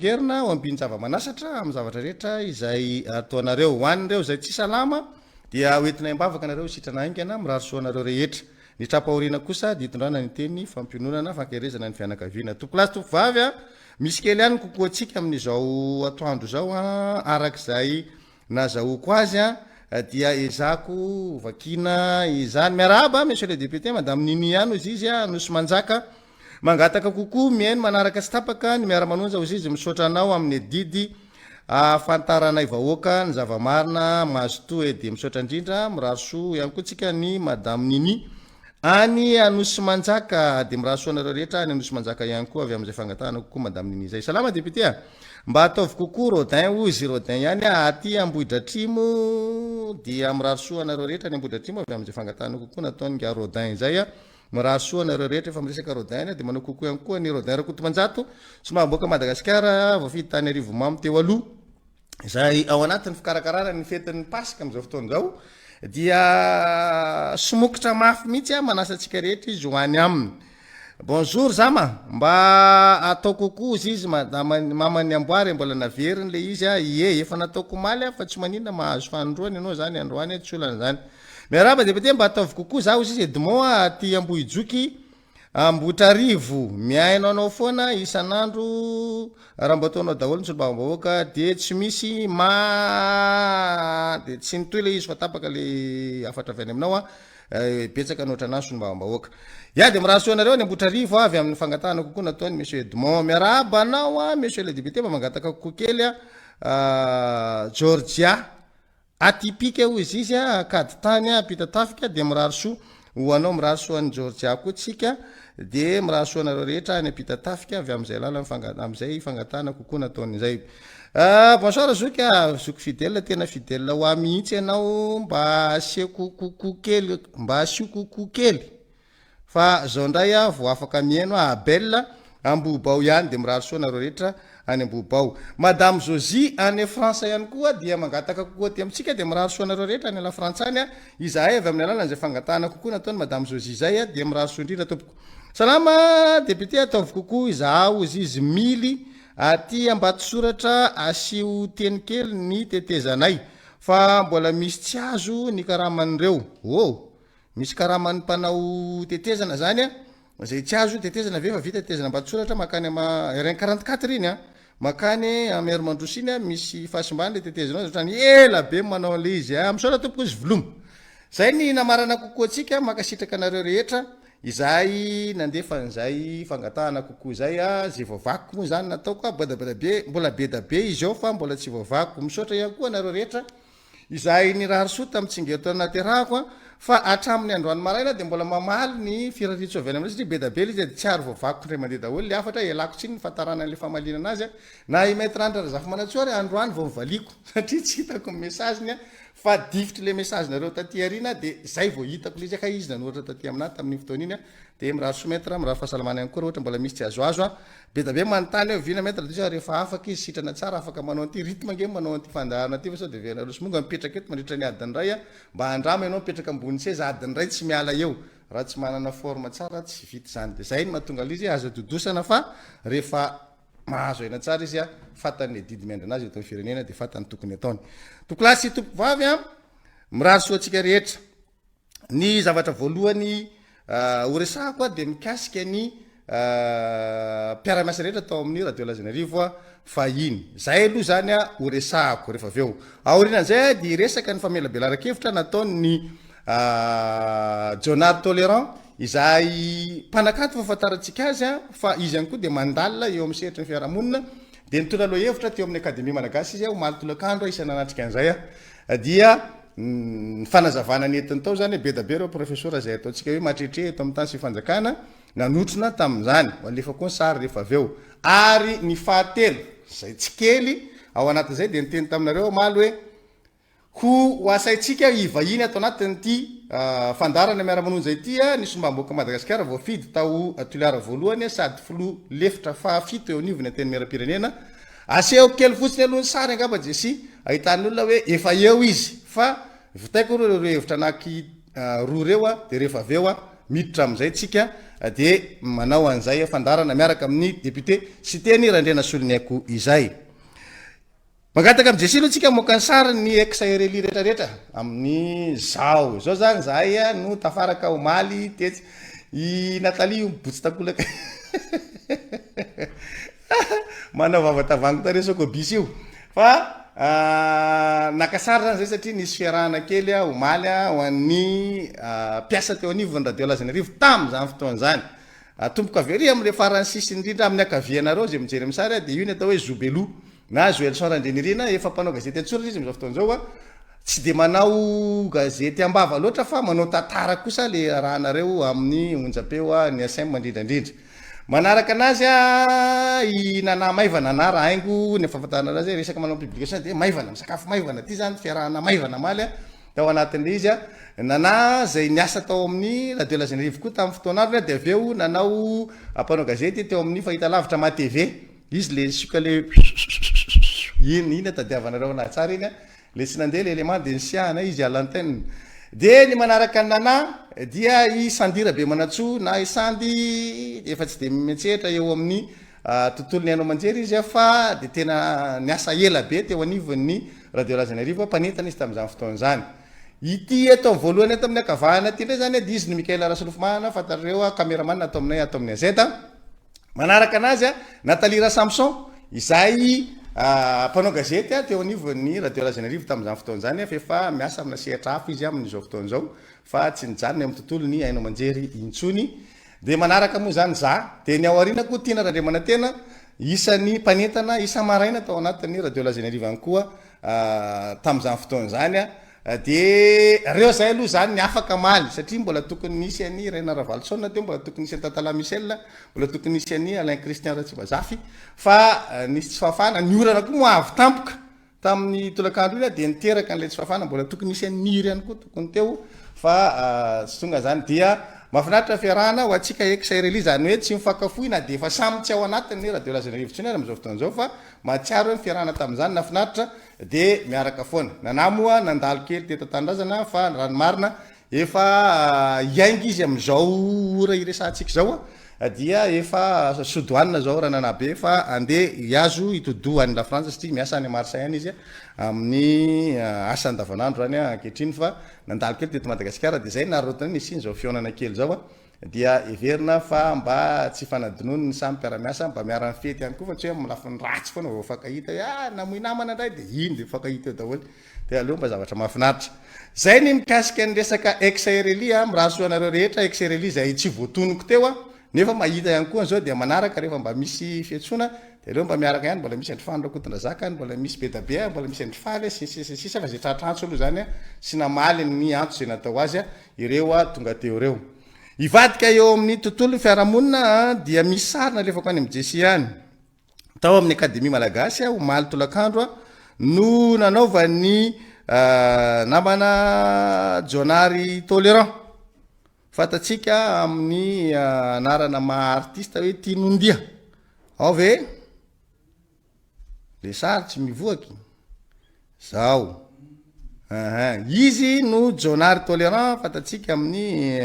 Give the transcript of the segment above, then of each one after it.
gerina ho ambiny zava-manasatra amin'ny zavatra rehetra izay ataonareo hoanireo izay tsy salama dia hoentina imbavaka anareo sitrana aingana mirary soanareo rehetra ny trapahoriana kosa dia itondrana ny teny fampiononana fankerezana ny fianakaviana topolasy topovavy a misy kely ihany kokoa antsika amin'izao atoandro zao a arak'izay nazahoako azy a dia ezako vakina izany miarahaba monsieur le député madame Nini ihany izy izy a nosy manjaka mangataka kokoa mihaino manaraka sy tapaka ny miara-manonja ozy izy misaotra anao amin'ny didy afantaranay vahoaka ny zavamarina mahazo toa dia misaotra indrindra mirary soa ihany koa tsika ny madame Nini any anosy manjaka dia mirary soa anareo rehetra any anosy manjaka ihany koa avy amin'izay fangatahana kokoa madame Nini zay salama député a mba ataovy kokoa rodin ozy rodin ihany aty Ambohidratrimo dia mirary soa anareo rehetra ny Ambohidratrimo avy amin'izay fangatahana kokoa nataony nga rodin zay a mirary soa anareo rehetra efa miresaka rodin dia manao kokoa ihany koa ny rodin Rakotomanjato somamboaka Madagasikara voafity tany arivo mamy teo aloha izay ao anatin'ny fikarakarana ny fetin'ny pasika amin'izao fotoana zao dia somokotra mafy mihitsy a manasa antsika rehetra izy hoany aminy bonjour zama mba atao kokoa izy izy mamany amboary mbola naveriny le izy a efa nataoko maly a fa tsy maninona mahazo fanondroany ianao zany androany tsy olana zany miaraba député mba ataovy kokoa zaho izy Edmond aty Ambohijoky Ambohitrarivo miaino anao foana isan'andro raha mba ataonao daholo ny solombavambahoaka dia tsy misy dia tsy nitoy le izy fa tapaka le afatra avy any aminao a betsaka anoatra anazy solombavambahoaka ya dia mirary soa anareo ny Ambohitrarivo avy amin'ny fangatahana kokoa nataony monsieur Edmond miaraba anao a monsieur le député mba mangataka kokoa kely a Georgia atypika ho izy izy a kady tany a pita tafika dia mirary soa ho anao mirary soa ny Georgia koa tsika dia mirary soa anareo rehetra ny pita tafika avy amin'izay lala amin'izay fangatahana kokoa nataon'izay bonsoir zoka zoky fidèle tena fidèle ho mihitsy ianao mba asiako kokoa kely mba asio kokoa kely fa zao ndray a vo afaka mihaino Abel Ambobao ihany dia mirary soa anareo rehetra any Ambobao madame Josie any France ihany koa dia mangataka kokoa ty amintsika dia mirary soa anareo rehetra any la frantsany a izahay avy amin'ny alalana izay fangatahana kokoa nataony madame Josie zay a dia mirary soa indrindra tompoko salama député ataovy kokoa izaho izy izy mily aty Ambatsosoratra asio teny kely ny tetezanay fa mbola misy tsy azo ny karaman'ireo misy karaman'ny mpanao tetezana zany a zay tsy azo tetezana ve fa vita tetezana Ambatsosoratra makany RN 44 iny a makany Amer Mandrosiny a misy fahasimbany le tetezanao ohatrany ela be manao le izy a misaotra tompoko izy volomo zay ny namarana kokoa antsika makasitraka anareo rehetra izay nandefa n'izay fangatahana kokoa zay a zay voavako moa zany nataoko be mbola be da be izy ao fa mbola tsy voavako misaotra ihany koa anareo rehetra izay ny rary soa tamin'ny tsingeto naterahako a fa atramin'ny androany maraina dia mbola mamaly ny firaritso avy any amin'izay satria be da be izy dia tsy ary voavako ndray mandeha daholo le afatra elako tsiny ny fahatarana le famalina anazy a na imetr andra razafy manatsoary androany vao mivaliko satria tsy hitako ny mesaziny a fa difitry le mesage nareo taty arina dia zay vao hitako le izy ka izy nanohatra taty aminah tamin'ny fotoana iny a dia mirary soa metra mirary fahasalamana ihany koa ohatra mbola misy tsy azoazo a be da be manontany hoe vina metra dia rehefa afaka izy sitrana tsara afaka manao an'ity rythme nge manao an'ity fandaharana ty fa sao dia venaloso monga mipetraka eto mandritra ny adiny ray a mba andrama ianao mipetraka ambony seza adiny ray tsy miala eo raha tsy manana forme tsara tsy vity zany dia zay ny mahatonga izy azo dodosana fa rehefa mahazo aina tsara izy a fatany didy miandry anazy eto amin'ny firenena dia fatany tokony ataony tokolasy tompovavy a mirary soa antsika rehetra ny zavatra voalohany horesahako a dia mikasika ny mpiaramiasa rehetra atao amin'ny radio Lazanarivo a fahiny zay aloha zany a horesahako rehefa avy eo aorinan'izay a dia resaka ny famelabelara-kevitra nataony ny Jonard Tolérant izay mpanakaty fahafantarantsika azy a fa izy ihany koa dia mandalina eo amin'ny sehatry ny fiarahamonina dia nitondra lohahevitra teo amin'ny akademia malagasy izy a omaly tolakandro isana anatrika an'izay a dia ny fanazavana ny entiny tao zany be da be reo professeur zay ataontsika hoe matretre eto amin'ny tany sy fanjakana nanotrona tamin'izany alefa koa ny sary rehefa avy eo ary ny fahatelo zay tsy kely ao anatin'izay dia niteny taminareo omaly hoe ho asaitsika ivahiny atao anatin'ity fandarana miara-manonja ity a ny sombamboaka Madagasikara voafidy tao toliara voalohany sady filoha lefitra fahafito eo anivony teny miara-pirenena aseho kely fotsiny alohan'ny sary angamba jesy ahitany olona hoe efa eo izy fa vitaiko reo hevitra anaky roa reo a dia rehefa avy eo a miditra amin'izay tsika de manao an'izay fandarana miaraka amin'ny député sy teny randrena soloniaiko izay magataka am' jesy aloha tsika moka ny sary ny exaereli rehetrarehetra amin'ny zao zany zahay no tafaraka omaly tetsy i Nathalie mibotsy takolaka manao vavatavango taresako bisy io fa nakasary zany zay satria nisy fiarahana kely omaly ho an'ny piasa teo anivony radio lazany arivo tam'izany fotoan'izany tomboka avery am'le farany sisy indrindra amin'ny akavianareo zay mijery am'sary de io ny atao hoe zobelo na Joelson Randrenirina efa mpanao gazety antsoratra izy am'izao fotoan'izao tsy de manao gazety ambava loatra fa manao tantara kosa le rahanareo amin'ny onjapeo ny SM indrindrandrindra manaraka anazy i nana maivana na raha haingo ny fahafatana anazy resaka manao publication de maivana misakafo maivana ty zany fiarahana maivana maly tao anatin'le izy nana zay niasa tao amin'ny radio lazany rivo koa tamin'ny fotoan'andro de aveo nanao mpanao gazety teo amin'ny fahita lavitra ma TV izy le suka le ina tadiavanareo na tsara iny le tsy nandeha le élément de siana izy à l'antenne de ny manaraka nana dia i sandira be manatso na isandy efa tsy de mietsetra eo amin'ny tontolo ny hainao manjery izy fa de tena niasa ela be teo anivon'ny radio lazany arivo mpanentana izy tamin'izany fotoan'izany ity atao voalohany ato amin'ny akavahana ty ndray zany de izy ny Mikael Rasolofomana fatareo cameraman atao aminay atao amin'ny azeta manaraka anazy Nathalie Samson izay mpanao gazety teo anivon'ny radio lazany arivo tamin'izany fotoan'izany fa miasa amina sehatra hafa izy amin'izao fotoan'izao fa tsy nijanony amin'ny tontolo ny hainao manjery intsony de manaraka moa zany za de ny ao arina koa tiana randremanatena isan'ny mpanentana isa maraina tao anatin'ny radio lazany arivo any koa tamin'izany fotoan'izany de reo zay aloha zany ny afaka maly satria mbola tokony nisy any Raina Ravalson teo mbola tokony nisy any Tantala Michel mbola tokony nisy any Alain Christian Ratsibazafy fa nisy tsy fafana ny orana koa moa avy tampoka tamin'ny tolakandro iny de niteraka an'le tsy fafana mbola tokony nisy any niry any koa tokony teo fa tsy tonga zany dia mahafinaritra fiarahana ho atsika exaereli zany hoe tsy mifakafoy na de efa samy tsy ao anatin'ny radio lazany arivo tsiny am'izao fotoan'izao fa mahatsiaro ny fiarahana tamin'izany nafinaritra de miaraka foana nanamoa nandalo kely teto tandrazana fa ranomarina efa iaingy izy am'izao ora iresantsika zao dia efa sodoanina zao ranana be fa ande iazo itodo any la France satria miasa any Marseille any izy amin'ny asa andavanandro zany ankehitriny fa nandalo kely teto Madagasikara de zay narotana nisy iny zao fionana kely zao dia everina fa mba tsy fanadinono ny samy mpiara-miasa mba miara fety ihany koa fa tsy hoe milafiny ratsy foana vao fakahita namoy namana ndray de iny de fakahita eo daholo de aleo mba zavatra mahafinaritra zay ny mikasika ny resaka exaereli mirahasoanareo rehetra exaereli zay tsy voatonoko teo nefa mahita ihany koa zao de manaraka rehefa mba misy fiatsoana de aleo mba miaraka ihany mbola misy andrifandro akotondrazaka mbola misy bedabe mbola misy andrifaly sisa fa zay tratrantso aloha zany sy namaly ny antso zay natao azy ireo tonga teo reo ivadika eo amin'ny tontolo fiarahamonina dia misy sarina lefako any am'jesy any tao amin'ny akademia malagasy omaly tolakandro no nanaovany namana Jonary Tolérant fatatsika amin'ny anarana maha artiste hoe Tinondia ao ve le sary tsy mivoaky zao izy no Jonary Tolérant fatatsika amin'ny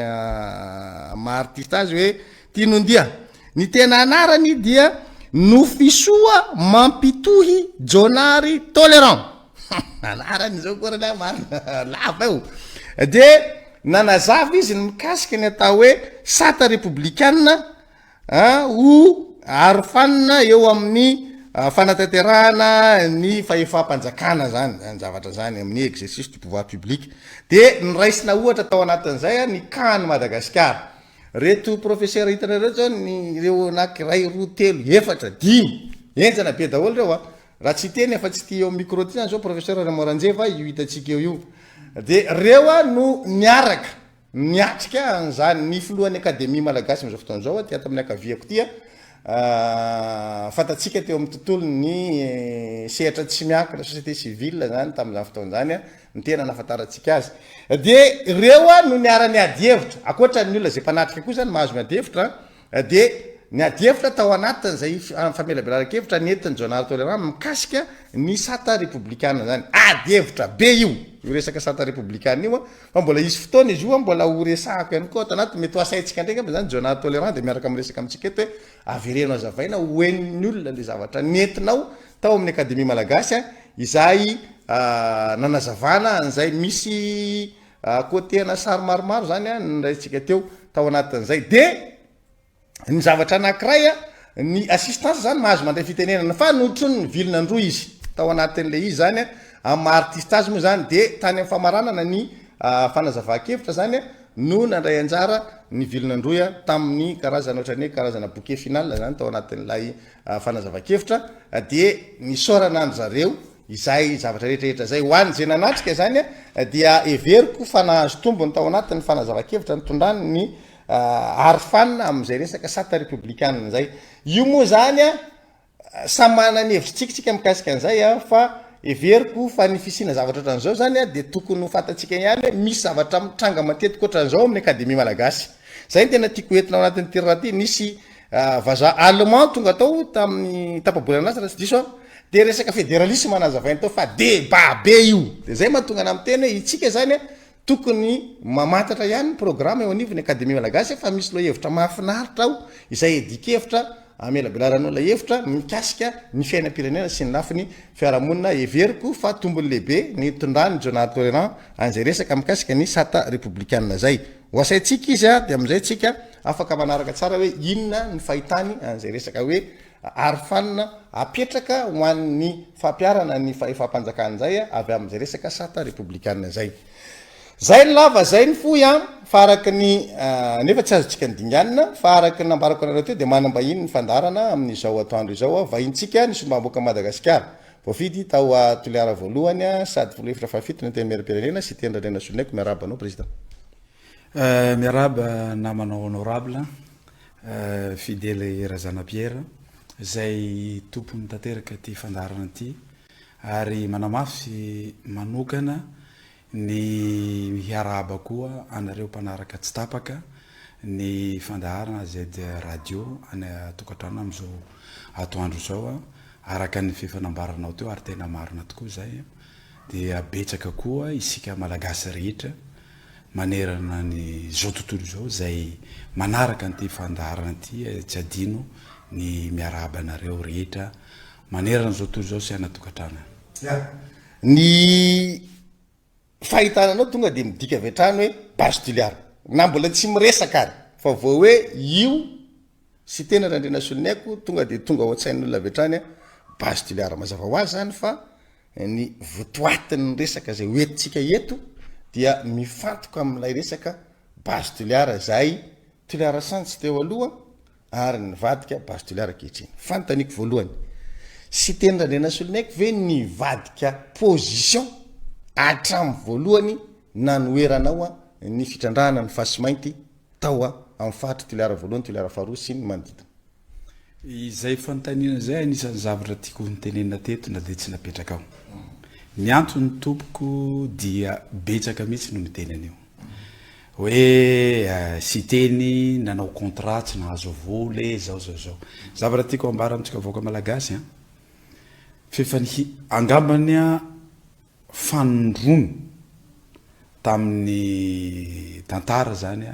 maha artiste azy hoe Tinondia ny tena anarany dia no fisoa mampitohy Jonary Tolérant anarany zao koa raha marina lava eo de nanazava izy ny mikasika ny atao hoe sata républicaine ho arofanina eo amin'ny fanatanterahana ny fahefam-panjakana zany zavatra zany amin'ny exercice du pouvoir public de ny raisina ohatra tao anatin'izay ny CAN Madagasikara reto professeur hitanareo zao ny reo anankiray roa telo efatra dimy enjana be daholo reo raha tsy teny efa tsy ty eo micro ty zany zao professeur Ramoranjeva io hitatsika eo io de reo no niaraka niatrika zany ny filohan'ny akademia malagasy am'izao fotoan'izao ty ato amin'ny akaviako tia fatatsika teo amin'ny tontolo ny sehatra tsy miankina société civile zany tamin'izany fotoan'izany ny tena nafataratsika azy de reo no niara-ny adievitra akoatra ny olona zay mpanatrika koa zany mahazo miadievitra de ny adievitra tao anatiny zay famelabelara-kevitra nentiny Jonary Tolérant mikasika ny sata républicaine zany adievitra be io resaka sata républicaine io fa mbola isy fotoana izy io mbola ho resahako ihany koa tanaty mety asaitsika ndraiky zany Jonah Tolérant de miaraka amin'ny resaka amitsika eto hoe averenao azavaina hoen'ny olona le zavatra nentinao tao amin'ny akademia malagasy izay nanazavana an'izay misy côté-na sary maromaro zany nraitsika teo tao anatin'izay de ny zavatra anankiray ny assistance zany mahazo mandray fitenenana fa notrony ny vilona androa izy tao anatin'le izy zany amin'ny artistage moa zany de tany amin'ny famaranana ny fanazava-kevitra zany no nandray anjara ny vilona androa tamin'ny karazana ohatrany karazana bouquet final zany tao anatin'lay fanazava-kevitra de ny soranandro zareo izay zavatra rehetrarehetra zay ho any jenanatrika zany dia everiko fa nahazo tombony tao anatin'ny fanazava-kevitra nitondrany ny arfanina amin'izay resaka sata républicaine zay io moa zany samy manana ny hevitsikitsika mikasika an'izay fa everiko fa ny fisina zavatra ohatran'izao zany de tokony ho fatatsika ihany misy zavatra mitranga matetika ohatran'izao amin'ny akademia malagasy zay ny tena tiako entina ao anatin'ny tirraty nisy vaza allemand tonga tao tamin'ny tapabolana anazy raha tsy diso de resaka fédéralisme manazavainy tao fa débat be io de zay mahatonga ana amin'ny tena itsika zany tokony mamantatra ihany programme eo anivon'ny akademia malagasy fa misy loha hevitra mahafinaritra ao izay edikevitra amelabelan'olona hevitra mikasika ny fiainam-pirenena sy ny lafiny fiarahamonina everiko fa tombony lehibe ny tondrany Jonah Tolérant an'izay resaka mikasika ny sata républicaine zay ho asaitsika izy de amin'izay tsika afaka manaraka tsara hoe inona ny fahitany an'izay resaka hoe arifanina apetraka ho an'ny fampiarana ny fahampanjakana zay avy amin'izay resaka sata républicaine zay zay ny lava zay ny foy fa araky ny nefa tsy azotsika ny dinganina fa araky nambarako anareo teo de manambahiny ny fandarana amin'izao atoandro izao vahintsika ny sombamboaka Madagasikara voafidy tao Toliara voalohany sady folo efatra fahafito ny teny miaram-pirenena sy tendranena soloneko miaraba anao président miaraba namanao honorable fidèle Razana Pierre zay tompony tanteraka ty fandarana ty ary manamafy manokana ny hiaraba koa anareo mpanaraka tsy tapaka ny fandaharana zay radio any tokatrano am'izao atoandro zao araka ny fifanambaranao teo ary tena marina tokoa zay de abetsaka koa isika malagasy rehetra manerana ny zao tontolo zao zay manaraka nyty fandaharana ty tsy adino ny miaraba anareo rehetra manerana zao tontolo zao sy anatokatrano ny fahitananao tonga de midika avy atrano hoe base tuliara na mbola tsy miresaka ary fa vao hoe io sy tena randrena soloneko tonga de tonga ao an-tsain'olona avy atrany base tuliara mazava ho azy zany fa ny votoatiny resaka zay hoentitsika eto dia mifantoka amin'ilay resaka base tuliara zay tuliara santsy teo aloha ary ny vadika base tuliara kehitriny fantaniko voalohany sy teny randrena soloneko ve ny vadika position atram voalohany nanoeranao ny fitrandrahana ny fasimainty tao amin'ny fahatra tuliara voalohany tuliara faharoa sy ny manodidina izay fantanina zay anisan'ny zavatra tiako nytenenina teto na de tsy napetraka ao ny antony tompoko dia betsaka mihitsy no miteny anio hoe sy teny nanao contrat tsy nahazo vola zao zavatra tiako ambara amitsika voaka malagasy fefany angambany fanondrono tamin'ny tantara zany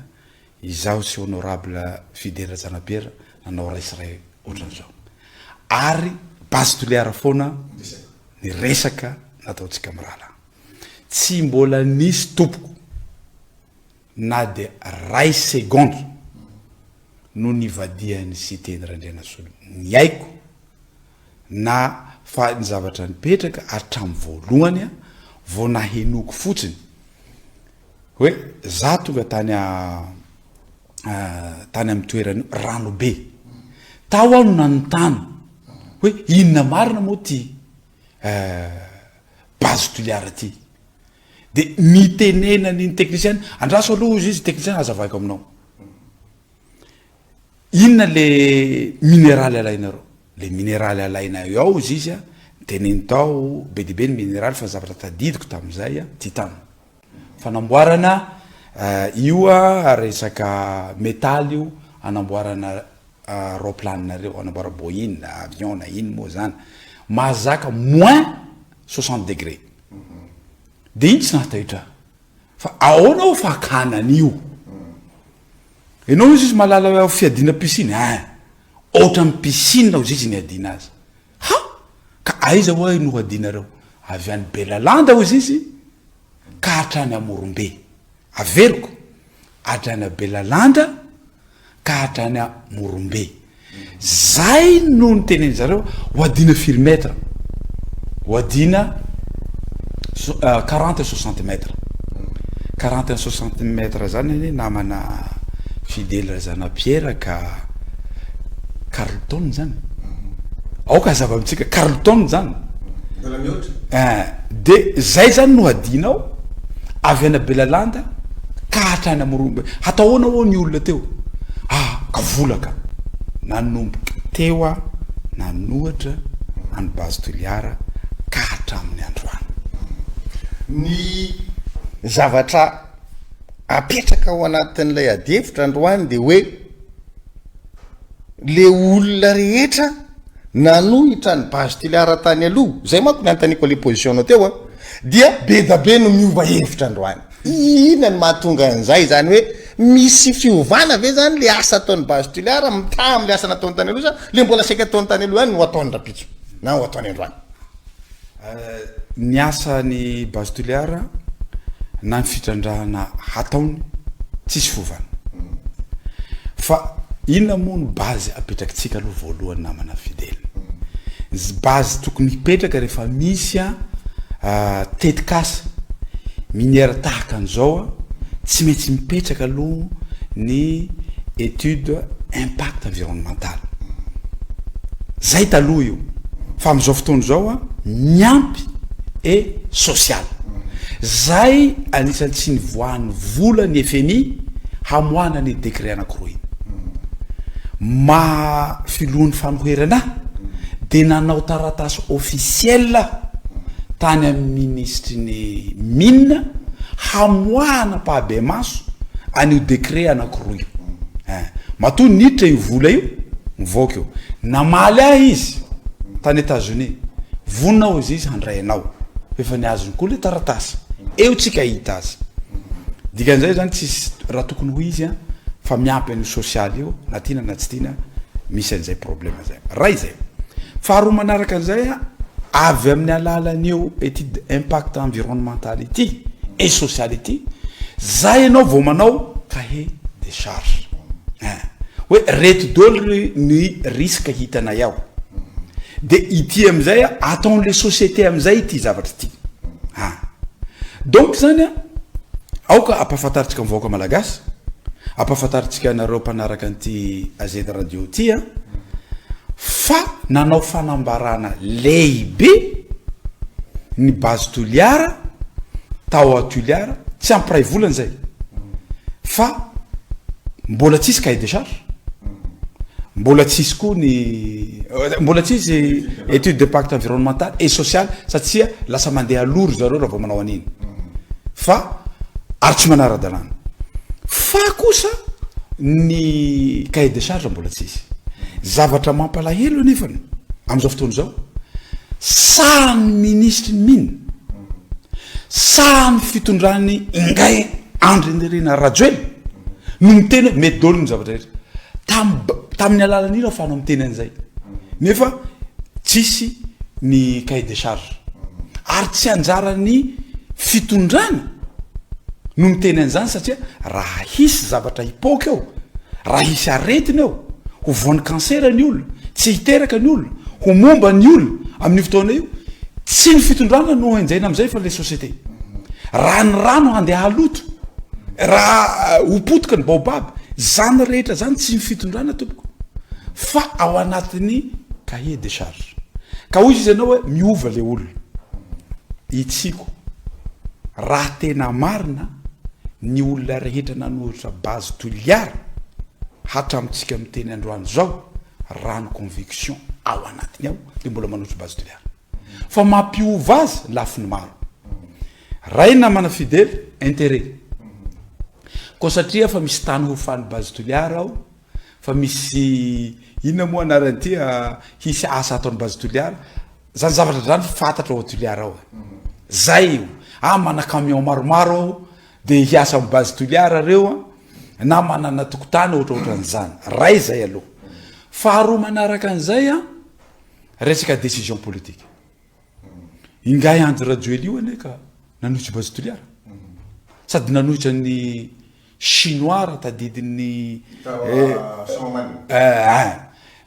izaho sy honorable Fidèle Razana Pierre nanao raisyray ohatran'izao ary base tuliara foana ny resaka nataotsika mirala tsy mbola nisy tompoko na de ray seconde no nivadiany sy teny randrena solo ny aiko na fa ny zavatra nipetraka hatramy voalohany vao nahenoko fotsiny hoe za tonga tany amin'ny toerany rano be tao aho no nanontany hoe inona marina moa ty base tuliara ty de mitenena ny technicien andraso aloha izy technicien azavaiko aminao inona le mineraly alainareo le mineraly alaina ao izy izy teneny tao be dibe ny mineraly fa zavatra tadidiko tam'izay titano fanamboarana io resaka métal io anamboarana roplanareo anamboara Boeing avion na ino moa zany mazaka moins 60 degré de iny tsy nahataitra fa aonao fakanan'io ianao izy izy malala fiadina pisiny ohatra amin'ny pisine ao izy ny adina azy ka aiza hoe no adinareo avy any Belalanda ho izy ka hatrany Morombe averiko hatrany a Belalanda ka hatrany a Morombe zay no ny teneny zareo ho adina firy metra ho adina 40 60 40 60 zany namana fidèle Zanapierre ka Carlton zany aoka zava-mitsika Carlton zany de zay zany no adinao avy ana Belalanda ka hatrany Morombe hataoana ho ny olona teo ka volaka nanomboka teo nanohatra any base toliara ka hatramin'ny androany ny zavatra apetraka ao anatin'ilay adefitra androany de hoe le olona rehetra nanohitra ny base toliara tany aloha zay manko ny antaniko le positionao teo dia be da be no miova hevitra androany ina ny mahatonga an'izay zany hoe misy fiovana ve zany le asa ataon'ny base toliara mitaha am'le asa nataony tany aloha le mbola saika ataony tany aloha any no ataony rapitso na ho ataony androany ny asa ny base toliara na ny fitrandrahana hataony tsisy fiovana fa inona moa ny base apetrakitsika aloha voalohany namana fidèle base tokony hipetraka rehefa misy tetikasa minière tahaka an'izao tsy maintsy mipetraka aloha ny étude impact environnemental zay taloha io fa am'izao fotoana zao miampy et social zay anisan'ny tsy nivoahany vola ny FMI hamoana ny décret anankiroa ma filohan'ny fanoherana de nanao taratasy officiel tany amin'ny ministre ny mine hamoahana mpahabe maso an'io décret anankiroa matoa niditra io vola io mivoaka io namaly ahy izy tany États-Unis vonao izy handrainao efa niazony koa le taratasy eo tsika hita azy dikan'izay zany tsisy raha tokony ho izy fa miampy an'io social io na tiana na tsy tiana misy an'izay problème zay raha izay faharoa manaraka an'izay avy amin'ny alalan'io étude impact environnemental ity et social ity zay ianao vao manao cahier de charge hoe reto dolo ny risque hitanay ao de ity am'izay ataon'le société am'izay ity zavatra ity donc zany aoka ampahafantaritsika mivaoaka malagasy ampahafantaritsika anareo mpanaraka an'ity AZ radio ty fa nanao fanambarana lehibe ny base toliara tao a toliara tsy ampiray volana zay fa mbola tsisy cahier de charge mbola tsisy koa ny mbola tsisy étude d'impact environnemental et social satria lasa mandeha lory zareo raha vao manao an'iny fa ary tsy manara-dalàna fa kosa ny cahier de charge mbola tsisy zavatra mampalahelo nefany am'izao fotoana zao samy ministre ny mine samy fitondrany ingay André Nirina Rajoelina no miteny mety dolo ny zavatra rehetra tamin'ny alalan'ino afanao miteny an'izay nefa tsisy ny cahier de charge ary tsy anjara ny fitondrany no miteny an'izany satria raha hisy zavatra hipoka eo raha hisy aretina eo ho voan'ny cancer ny olona tsy hiteraka ny olona ho momba ny olona amin'ny fotoana io tsy ny fitondrana no enjaina am'izay fa le société raha ny rano handeha haloto raha hopotika ny baobab zany rehetra zany tsy ny fitondrana tompoko fa ao anatin'ny cahier de charge ka hoy izy ianao hoe miova le olona itsiko raha tena marina ny olona rehetra nanohitra base toliara hatramitsika miteny androany zao raha ny conviction ao anatiny ao de mbola manohitra base toliara fa mampiova azy lafiny maro raha ina mana fidèle intérêt ko satria fa misy tany ho fany base toliara ao fa misy inona moa anaran'ity hisy asa ataon'ny base toliara zany zavatra zany fantatra ao toliara ao zay io mana camion maromaro aho de hiasa am base toliara reo na manana tokotany ohatrohatran'izany ray zay aloha faharoa manaraka an'izay resaka décision politique ingay Andry Rajoelina io ane ka nanohitra base toliara sady nanohitra ny chinois raha tadidiny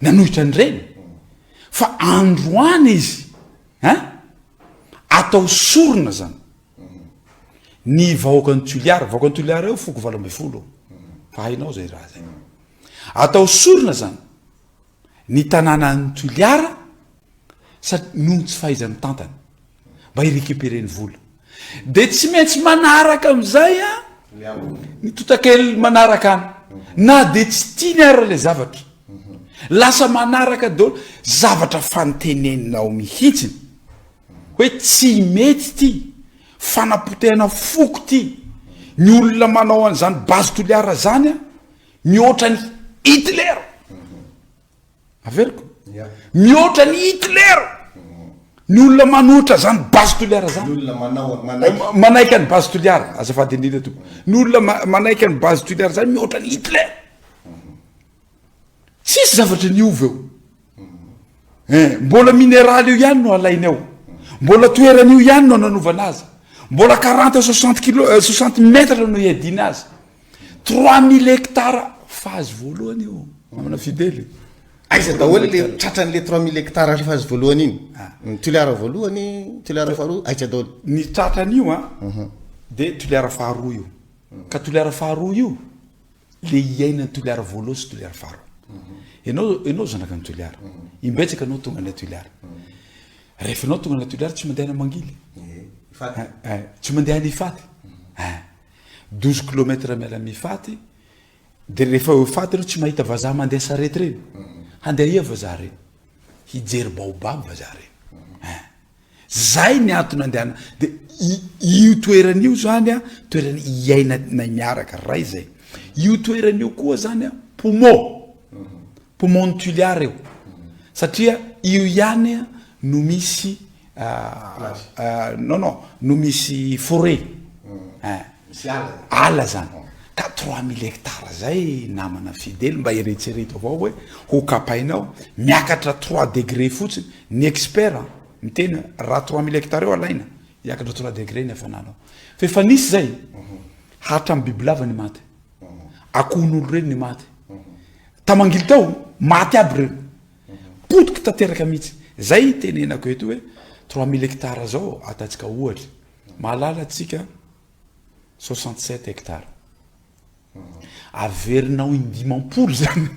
nanohitra ny reny fa androany izy atao sorona zany ny vahoakan'ny toliara eo foko 12 fa hainao zay raha zay atao sorona zany ny tanànan'ny toliara noho tsy fahaizany tantany mba hirécupérer ny vola de tsy maintsy manaraka am'izay ny totakely manaraka any na de tsy tiany ara le zavatra lasa manaraka dolo zavatra fanteneninao mihitsiny hoe tsy mety ty fanapotehana foko ty ny olona manao an'izany base toliara zany mihoatra ny Hitler averiko mihoatra ny Hitler ny olona manohitra zany base toliara zany manaiky ny base toliara azafady indrindra to ny olona manaiky ny base toliara zany mihoatra ny Hitler tsisy zavatra niova eo mbola mineraly io ihany no alainy eo mbola toerany io ihany no nanovana azy mbola 40-60 mètres no iadina azy 3000 hectares fahazy voalohany io amana fidely aiza daholo le tratran'le 3000 hectares rehefa azy voalohany iny ny toliara voalohany toliara faharoa aiza daholo ny tratran'io de toliara faharoa io ka toliara faharoa io le iainany toliara voalohany sy toliara faharoa enao zanaka ny toliara imbetsaka anao tonga ny toliara rehefa anao tonga ny toliara tsy mandeha na mangily tsy mandeha ny Ifaty 12 kilomètres miala mifaty de rehefa Ifaty reo tsy mahita vazaha mandeha sarety reny handeha ia vazaha reny hijery baobab vazaha reny zay ny antony andehana de io toeran'io zany toerany iaina miaraka ray zay io toeran'io koa zany poumon toliara io satria io ihany no misy no misy forêt ala zany ka 3000 hectares zay namana fidely mba iretsereto avao hoe ho kapainao miakatra 3 degré fotsiny ny expert miteny raha 3000 hectares eo alaina iakatra 3 degré ny afananao fa efa nisy zay hatra amin'ny bibilava ny maty akohon'olo reny ny maty tamangily tao maty aby reny potiky tanteraka mihitsy zay tenenako eto hoe 3000 hectares zao atatsika ohatra mahalala atsika 67 hectares averinao indimam-polo zany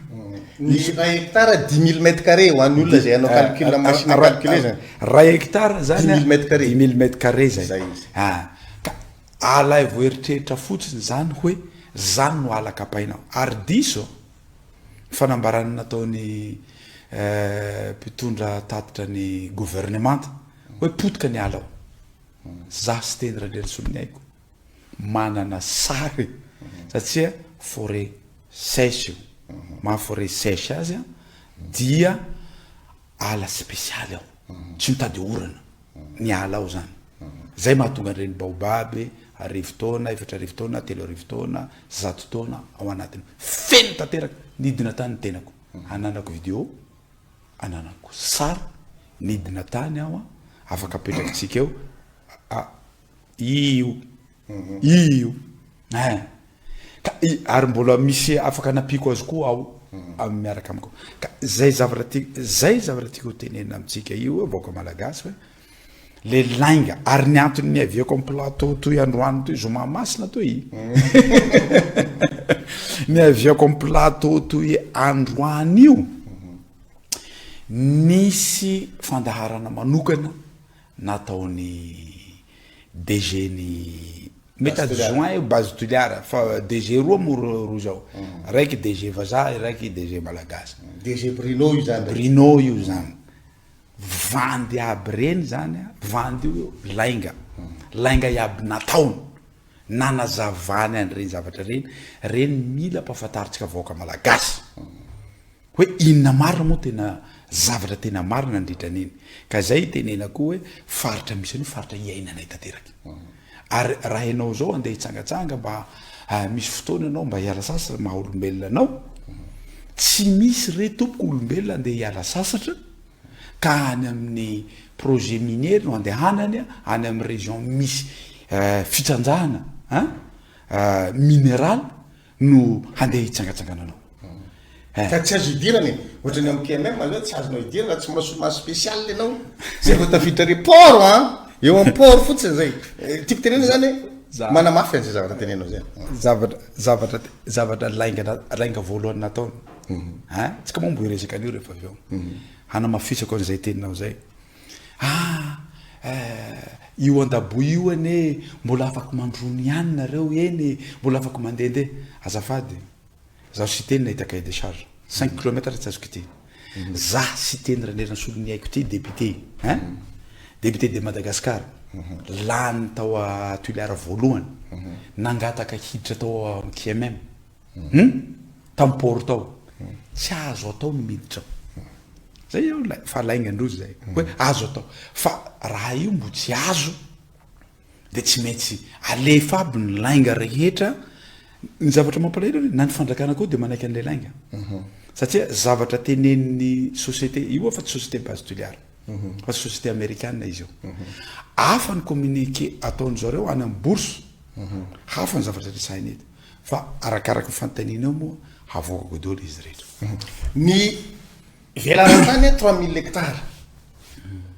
ny hectare 10 000 mètres carrés ho an'ny olona zay anao calcul na machine calculer zany ray hectare zany 10 000 mètres carrés 10 000 mètres carrés zay ka ala voeritreritra fotsiny zany hoe zany no ala kapainao ary diso fanambarana nataony mpitondra tatitra ny gouvernement hoe potika ny ala za sy teny raha lerisony aiko manana sary satria forêt sèche ma forêt sèche azy dia ala spéciale ao tsy mitady orana ny ala ao zany zay mahatonga reny baobaby arivotaona efatra arivotaona telo arivotaona 100 taona ao anatiny feno tanteraka nidina tany ny tenako ananako video ananako sary nidina tany ao afaka apetrakytsika eo io ary mbola misy afaka napiko azy koa ao amin'ny miaraka amiko ka zay zavatra tiako tenena amitsika io avaoka malagasy hoe le lainga ary ny antony ny aviako amin'ny plateau toy androany toy zomamasina toy ny aviako amin'ny plateau toy androany io nisy fandaharana manokana nataony DG ny mety adjoint base toliara fa DG roa mo zao raiky DG vazaha raiky DG malagasy DG Bruno io zany vandy aby reny zany vandy io lainga iaby nataony nanazavany an'ireny zavatra reny mila mpahafantaritsika vaoaka malagasy hoe inona marina moa tena zavatra tena marina nandritra an'iny ka zay tenena koa hoe faritra misy ny faritra iainanay tanteraky ary raha ianao zao andeha hitsangatsanga mba misy fotoana anao mba hiala sasatra maha olombelona anao tsy misy re tompoko olombelona andeha hiala sasatra ka any amin'ny projet minier no andehanany any amin'ny région misy fitsanjahana minéral no handeha hitsangatsangana anao ka tsy azo idirany ohatrany amin'ny PMM zao tsy azonao idirana tsy masomaso spécial anao zay vao tafiditra report eo amin'ny port fotsiny zay tiako tenena zany manamafy an'izay zavatra tenenao zay zavatra lainga voalohany nataony tsika mombo iresaka an'io rehefa avy eo hanamafisako an'izay teninao zay io andabo io ane mbola afaka mandrony ihany nareo eny mbola afaka mandehandeha azafady zaho sy teny nahita cahier de charge 5 kilomètre tsy azoko ity za sy teny ranerana solony haiko ty député de Madagascar lany tao a Tuileries voalohany nangataka hiditra tao amin'ny KMM tamin'ny port tao tsy azo atao ny miditra zay eo fa laingandrozy zay hoe azo atao fa raha io mbo tsy azo de tsy maintsy alefa aby ny lainga rehetra ny zavatra mampalahelo na ny fandrakana koa de manaiky an'le lainga satria zavatra tenen'ny société io fa tsy société base Tuileries fa tsy société américaine izy io hafa ny communiqué ataony zareo any amin'ny bourse hafa ny zavatra resahiny eto fa arakaraka fantanina eo moa havoaka daholo izy rehetra ny velarantany 3000 hectares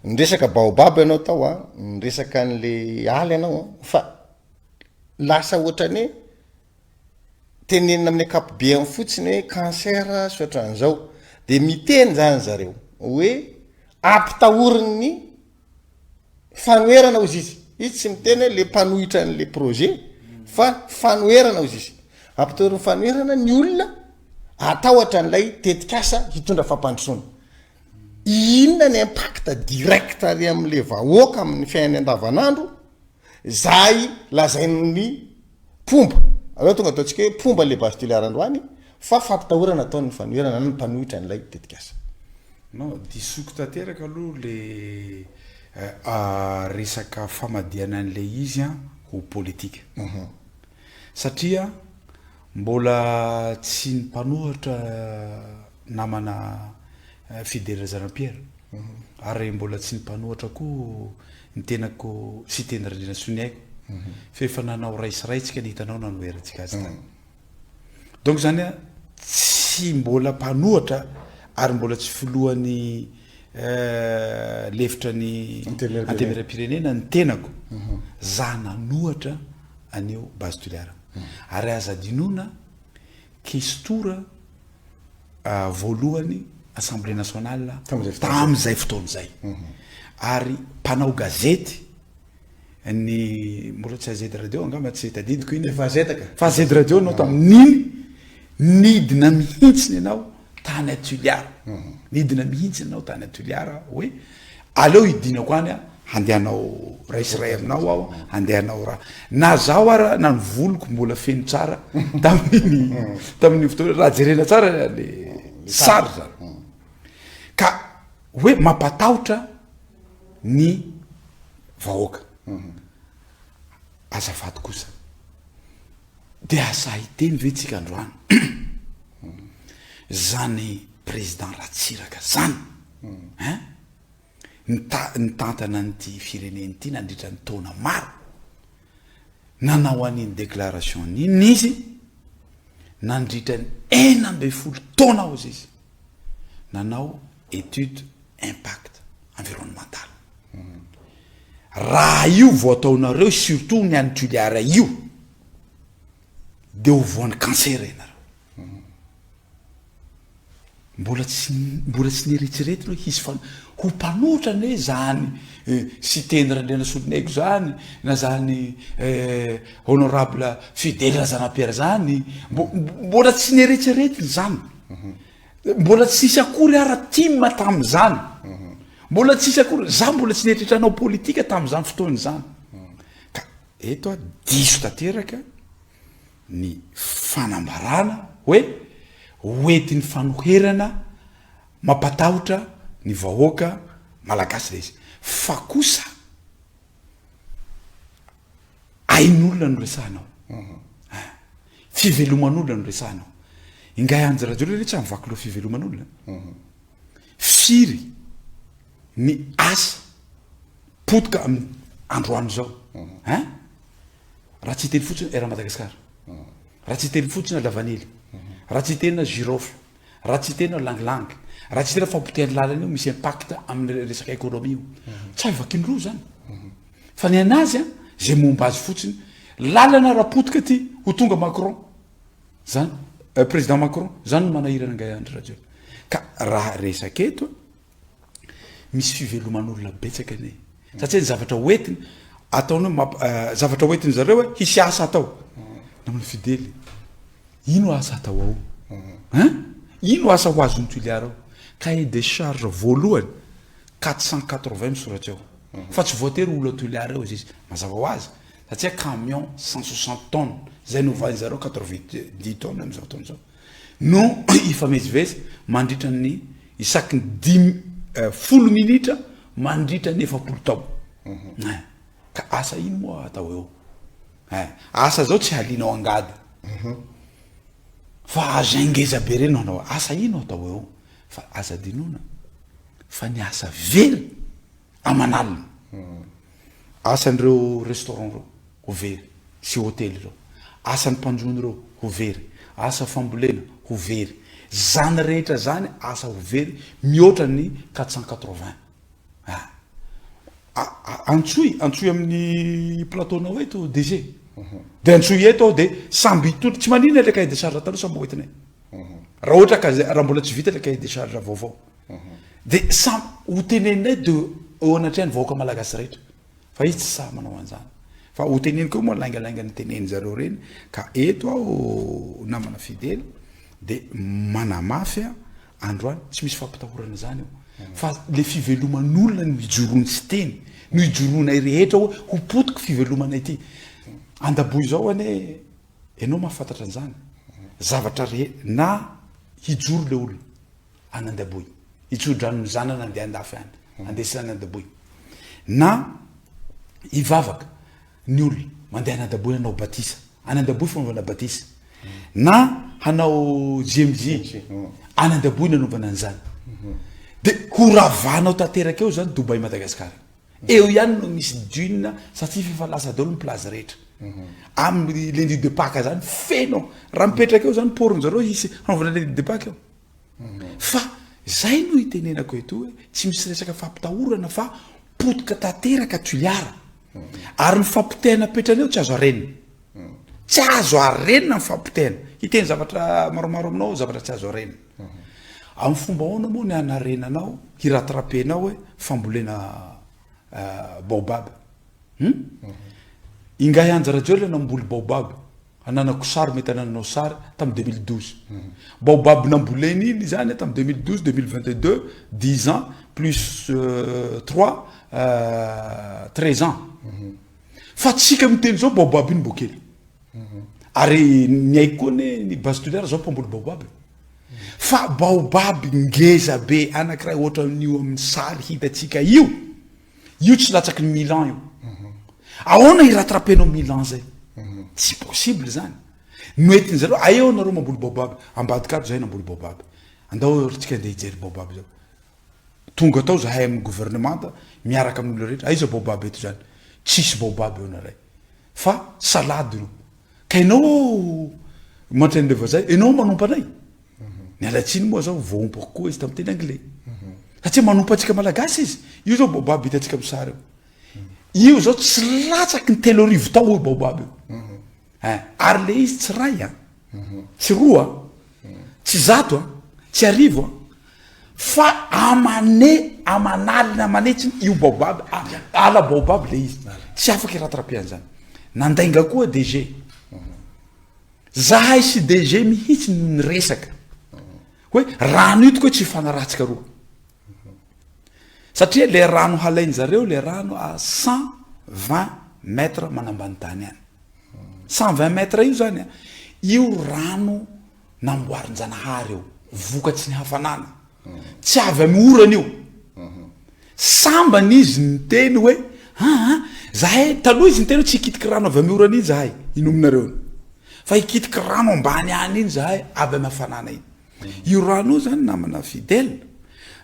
ny resaka baobab ianao tao ny resaka an'le ala ianao fa lasa ohatrany tenenina amin'ny ankapobeny fotsiny hoe cancer soatran'izao de miteny zany zareo hoe ampitahoriny fanoherana ozy izy tsy miteny le mpanohitra an'le projet fa fanoherana ozy izy ampitahoriny fanoherana ny olona atahotra an'ilay tetikasa hitondra fampandrosoana inona ny impact direct ary amin'le vahoaka amin'ny fiainany andavanandro zay lazain'ny pomba aleo tonga ataontsika hoe pomba le base Tuileries androany fa fampitahorana ataony fanoherana ny mpanohitra an'ilay tetikasa non disoko tanteraka aloha le resaka famadiana an'le izy ho politika satria mbola tsy ny mpanohitra namana Fidèle Razanampiera ary mbola tsy ny mpanohitra koa ny tenako sy teny Randrina Soniaiko fa efa nanao raisiraitsika ny hitanao nanoherantsika azy tany donc zany tsy mbola mpanohitra ary mbola tsy filohan'ny lefitra ny antemeram-pirenena ny tenako za nanohatra anio base Tuileries ary azadinoana kestora voalohany Assemblée nationale tamin'izay fotoan'izay ary mpanao gazety ny mbola tsy azedy radio angamba tsy tadidiko iny fa azedy radio anao tamin'iny nidina mihitsiny ianao tany a Tuileries nidina mihitsy ianao tany a Tuileries hoe aleo hidinako any handehanao raisiray aminao aho handehanao raha na zaho ara na ny voloko mbola feno tsara tamin'ny fotoana raha jerena tsara le sary zany ka hoe mampatahotra ny vahoaka azafady kosa de asa hiteny ve tsika androany zany président Ratsiraka zany ny tantana n'ity fireneny ity nandritra ny taona maro nanao an'iny déclaration n'iny izy nandritra ny 40 taona ao izy nanao étude impact environnemental raha io vao ataonareo surtout ny any Tuileries io de ho voan'ny cancer ianareo mbola tsy nieritreretina hoe hisy ho mpanohitra ne zany sy teny Randrina Soniaiko zany na zany honorable Fidèle Razanampiera zany mbola tsy nieritreretina zany mbola tsisy akory ara tima tam'zany mbola tsisy akory za mbola tsy nieritretranao politika tam'zany fotoany zany ka eto diso tanteraka ny fanambarana hoe hoentin'ny fanoherana mampatahotra ny vahoaka malagasy le izy fa kosa ain'olona no resanao fiveloman'olona no resanao ingay anjy radio le tsy mivaky loha fiveloman'olona firy ny asa potika amin'ny androany zao raha tsy hiteny fotsiny era Madagasikara raha tsy hiteny fotsiny lavanily raha tsy hiteny girofle raha tsy hiteny langilangy raha tsy hiteny fampotehany lalana io misy impact amin'ny resaka économie io tsy avakin'roa zany fa ny anazy zay momba azy fotsiny lalana raha potika ty ho tonga Macron zany président Macron zany no manahirana ngay andro radio ka raha resaka eto misy fiveloman'olona betsaka ane satria ny zavatra hoentiny ataonao zavatra hoentiny zareo hoe hisy asa atao namana fidely ino asa atao ao ino asa ho azony toliara ao cahier des charges voalohany 480 misoratra ao fa tsy voatery olo toliara ao izy mazava ho azy satria camion 160 tonnes zay novany zareo 90 tonnes am'izao tonnes zao no ifamezivezy mandritra ny isaky 10 minitra mandritra ny 40 tao ka asa ino moa atao eo asa zao tsy halinao angady fa azangeza be reny anao asa ino atao eo fa asa dinona fa ny asa very amanalina asan'ireo restaurant reo ho very sy hôtely reo asan'ny mpanjony reo ho very asa fambolena ho very zany rehetra zany asa ho very mihoatra ny 480 antsoy amin'ny plateaunao eto DG de antsoy eto de samby tolo tsy manina le cahier de charge atanao samby hoentinay raha ohatra ka raha mbola tsy vita le cahier de charge vaovao de sam ho tenenay de eo anatrehany vahoaka malagasy rehetra fa izy tsy sa manao an'izany fa ho teneny koa moa langalanga ny teneny zareo reny ka eto aho namana fidely de manamafy androany tsy misy fampitahorana zany eo fa le fiveloman'olona no ijorony tsy teny no ijoronay rehetra hoe ho potika fivelomanay ty andaboy zao ane enao mahafantatra an'izany zavatra rehetra na hijoro le olona anandaboy hitsodrano ny zanana andeha andafy any andesana andaboy na hivavaka ny olona mandeha anandaboy hanao batisa anandaboy fanaovana batisa na hanao GMJ anandaboy nanaovana an'izany de ho ravanao tanteraka eo zany Dubai Madagasikara eo ihany no misy dune satria fifalasa daholo ny plaza rehetra amin'ny lundi de Pâques zany fenao raha mipetraka eo zany porony zareo hisy hanaovana lundi de Pâques eo fa zay no hitenenako eto hoe tsy misy resaka fampitahorana fa potika tanteraka toliara ary ny fampitehana petrana eo tsy azo arenina tsy azo arenina ny fampitehana hiteny zavatra maromaro aminao zavatra tsy azo arenina amin'ny fomba ahoana moa ny anarenanao hiratrapenao hoe fambolena baobab ingay anja radio le namboly baobab ananako sary mety anananao sary tamin'ny 2012 baobab namboleny iny zany tamin'ny 2012 2022 10 ans plus 3 13 ans fa tsika miteny zao baobab iny mbokely ary ny aiko koa ny base toliara zao mpamboly baobab fa baobab ngeza be anankiray ohatra n'io amin'ny saly hitatsika io tsy latsaky ny 1000 ans io ahoana iratrapenao 1000 ans zay tsy possible zany noetiny zareo aeo nareo mamboly baobab ambadikato zahay namboly baobab andao tsika andeha hijery baobab zao tonga tao zahay amin'ny gouvernemanta miaraka amin'olo rehetra aiza baobab eto zany tsisy baobab eo naray fa salady ro ka ianao mantrenyleva zay enao manompanay ny alatsiny moa zao voaompako koa izy tamin'ny teny anglais satria manompa atsika malagasy izy io zao baobab hitatsika amin'ny sary io zao tsy latsaky ny 3 tao io baobab io ary le izy tsy ray tsy roa tsy zato tsy arivo fa amanalina amanetsiny io baobab ala baobab le izy tsy afaka iratrapean'izany nandainga koa DG zahay sy DG mihitsy no ny resaka hoe rano ito koa tsy fanaratsika roa satria le rano halainy zareo le rano a 120 mètres manambany tany any 120 mètres io zany io rano namboarin-janahary eo vokatsy ny hafanana tsy avy amin'ny orana io sambany izy ny teny hoe zahay taloha izy ny tena tsy hikitiky rano avy amiorana iny zahay inominareo fa hikitiky rano ambany any iny zahay avy amy hafanana iny io rano io zany namana fidèle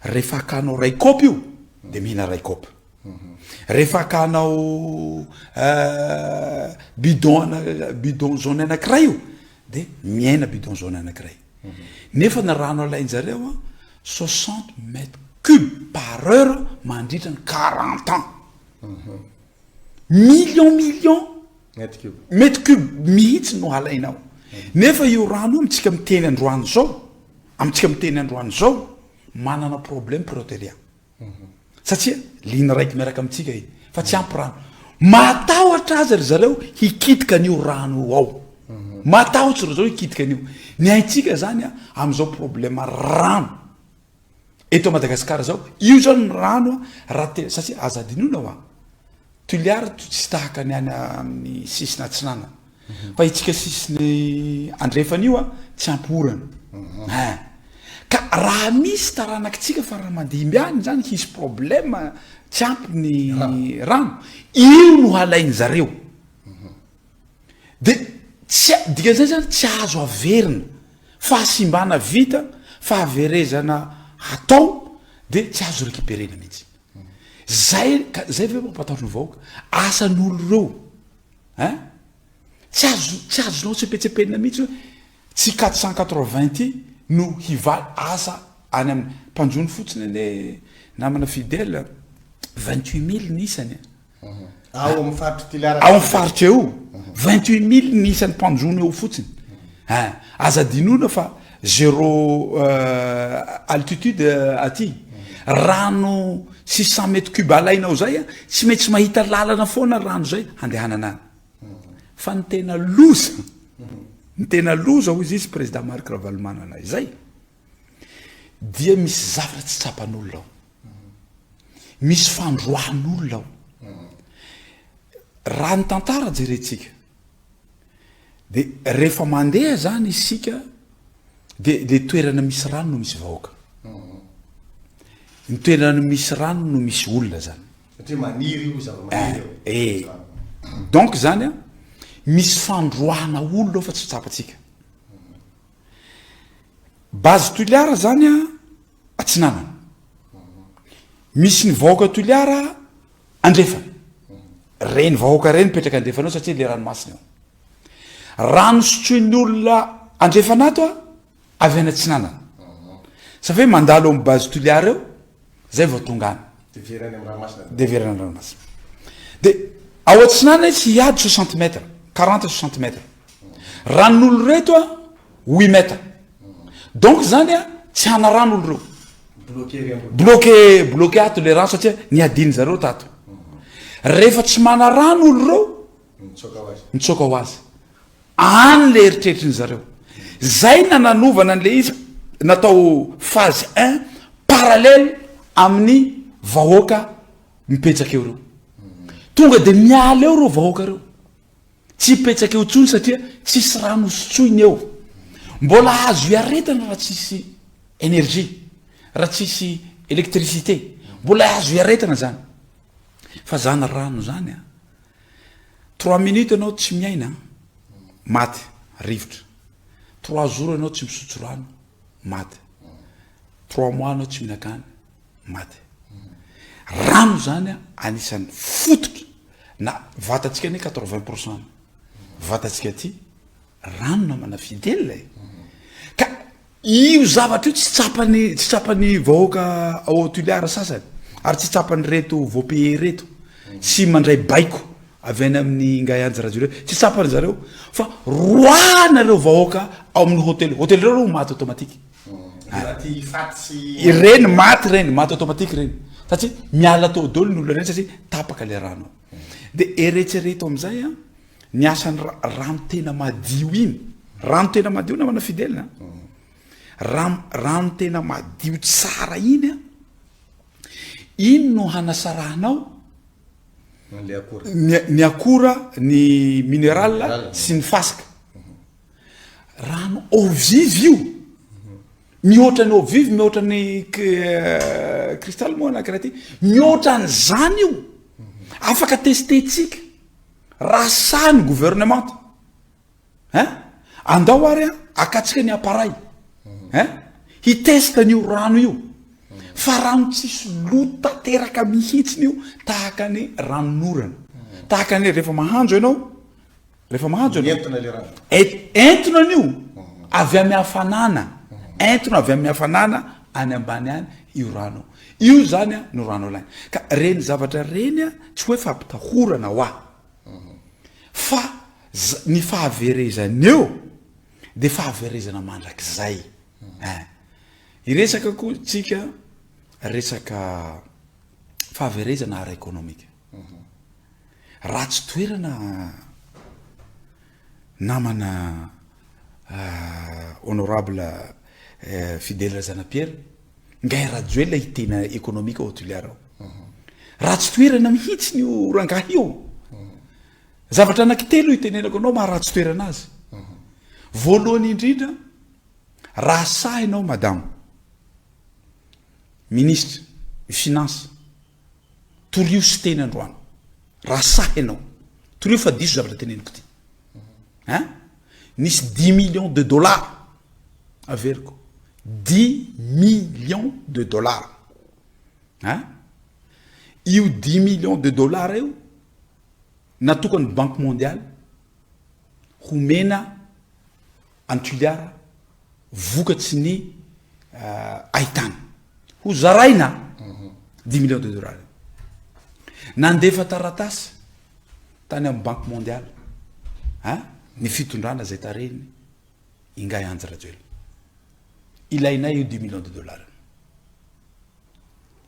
rehefa akanao ray kopy io de mihina ray kopy rehefa akanao bidon jaune anankiray io de miaina bidon jaune anankiray nefa na rano alainjareo a 60 mètres cube par heure mandritra ny 40 ans million mètre cube mihitsy no alainao nefa io rano io amitsika miteny androany zao amitsika miteny androany zao manana problème protéria satria lina raiky miaraka amitsika iny fa tsy ampy rano matahotra azy ry zareo hikitika an'io rano io ao matahotra ry zareo hikitika an'io ny haitsika zany a am'izao problème rano eto Madagasikara zao io zao ny rano a raha te satria azadinona wa tuliara tsy tahaka ny any amin'ny sisina atsinana fa itsika sisiny andrefana io a tsy amporana ka raha misy taranakitsika fa raha mandimby any zany hisy problème tsy ampy ny rano io no halainy zareo de tsy dikan'izay zany tsy azo averina fahasimbana vita fahaverezana atao de tsy azo récupérena mihitsy zay ve mampatahotra ny vahoaka asan'olo reo tsy azonao tsepetsepelina mihitsy hoe tsy 480 no hivaly asa any amin'ny mpanjony fotsiny ane namana fidèle 28 000 nisany ao amin'ny faritra Toliara ao amin'ny faritra eo 28 000 nisany mpanjony eo fotsiny azadinona fa zéro altitude aty rano 600 mètres cube alainao zay a tsy maintsy mahita lalana foana rano zay handehanana fa ny tena loza ho izy président Marc Ravalomanana izay dia misy zavatra tsy tsapan'olona ao misy fandroan'olona ao raha ny tantara jerentsika de rehefa mandeha zany isika de le toerana misy rano no misy vahoaka ny toerana misy rano no misy olona zany satria maniry io zavamaniry donc zany a misy fandroana olona fa tsy tsapatsika base Toliara zany a atsinanana misy ny vahoaka Toliara andrefana reny vahoaka reny mipetraka andrefanao satria le ranomasina ao rano sotroin'ny olona andrefana ato a avy any atsinanana sa fe mandalo amin'ny base Toliara eo zay vao tonga any deverana amin'ny ranomasina de ao atsinanana izy hiady 60 mètres 40-60 mètres ranon'olo reto a 8 mètres donc zany a tsy hana ran'olo reo bloqué ato le rano satria niadiny zareo tato rehefa tsy mana rano olo reo mitsoka ho azy any le eritreritry ny zareo zay nananovana an'le izy natao phase 1 parallèle amin'ny vahoaka mipetsaka eo reo tonga de miala eo reo vahoaka reo tsy petsaka eo tsony satria tsisy rano sotsoiny eo mbola azo iaretana raha tsisy énergie raha tsisy électricité mbola azo iaretana zany fa zany rano zany a 3 minutes anao tsy miaina maty rivotra 3 jours anao tsy misotro rano maty 3 mois anao tsy mihinan-kany maty rano zany a anisan'ny fototra na vatatsika ne 80% vatatsika ty rano namana fidèle ka io zavatra io tsy tsapany vahoaka ao Toliara sasany ary tsy tsapany reto vaopeye reto sy mandray baiko avy any amin'ny ngay anja radio reto tsy tsapany zareo fa roanareo vahoaka ao amin'ny hôtel reo maty automatique reny maty automatique reny satria miala tao dolo ny olona reny satria tapaka le rano de eretsereto amizay a ny asan'ny rano tena madio iny rano tena madio namana fidèle rano tena madio tsara iny a iny no hanasarahanao ny akora ny minéral sy ny fasika rano eau vive io mihoatra ny eau vive mihoatra ny cristal moa anakiraha ty mihoatra ny zany io afaka testetsika raha sany gouvernement andao ary akatsika ny appareil hitesta n'io rano io fa rano tsisy loto tanteraka mihitsiny io tahaka ny ranonorana tahaka ny rehefa mahandro ianao entona an'io avy amin'ny hafanana entona avy amin'ny hafanana any ambany any io rano io zany a no rano lainy ka reny zavatra reny a tsy hoe fampitahorana ho fa ny fahaverezana eo de fahaverezana mandrak'izay iresaka koa tsika resaka fahaverezana ara ekonomika raha tsy toerana namana honorable Fidèle Razanapierre ngay rajoela hitena ekonomika hoteliara raha tsy toerana mihitsy ny rangahy io zavatra anankitelo hitenenako anao maha raha tsy toerana azy voalohany indrindra raha sahinao madamo ministre finance torio sy teny androany raha sahinao torio fa diso zavatra teneniko ty nisy 10 millions de dollars averiko 10 millions de dollars io 10 millions de dollars io natokany banque mondiale homena Antuliara vokatsy ny aitana ho zaraina 10 millions de dollars nandefa taratasy tany amin'ny banque mondiale ny fitondrana zay tareny ingay anjy rajoela ilainay io 10 millions de dollars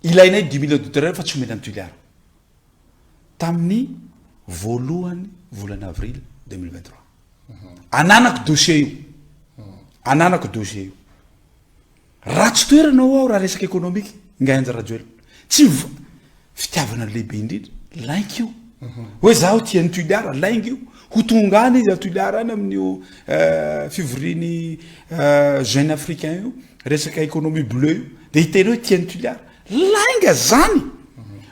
ilainay 10 millions de dollars fa tsy homena Antuliara tamin'ny voalohany volana avril 2023 ananako dossier io ananako dossier io raha tsy toeranao ao raha resaka ekonomika ingay anja rajoela tsy fitiavana lehibe indrindra lainky io hoe zaho tia Antuliara laingy io ho tonga any izy Antuliara any amin'io fivoriany jeune africain io resaka économie bleu io de hiteny hoe tia Antuliara lainga zany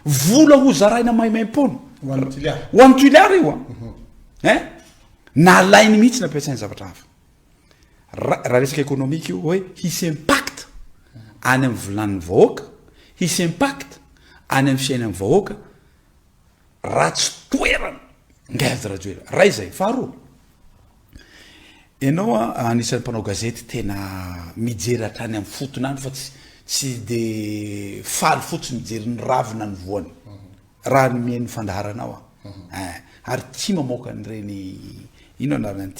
vola ho zaraina maimaim-pona ho Antuliara io na lainy mihitsy nampiasainy zavatra hafa raha resaka ekonomika io hoe hisy impact any amin'ny volan'ny vahoaka hisy impact any amin'ny fiainan'ny vahoaka raha tsy toerana ngazy rajoela raha izay faharoa ianao anisan'ny mpanao gazety tena mijery hatrany amin'ny fotona any fa tsy de faly fotsiny mijery ny ravina ny voany raha ny mihainy fandaharanao ary tsy mamoaka an'ireny ino anarany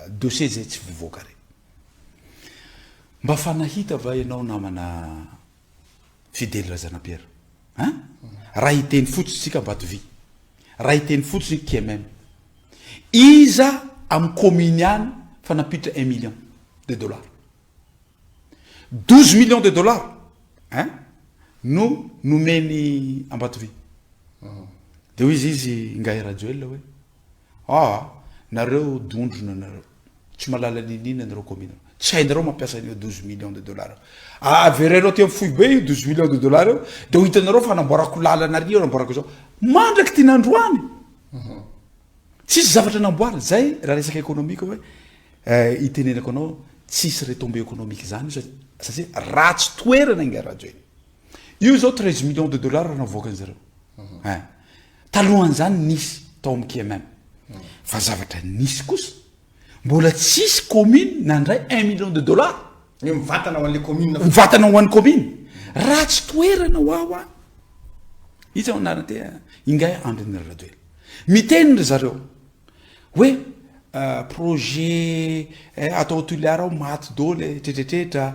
dossier zay tsy vovoaka reny mba fanahita va ianao namana Fidèle Razanapierre raha hiteny fotsiny tsika Mbatovy raha hiteny fotsiny KMM iza amin'ny commune any fa nampitra 1 million de dollars 12 millions de dollars no nomeny Mbatovy de hoy izy ingay rajoela hoe nareo dondrona nareo tsy malala ninina nareo commune tsy hainareo mampiasa an'io 12 millions de dollars averenao ty amin'ny foibe io 12 millions de dollars io de ho hitanareo fa namboarako lalanario namboarako zao mandraky ty nandroany tsisy zavatra namboara zay raha resaka ekonomika hoe hitenenako anao tsisy retombé économique zany satria raha tsy toerana ingay rajoela io zao 13 millions de dollars raha navoaka an'zareo talohan'izany nisy tao amin'ny KMM fa zavatra nisy kosa mbola tsisy commune nandray 1 million de dollars mivatana ho an'le commune mivatana ho an'ny commune raha tsy toerana ho ao a izy ao anarana te ingay androny rajoela miteny ry zareo hoe projet atao Antuliara ao maty dôle tretretreta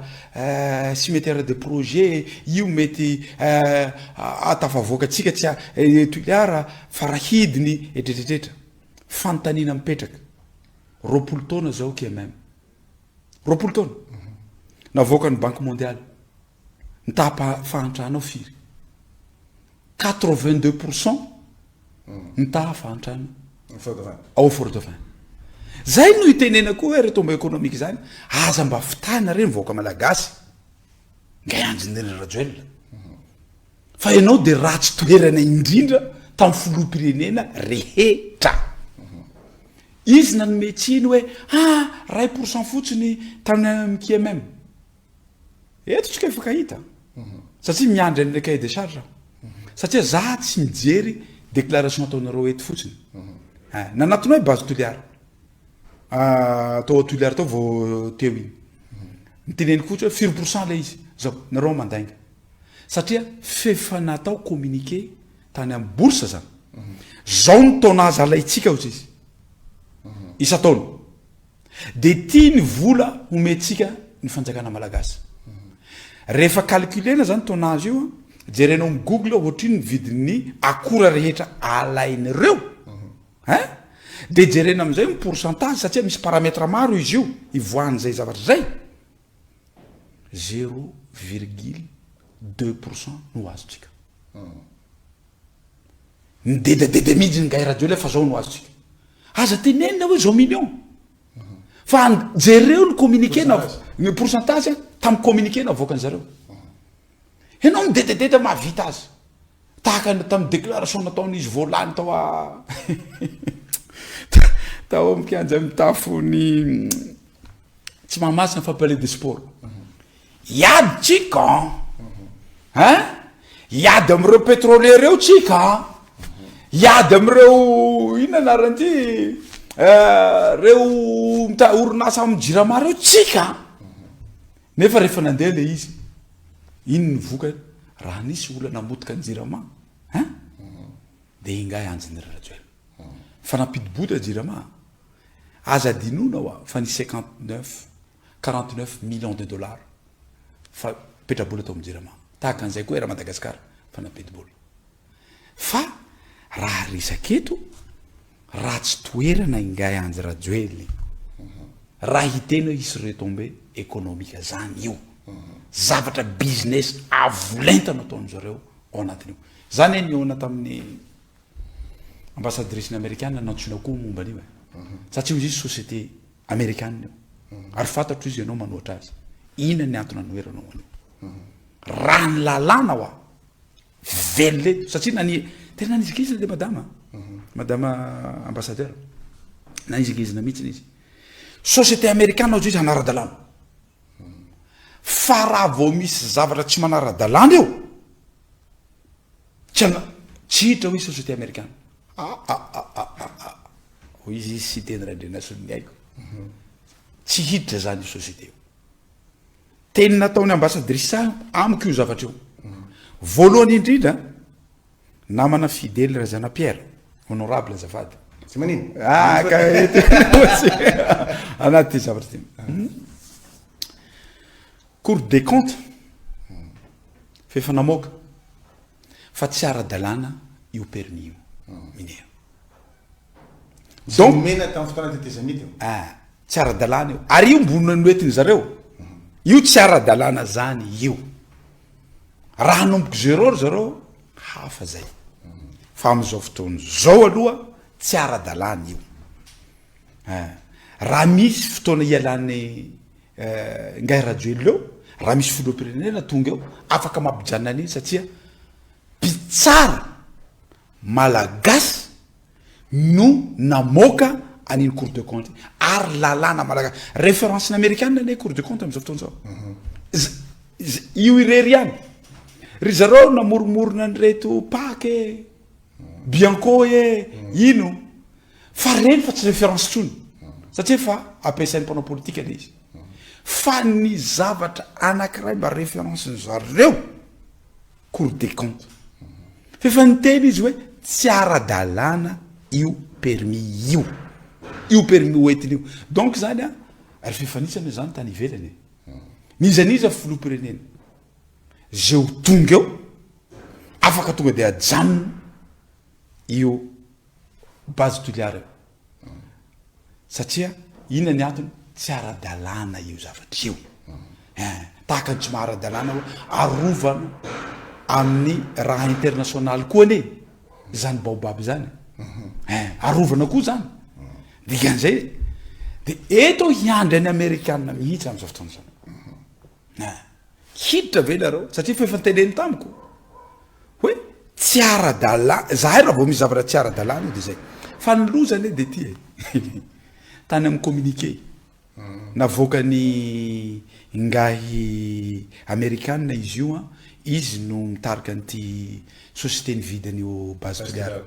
cimetière de projet io mety atafavoaka atsika tsy Antuliara farahidiny tretretreta fantanina mipetraka roapolo taona zao KMM roapolo taona navoaka ny banque mondiale nitapa fahantrana firy 82% nitaha fahantrana ao Fort-dauphin zay no hitenena koa hoe retombé économique zany aza mba fitahina reny vahoaka malagasy ngay anjineny rajoela fa ianao de raha tsy toerana indrindra tamin'ny filoham-pirenena rehetra izy nanometsiny hoe 1% fotsiny tamin'ny KMM eto tsika efa kahita satria miandry an'ilay cahier de charge satria za tsy mijery déclaration ataonareo eto fotsiny nanatony hoe base toliara atao toliara tao vao teo iny miteneny kotra hoe 5% lay izy zao nareo mandainga satria fefa natao communiqué tany amin'ny bourse zany zao ny taonazy alaitsika ozy izy isa-taona de tia ny vola ometsika ny fanjakana malagasy rehefa calculena zany taonazy io jerenao amin'ny google ohatriny ny vidin'ny akora rehetra alain'ireo de jerena am'izay ny pourcentage satria misy parametra maro izy io ivoan'izay zavatra zay 0,2% no azotsika midedadeda mihitsy ny gay radio le fa zao no azotsika aza tenenina hoe zao million fa jereo ny communiquena ny pourcentage tamin'ny communiquena avoaka ny zareo ianao midedadeda mahavita azy tahaka tamin'ny déclaration nataon'izy voalany tao tao mikianja mitafony tsy mahamasina fampalais de sport iady tsika iady am'ireo pétrolier reo tsika iady am'ireo inanaranty reo orinasa amin'ny jirama reo tsika nefa rehefa nandeha le izy iny ny voka raha nisy olana namotika ny jirama de ingay anjiny rajoel fa nampidibody a jirama aza dinona oa fa ny 49 millions de dollars fa petrabola atao am'jirama tahaka an'izay koa raha Madagasikara fa nampedibola fa raha resaketo raha tsy toerana ingay anjy rajoely raha hitena isy retombé économique zany io zavatra business avolentana ataon'zareo ao anatin'io zany eny ona tamin'ny ambassadrice américaine nantsona koa momba an'io satria izy izy société américaine io ary fantatro izy ianao manoatra azy ina ny antony anoeranao anio raha ny lalàna oa velleto satria nani tena nanizikizina de madama ambassadeur nanizikizina mihitsiny izy société américaine ozy izy anara-dalàna fa raha vao misy zavatra tsy manara-dalàna io tsy hitra ho izy société américaine izy izy sy teny randre nasony haiko tsy hiditra zany io société io teny nataony ambassadrisa amiko io zavatra io voalohany indrindra namana fidèle razana Pierre honorable azafady tsy manino anaty ty zavatra ty cour des comptes fefa namoaka fa tsy ara-dalàna io permis io minière donc mena tamin'ny fotoana tetezamity tsy ara-dalàna io ary io mbonina noetiny zareo io tsy ara-dalàna zany io raha nomboko zéro zareo hafa zay fa am'izao fotoana zao aloha tsy ara-dalàna io raha misy fotoana ialan'ny ngay rajoely eo raha misy filoham-pirenena tonga eo afaka mampijanona an'iny satria mpitsara malagasy no namoaka an'iny cour de compte ary lalàna malagasy référence américaine ne cour de compte am'izao fotoana zao io irery ihany ry zareo namoromorona ny reto pake bianco ino fa reny fa tsy référence tsony satria fa ampiasain'ny mpanao politika le izy fa ny zavatra anankiray mba référence ny zareo cour des comptes fefa nyteny izy hoe tsy ara-dalàna io permis io permis hoentiny io donc zany ary fefanisana zany tany ivelany nizaniza filoham-pirenena zay ho tonga eo afaka tonga de ajanona io base toliara io satria inona ny antony tsy ara-dalàna io zavatra io tahaka ny tsy mahara-dalàna ho arovana amin'ny raha international koa ane zany baobab zany arovana koa zany dikan'izay de eto hiandry any amerikanina mihitsy am'izao fotoana zany hiditra ve nareo satria fa efa nyteneny tamiko hoe tsy ara-dalà zahay raha vao misy zavatra tsy ara-dalàna de zay fa ny lozany e de ty tany amin'ny communiqué navoaka ny ngahy américaine izy io a izy no mitarika an'ity société ny vidin'io base tuliara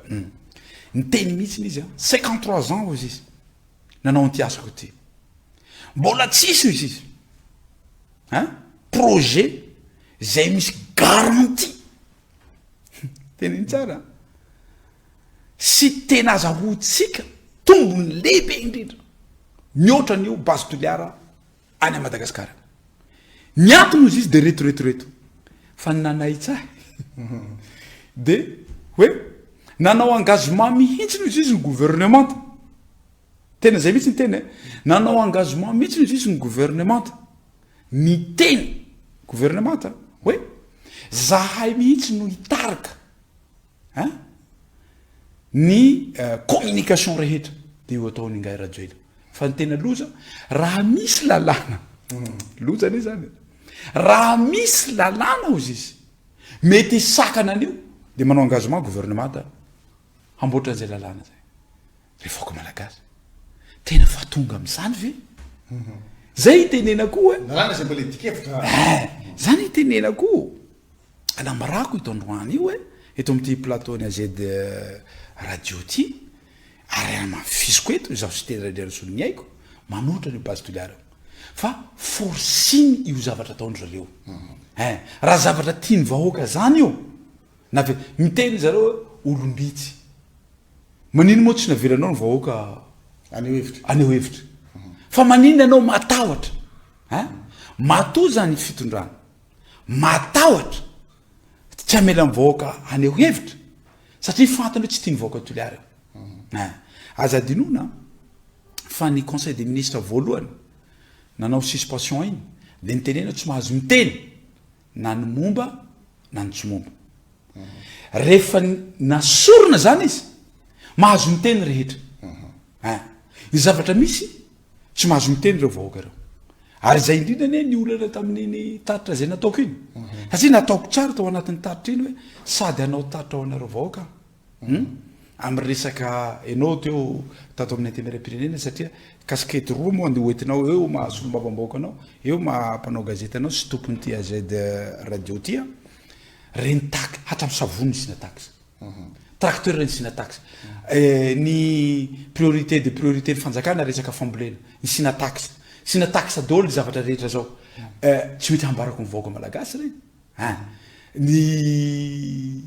ny teny mihitsy izy a 53 ans izy izy nanao an'ty asako ty mbola tsisy izy izy projet zay misy garantie teniny tsara sy tena azahoantsika tombony lehibe indrindra mihoatra n'io base toliara any a Madagasikara ny antony izy izy de reto fa nanay tsahy de hoe nanao engagement mihitsy izy izy ny gouvernement tena zay mihitsy ny teny nanao engagement mihitsy izy izy ny gouvernement ny teny gouvernement hoe zahay mihitsy no hitarika ny communication rehetra de io ataony ngay radio ila fa ny tena loza raha misy lalàna lozany zany raha misy lalàna ozy izy mety sakana an'io de manao engagement gouvernement hamboatra an'izay lalàna zay rehefaoko malagasy tena fa tonga am'izany ve zay itenena koa lalàna zay mbola idikefitra zany itenena koa anamarako ito androany io eto am'ty plateau-ny AZ radio ty ary amafisiko eto zaho sy tena randriarasolony aiko manoatra ny base toliara fa forciny io zavatra ataondry zareo raha zavatra tiany vahoaka zany io na ve miteny zareo olombitsy manino moa tsy navelanao ny vahoaka aneo hevitra fa manino anao matahotra matoa zany fitondrana matahotra tsy amela mivahoaka aneo hevitra satria fantany hoe tsy tiany vahoaka toliara azadinona fa ny conseil des ministres voalohany nanao suspension iny de nitenena tsy mahazo miteny na ny momba na ny tsy momba rehefa nasorona zany izy mahazo miteny rehetra ny zavatra misy tsy mahazo miteny reo vahoaka reo ary zay indrindra ne ny olana tamin'iny taritra zay nataoko iny satria nataoko tsara tao anatin'ny taritra iny hoe sady anao taritra ao anareo vahoaka amin'ny resaka enao teo tato amin'ny antemeram-pirenena satria kaskety roa moa andeha hoentinao eo mahazo lombavambahoaka anao eo mampanao gazety anao sy tompony ty AZ radio tya reny taxe hatramy savony sina taxe tracteur reny sina taxe ny priorité de priorité ny fanjakana resaka fambolena ny sina taxe daholo zavatra rehetra zao tsy mety hambarako ny vahoaka malagasy reny ny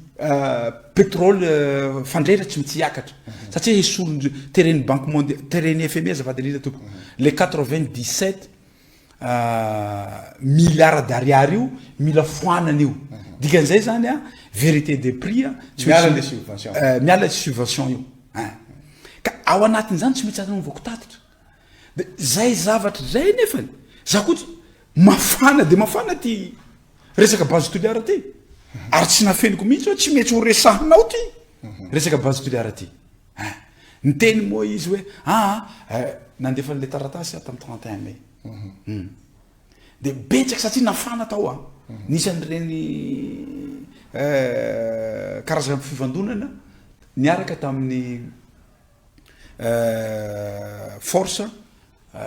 pétrole fandrera tsy mitsy hiakatra satria esolony tereny banque mondiale tereny FMI azafady indrindra tompo le 97 milliards d'ariary io mila foanana io dikan'izay zany vérité des prix miala subvention io ka ao anatin'izany tsy mitsy azany vaoko tatitra de zay zavatra zay nefany za koa mafana de mafana ty resaka base toliara ty ary tsy nafeniko mihitsy hoe tsy metsy ho resahinao ty resaka base toliara ty ny teny moa izy hoe nandefa n'le taratasy tamy 31 mai de betsaky satria nafana tao nisan'reny karazana fivandonana niaraka tamin'ny force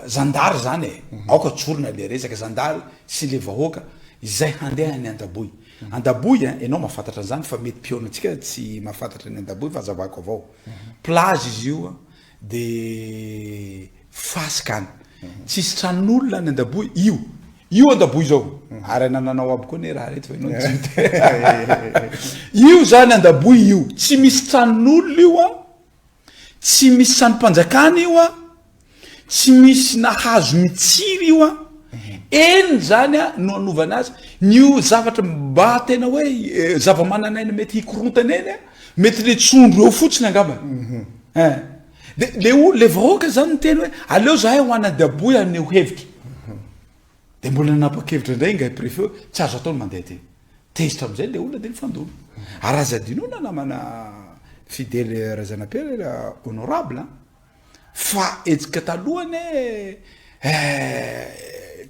zandary zany aoka tsorona le resaka zandary sy le vahoaka izay handeha ny andaboy andaboy enao mahafantatra an'izany fa mety pionatsika tsy mahafantatra ny andaboy fa zavako avao plage izy io de fasika any tsisy tranon'olona ny andaboy io andaboy zao ary anananao aby koa ne raha reto fa enao io zany andaboy io tsy misy tranon'olona io tsy misy tranom-panjakana io tsy misy nahazo mitsiry io eny zany no anovana azy nio zavatra mba tena hoe zava-mananaina mety hikorontana eny mety le tsondro eo fotsiny angamba de le vahoaka zany ny teny hoe aleo zahay ho anadaboy aneo hevitra de mbola nanapa-kevitra indray ngay préfet tsy azo ataony mandeha te tezitra am'izay le olona de mifandona ary azadinona namana fidèle razanapela honorable fa etsika talohany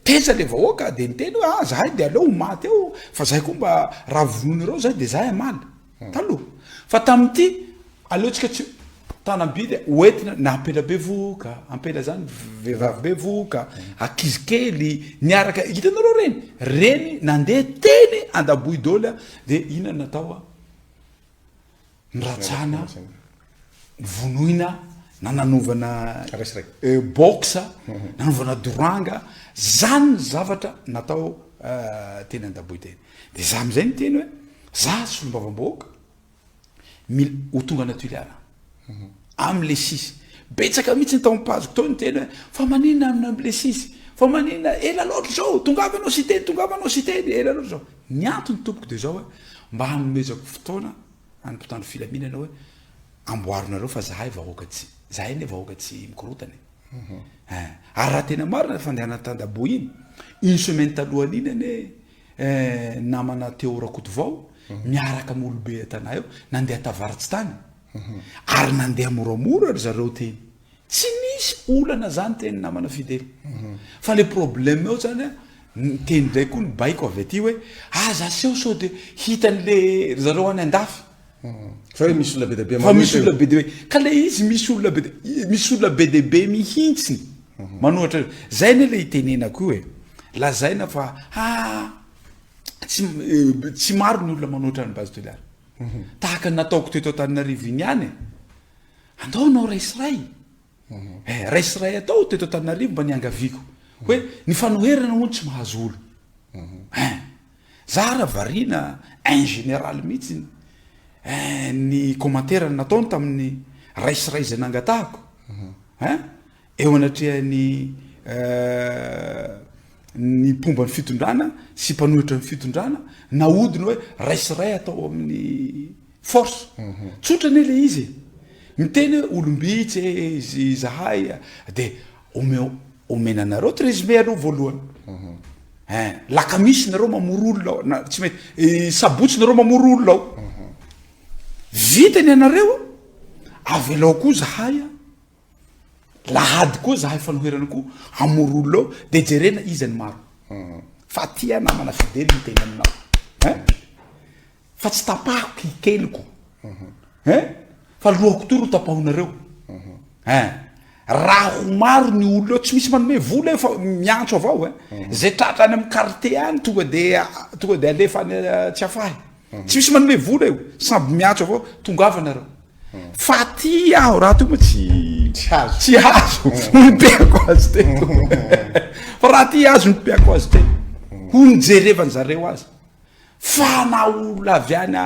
teza le vahoaka de niteny hoe zahay de aleo ho maty eo fa zahay koa mba raha vonony reo zay de zahay amaly taloha fa tamin'ity aleotsika tsy tanambidy oentina na ampela be voka ampela zany vehivavy be voka akizy kely niaraka hitanareo reny nandeha teny andaboidoly de ina natao niratsana vonoina na nanovana boxa nanovana doranga zany zavatra natao teny andaboy teny de za am'izay ny teny hoe za solombavam-bahoaka ho tonga anatoiliara am'le sisy betsaka mihitsy ny tao mipazoko tao ny teny hoe fa manina amina am'le sisy fa manina ela loatra zao tongavanao sy teny ela loatra zao ny antony tompoko de zao hoe mba hanomezako fotoana ampitandro filaminana hoe amboarinareo fa zahay ne vahoaka tsy mikorotany ary raha tena marina fandehana tandabo iny semaine talohan'iny ane namana teo rakoto vao miaraka am'olobe atana eo nandeha tavaratsy tany ary nandeha moramora ry zareo teny tsy nisy olana zany teny namana fidely fa le problème eo zany teny ndray koa ny baiko avy aty hoe aza seo sao de hitan'le ry zareo any andafy fa misy olona be deabe misy olona be deabe ka le izy misy olona be deabe mihintsiny manohatra zay ne le hitenenako hoe lazaina fa tsy maro ny olona manohatra ny base toliary tahaka nataoko teto Antananarivo iny any andaonao raisiray raisiray atao teto Antananarivo mba niangaviako hoe ny fanoherana moa tsy mahazo olo za raha variana en général mihitsy ny commentaire nataony tamin'ny raisiray zay nangatahako eo anatrehan'ny ny pomba ny fitondrana sy mpanohitra ny fitondrana naodiny hoe raisiray atao amin'ny force tsotra ne le izy miteny hoe olombitsy izy zahay de omenanareo trésime aloha voalohany lakamisy nareo mamoro olo lao tsy mety sabotsy nareo mamoro olo lao vitany anareo avy alao koa zahay lahady koa zahay fanoherana koa amoro olo lao de jerena izany maro fa tia namana fidely miteny aminao fa tsy tapahako kikeliko fa lohako tory ho tapahonareo raha ho maro ny olo eo tsy misy manome vola fa miantso avao zay tratra any amin'ny quartier any tonga de alefa any tsy afahy tsy misy manome vola eo samby miantso avao tongavanareo fa ty aho raha toma tsy azo mipeako azy teto fa raha ty azo mipeako azy teto ho nijerevany zareo azy fa na olo avy any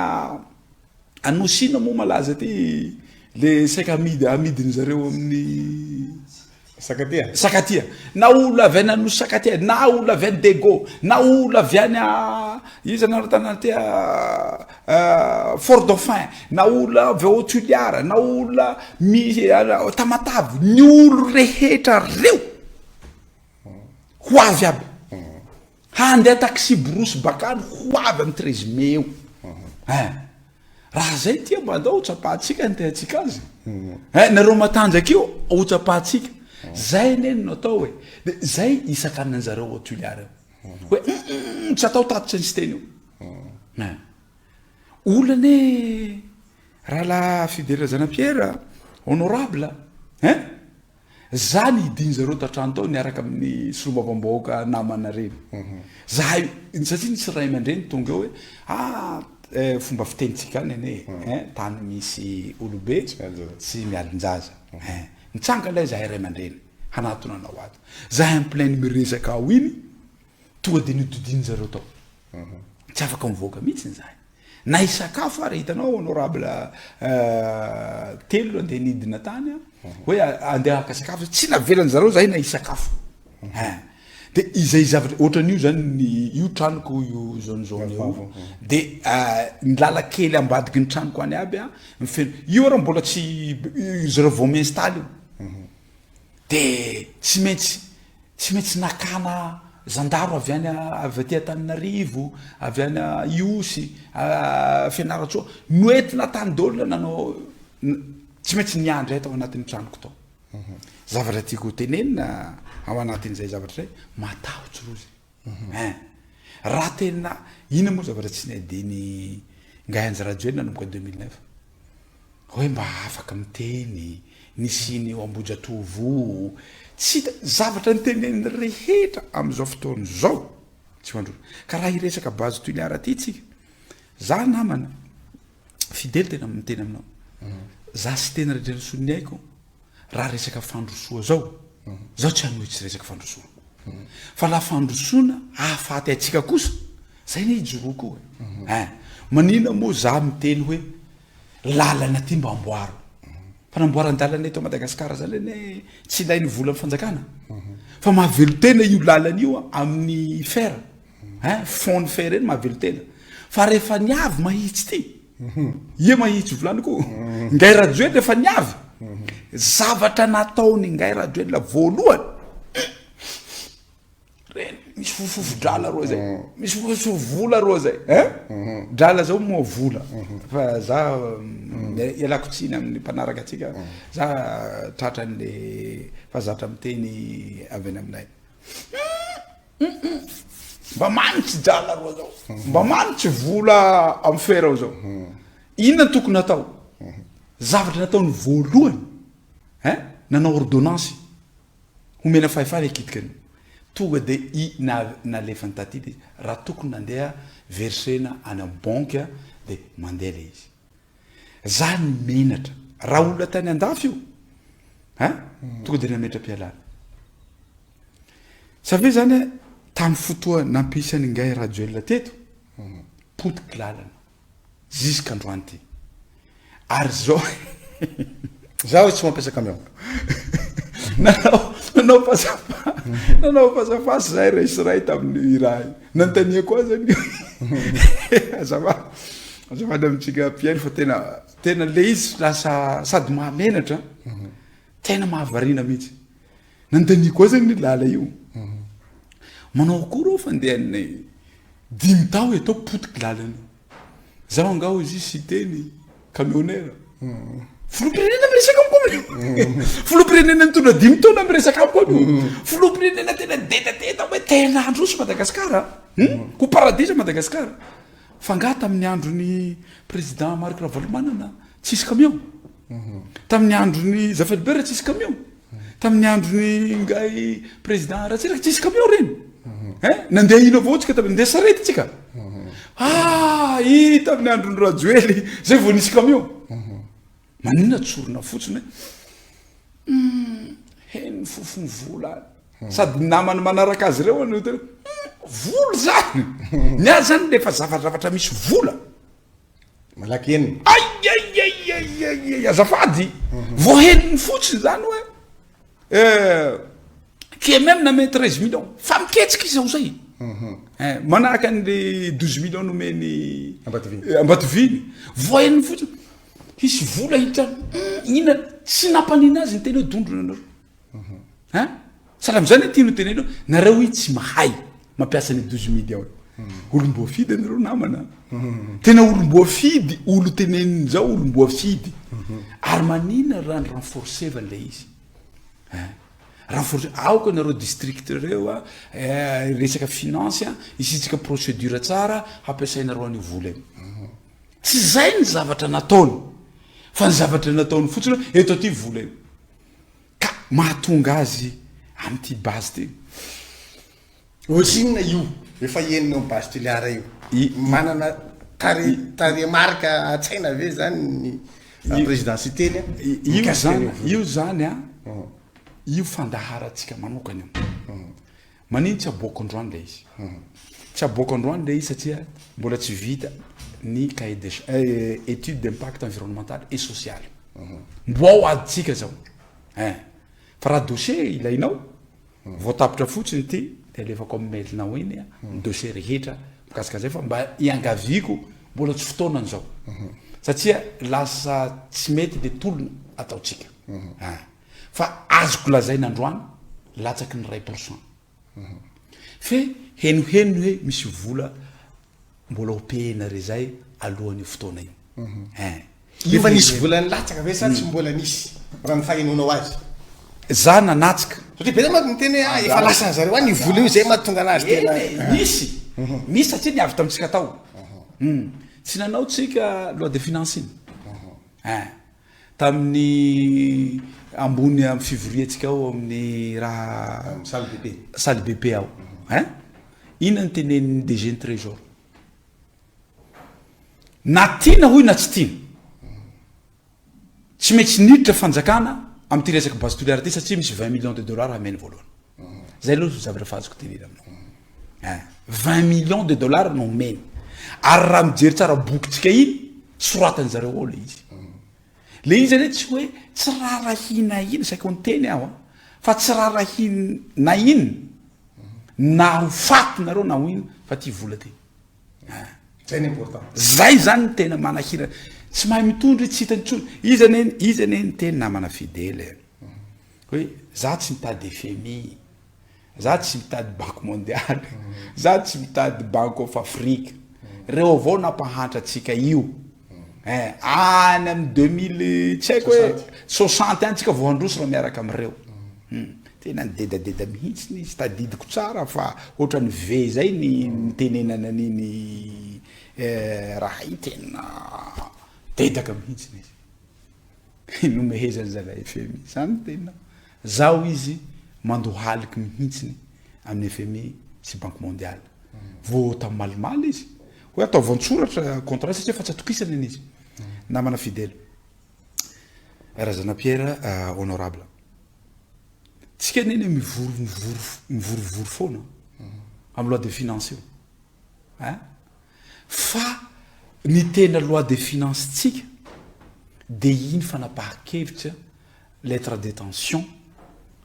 anosina moa malaza ty le saika amidiny zareo amin'ny sakatia na olo avy any anosy sakatia na olo avy any dego na olo avy any izy anaratana tia Fort Dauphin na olo avy Haut-Tuiliara na olo Tamatavy ny olo rehetra reo ho avy aby handeha taxi borosy bakany ho avy amin'ny trésime eo raha zay tia mba andao otsapahatsika ny teatsika azy nareo matanjaky io otsapahatsika zay neny natao hoe de zay isakanina zareo Haut-Tuiliara hoe tsy atao tatitra ny sy teny io olane raha la Fidèle Zanapierre honorable zany idiny zareo tatrano tao niaraka amin'ny solombavam-bahoaka namana reny zahay satria nisy ray aman-dreny tonga hoe fomba fitenitsika any ane tany misy olobe tsy mialin-jaza nitsanga lay zahay ray aman-dreny hanatonanao ato zahay en plein miresaka ao iny tonga de nidodiny zareo tao tsy afaka mivoaka mihitsy ny zahay na isakafo ary hitanao honorable telo andeha nidina tany hoe andeha haka sakafo tsy navelany zareo zahay na isakafo de izay zavatra ohatran'io zany io tranoko io jaune io de ny lala kely ambadiky ny tranoko any aby mifeno io raha mbola tsy zareo vao miinstalle io de tsy maintsy nakana zandaro avy any avy aty Antananarivo avy any Iosy Fianaratsoa noentina tany daolona nanao tsy maintsy niandry atao anatin'ny tranoko tao zavatra tiako tenenina ao anatin'izay zavatra zay matahotsy rozy raha tena ina moa zavatra tsy nadiny ngay anjarajoely nanomboka 2009 hoe mba afaka miteny nisiny eo Ambojatovo tsy hita zavatra nyteneny rehetra am'izao fotoana zao tsy mandro ka raha iresaka bazy toy ny araty tsika za namana fidely tena miteny aminao za sy tena rehetra sonny aiko raha resaka fandrosoa zao zao tsy anohy tsy resaka fandrosoa fa la fandrosoana ahafaty atsika kosa zay ne ijoroako manina moa za miteny hoe lalana ty mba amboaro fanamboaran-dalana eto Madagasikara zany leny tsy ilainy vola amin'ny fanjakana fa mahavelo tena io lalana io amin'ny fer fond fer eny mahavelo tena fa rehefa niavy mahitsy ty ie mahitsy volaniko ngay rajoely rehefa niavy zavatra nataony ngay rajoely la voalohany reny misy fofodrala roa zay misy vola roa zay drala zao moa vola fa za ialako tsiny amin'ny mpanaraka atsika za tratran'le fazatra miteny avy any aminay mba manitsy drala roa zao mba manitsy vola amin'ny fera zao inona tokony natao zavatra nataony voalohany nanao ordonnance homena fahefana ikitikany tonga de nalefany taty de raha tokony nandeha versena any banque de mandeha le izy za ny menatra raha olona tany andafy io tonga de nametra-pialana savia zany tamin'ny fotoa nampisany ngay rajoelina teto potiky lalana zisk'androany ty ary zao zaho tsy mampiasa camion nanao pasapasy zay raisiray tamin'ny raha nantaniako azy zany azafady amitsika piainy fa tena le izy lasa sady mahamenatra tena mahavarina mihitsy nantaniako azy zany lala io manao akory ao fandehanay 5 tao atao potiky lalana zaho angao izy sy teny camionnaire filopirenena miresaka amiko filopirenena mitondra 5 taona miresaka amiko filopirenena tena detateta hoe tena androso Madagasikara ko paradisa Madagasikara fa nga tamin'ny androny président Marc Ravalomanana tsisy camion tamin'ny androny Zafelbert tsisy camion tamin'ny androny ngay président Ratsiraka tsisy camion reny nandeha ino avao tsika tamin'ny ndeha sarety tsika i tamin'ny androny rajoely zay vao nisy camion manina tsorona fotsiny hoe heny fofony vola sady namany manaraka azy reo any tena vola zany ny azy zany lefa zavadravatra misy vola malaky eny ay azafady voaheniny fotsiny zany hoe que même namay 13 millions fa miketsiky izao zay manahaka an'le 12 millions nomeny Ambatoviny voaheniny fotsiny hisy vola hitra ina tsy nampanina azy ny teny hoe dondrona anareo salam'zany ty no tenenao nareo i tsy mahay mampiasa ny 12 millions olomboafidy anareo namana tena olomboafidy olo teneniny zao olomboafidy ary manina raha ny renforceva le izy renforce aoka nareo district reo resaka finance isitsika procédure tsara hampiasainareo any vola iny tsy zay ny zavatra nataony fa ny zavatra nataony fotsiny eto aty vola iny ka mahatonga azy amty base ty osinina io efa enina base tiliara io manana taremarka atsaina ave zany ny présidensitely io zany io fandaharatsika manokany manino tsy aboaka androany le izy tsy aboaka androany le izy satria mbola tsy vita ny cahier de étude d'impact environnemental et social mbo ao aditsika zao fa raha dossier ilainao voatapitra fotsiny ty de alefako amin'ny mailinao iny ny dossier rehetra mikasika zay fa mba iangaviko mbola tsy fotoanany zao satria lasa tsy mety le tolona ataotsika fa azoko lazaina androany latsaky ny 1% fe henoheno hoe misy vola mbola opena re zay alohan'ny fotoana io efa nisy volany latsaka ve sa tsy mbola nisy raha ny fahenonao azy za nanatsika satria be maky miteny hoe efa lasa zareo any vola io zay mahatonga anazy tena misy satria niavy tamitsika tao tsy nanao tsika loi de finance iny tamin'ny ambony amin'ny février tsika ao amin'ny raha salle BP ao ina ny tenen'ny DG ny trésor na tiana hoy na tsy tiana tsy maintsy niditra fanjakana amin'ny ty resaky base toliara ty satria misy 20 millions de dollars ameny voalohany zay aloha zavatra fahazoko tenena aminao 20 millions de dollars no meny ary raha mijery tsara bokytsika iny soratany zareo ao le izy ane tsy hoe tsy rarahina iny saky ny teny aho fa tsy rarahina iny na ho faty nareo na ho ino fa ty vola ty zay zany ny tena manahira tsy mahay mitondry tsy hitany tsony izy ane ny teny namana fidele hoe za tsy mitady FMI za tsy mitady banque mondiale za tsy mitady banque of Afrique reo avao nampahantra atsika io any amin'ny 2000 tsy haiko hoe 60 any tsika voandroso raha miaraka am'ireo tena nydedadeda mihitsy ny sy tadidiko tsara fa ohatra ny ve zay ny tenenana niny raha iny tena dedaka mihitsy izy nomehezany zala FMI zany tena zao izy mandohaliky mihitsiny amin'ny FMI sy banque mondiale vo tamin'ny malimaly izy hoe atao voantsoratra contrat satria fa tsy atokisana an'izy namana fidèle razana Pierre honorable tsika neny mivorivory foana amin'ny loi de finance io fa ny tena loi de finance tsika de iny fanapahan-kevitra lettre d'intention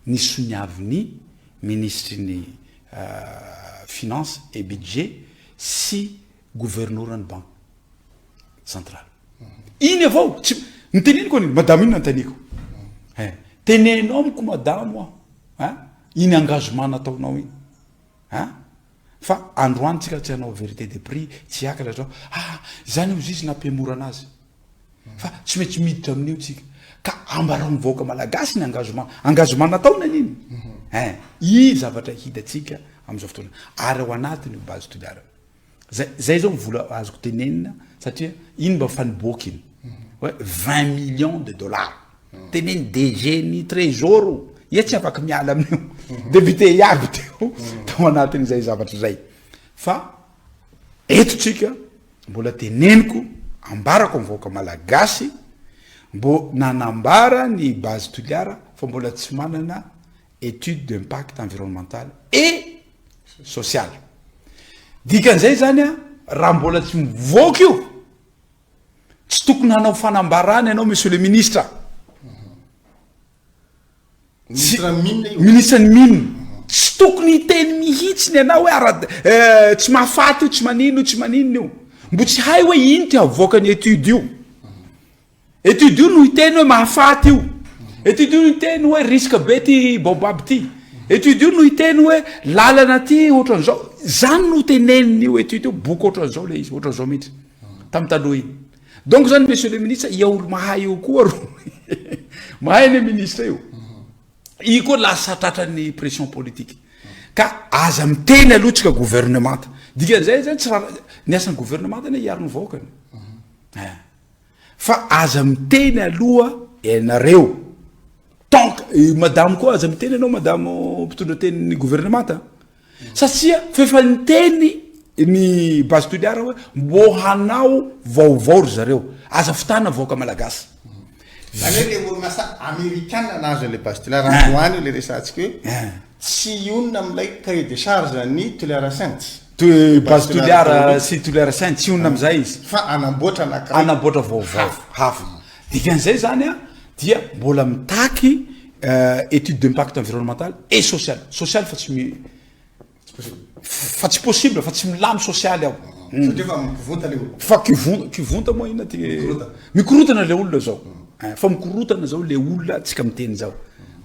ny soniaviny ministre ny finance et budget sy gouverneur ny banque centrale iny avao tsy niteneniko aniny madame iny nantaniko tenenao amiko madamo iny engagement nataonao iny fa androany tsika tsy hanao vérité des prix tsy akatra zao zany io izy nampemora anazy fa tsy maintsy miditra amin'io tsika ka ambarao mivoaka malagasy ny engagement nataona aniny i zavatra hitatsika am'izao fotoana ary ao anatiny io base toliara zay zao vola azoko tenenina satria iny mba faniboky iny hoe 20 millions de dollars teneny DG ny trésor ia tsy afaka miala amin'io député iaby teo tao anatiny zay zavatra zay fa eto tsika mbola teneniko ambarako mivoaka malagasy mbo nanambara ny base toliara fa mbola tsy manana étude d'impact environnemental et social dikan'izay zany raha mbola tsy mivoaka io tsy tokony hanao fanambarana ianao monsieur le ministre ministre ny mine tsy tokony hiteny mihitsiny ianao hoe tsy mahafaty io tsy maninona io mbo tsy hay hoe ino ty avoaka ny étude io no hiteny hoe mahafaty io étude io no hiteny hoe risque be ty baobab ty étude io no hiteny hoe lalana ty ohatran'izao zany no teneniny io étude io boky ohatran'izao le izy ohatran'izao mihitsy tamin'ny taloha iny donc zany monsieur le ministre ia olo mahay io koa ro mahay le ministre io i koa lasa tratran'ny pression politique ka aza miteny aloha tsika gouvernement dikan'izay zany tsy raha ny asan'ny gouvernement ane hiariny vahoakany fa aza miteny aloha ianareo donc madame koa aza miteny anao madame mpitondra tenyny gouvernement satria fefa niteny ny base toliara hoe mbo hanao vaovao ry zareo aza fitana vaoaka malagasy zany hoe le orinasa américaine nazo le base toliara androany le resantsika hoe tsy onona amilay cahier de charge ny toliara sainte base toliara sy toliara sainte tsy onona am'izay izy fa anamboatra vaovao hafa dikan'izay zany dia mbola mitaky étude d'impact environnemental et social fa tsy possible fa tsy milamy social ao fa kivonta moa ina ty mikorotana le olona zao fa mikorotana zao le olona tsika miteny zao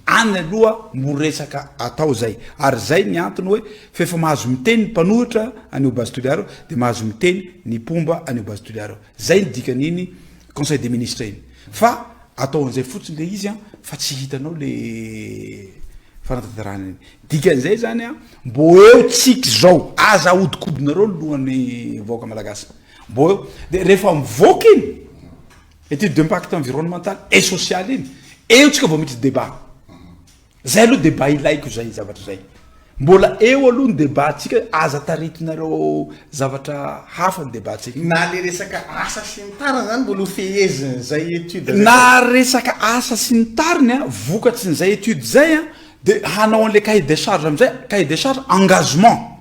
any aloha moresaka atao zay ary zay ny antony hoe fefa mahazo miteny ny mpanohitra anio base toliara de mahazo miteny ny pomba anio base toliara zay ny dikan'iny conseil des ministres iny fa atao an'izay fotsiny le izy fa tsy hitanao le fanatanterana iny dikan'izay zany mbo eo tsiky zao aza ahodikodinareo ny lohan'ny vaoaka malagasy mbo de rehefa mivoaka iny étude d'impact environnemental et social iny eo tsika vao miditsy débat zay aloha débat ilaiko zay zavatra zay mbola eo aloha ny débat tsika aza taritinareo zavatra hafa ny débat tsika na le resaka asa sy ny tariny zany mbola hofeheziny zay étude na resaka asa sy ny tariny a vokatsy ny zay étude zay a de hanao an'le cahier de charge amizay cahier de charge engagement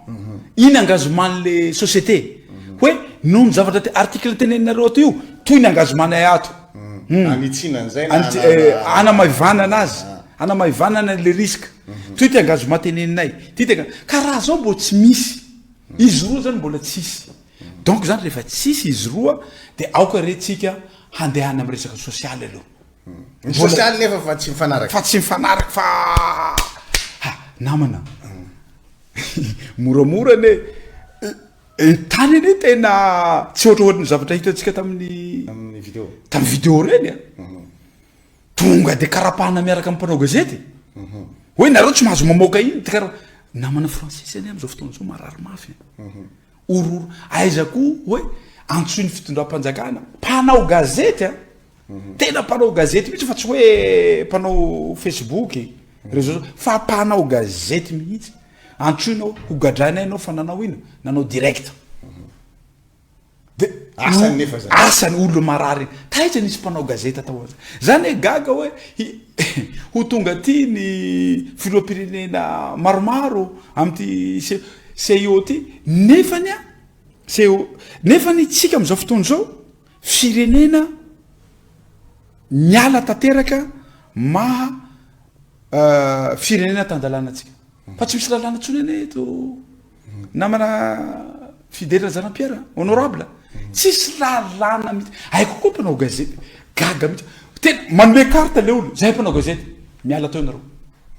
iny engagementn'le société hoe noho ny zavatra article teneninareo ato io toy ny engagementnay ato anitsinan'zay anamaivana anazy anamaivanana le risque toy ty engagement teneninay ty karaha zao mbo tsy misy izy roa zany mbola tsisy donc zany rehefa tsisy izy roa de aoka retsika handehana amy resaka sosialy aloha ny sosialy nefa fa tsy mifanaraka fa tsy mifanaraka fa namana moramora ne tany ane tena tsy ohatraohatrany zavatra hitatsika tamin'ny vidéo tamin'ny vidéo reny a tonga de karapahana miaraka amy mpanao gazety hoe nareo tsy mahazo mamoaka iny karaha namana francis any am'izao fotoana zao marary mafy ororo aiza koa hoe antsoiny fitondram-panjakana mpanao gazety a tena mpanao gazety mihitsy fa tsy hoe mpanao facebook réseau fa mpanao gazety mihitsy antsoinao hogadrany anao fa nanao ino nanao direct de asany nefa zany asany olo marary taitra nisy mpanao gazety atao zany e gaga hoe ho tonga ty ny filoam-pirenena maromaro amty CEO ty nefany a CEO nefany tsika am'izao fotoana zao firenena miala tanteraka maha firenena tandalanatsika fa tsy misy lalàna tsony ane to namana fidèle Razanampiara honorable tsisy lalàna mihitsy aiko koa mpanao gazety gaga mihitsy tena manome carte le olo zay mpanao gazety miala teo nareo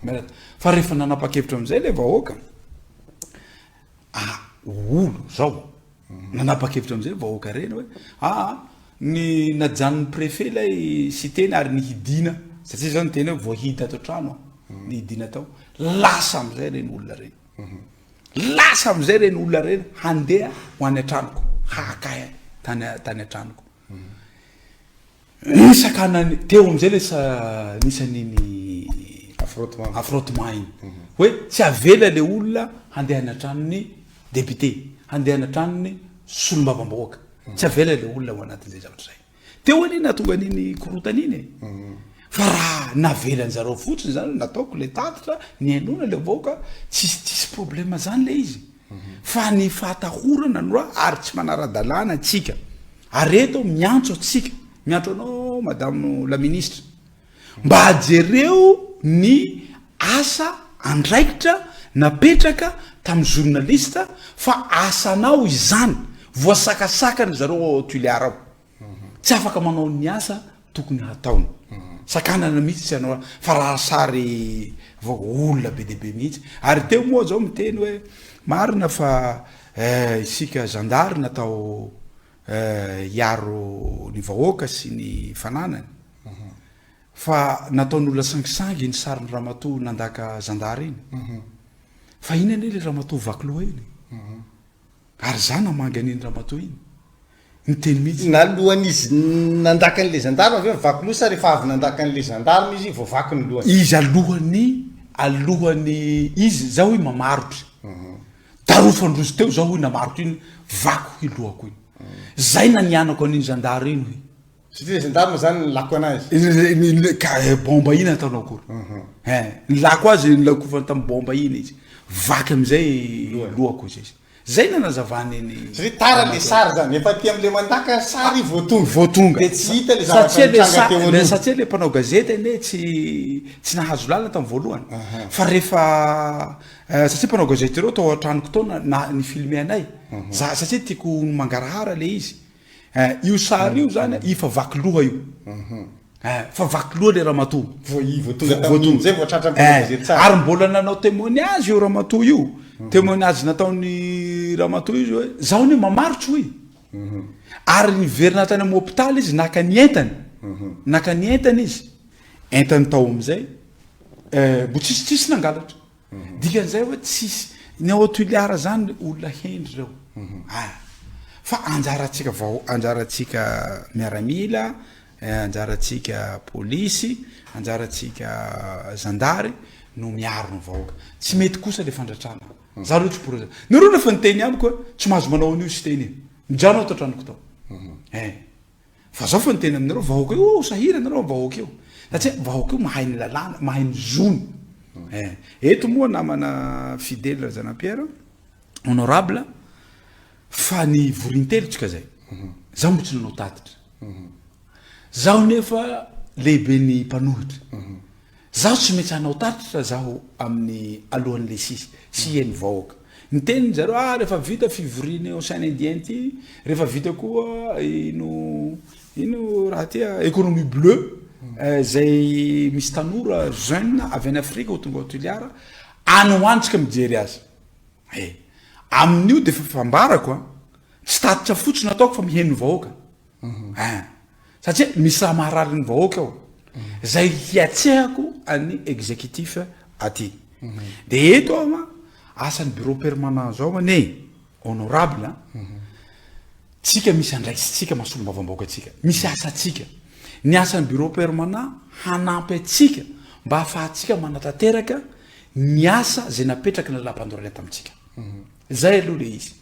miala fa rehefa nanapa-kevitra am'izay le vahoaka olo zao nanapa-kevitra am'izay vahoaka reny hoe ny najanon'ny préfet lay citeny ary nihidina satria zao ny tena hoe voahita ato trano nihidina tao lasa am'izay reny olona reny lasa am'izay reny olona reny handeha ho any antranoko hakay tany antranoko nisakanany teo am'izay lesa nisan'iny affrontement iny hoe tsy avela le olona handeha any antranony député handeha any antranony solombavambahoaka tsy avela le olona ho anatin'izay zavatra zay teo any natonga an'iny korotan'iny fa raha navelany zareo fotsiny zany nataoko le tatitra ny ainona le vaoaka tsisy problema zany le izy fa ny fahatahorana noa ary tsy manara-dalàna atsika areto miantso atsika miantso anao madame la ministre mba ajereo ny asa andraikitra napetraka tamin'ny journalista fa asanao izany voasakasakany zareo tuliarao tsy afaka manao ny asa tokony hataony sakanana mihitsy tsy anao fa raha sary olona be deaibe mihitsy ary teo moa zao miteny hoe marina fa isika zandary natao iaro ny vahoaka sy ny fananany fa nataon'olona sangisangy ny sariny ramatoa nandaka zandary iny fa iny ane le ramatoa vakloha iny ary za namangy an'iny ramatoa iny ny teny mihitsy nalohan'izy nandaka n'le zandary aveo vakloha sa rehefa avy nandaka n'le zandary izy voavaky ny lohany izy alohany izy zao hoe mamarotra darofandrozy teo zao hoe namarotro iny vako ilohako iny zay nanianako an'iny zandary iny hoe satria zandary moa zany nylako anazy bomba iny ataonao akory nylako azy nylakofany tamin'ny bomba iny izy vaky am'izay lohako izy zay nanazavany iny satria tara le sary zany efa ty am'le mandaka sary voatonga de tsy hita le zavatra satria le mpanao gazety ane tsy nahazo lala tamin'ny voalohany fa rehefa satria mpanao gazety reo tao antranoko tao ny filme anay satria tiako mangarahara le izy io sary io zany ifa vaky loha io fa vaky loha le ramatoa ary mbola nanao témoignage io ramatoa io témoignage nataony ramatoa izy hoe zaho ny mamarotsy hoy ary niverina tany amin'ny hôpitaly izy naka ny entany izy entany tao am'izay mbo tsisitsisy nangalatra dikan'izay hoe tsisy ny aotuliara zany olona hendry reo fa anjaratsika miaramila, anjaratsika polisy, anjaratsika zandary no miaro ny vahoaka. Tsy mety kosa le fandratrana. Za reo tsy poroza. Nareo refa nyteny amiko tsy mahazo manao an'io sy teny iny. Mijanao ato antranoko tao. Fa zao fa nyteny aminareo vahoaka io, sahira nareo vahoaka io. Satria vahoaka io mahay ny lalàna, mahay ny zony. Eto moa namana fidèle Zanapierre, honorable, fa ny vorintelo tsika zay. Zaho mbo tsy nanao tatitra. Zaho nefa lehibe ny mpanohitra. Zaho tsy maintsy hanao tatitra zaho amin'ny alohan'le sy eny vahoaka. Ny teniny zareo rehefa vita fivoriana ao Saint Indien ty, rehefa vita koa ino raha tia économie bleue, zay misy tanora jeune avy any Afrika ho tonga Toliara, any hoantsika mijery azy. Amin'io de fambarako tsy tatitra fotsiny ataoko fa miheno vahoaka. Satria misy raha maharary ny vahoaka ao. Zay hiatsehako any exécutif aty. De eto asan'ny bureau permanent zao honorable, tsika misy andraikitsika masolo mbavam-bahoaka atsika. Misy asa atsika. Ny asan'ny bureau permanent hanampy atsika mba ahafahatsika manatanteraka ny asa zay napetraka ny lalam-pandorana tamitsika. Zay aloha le izy.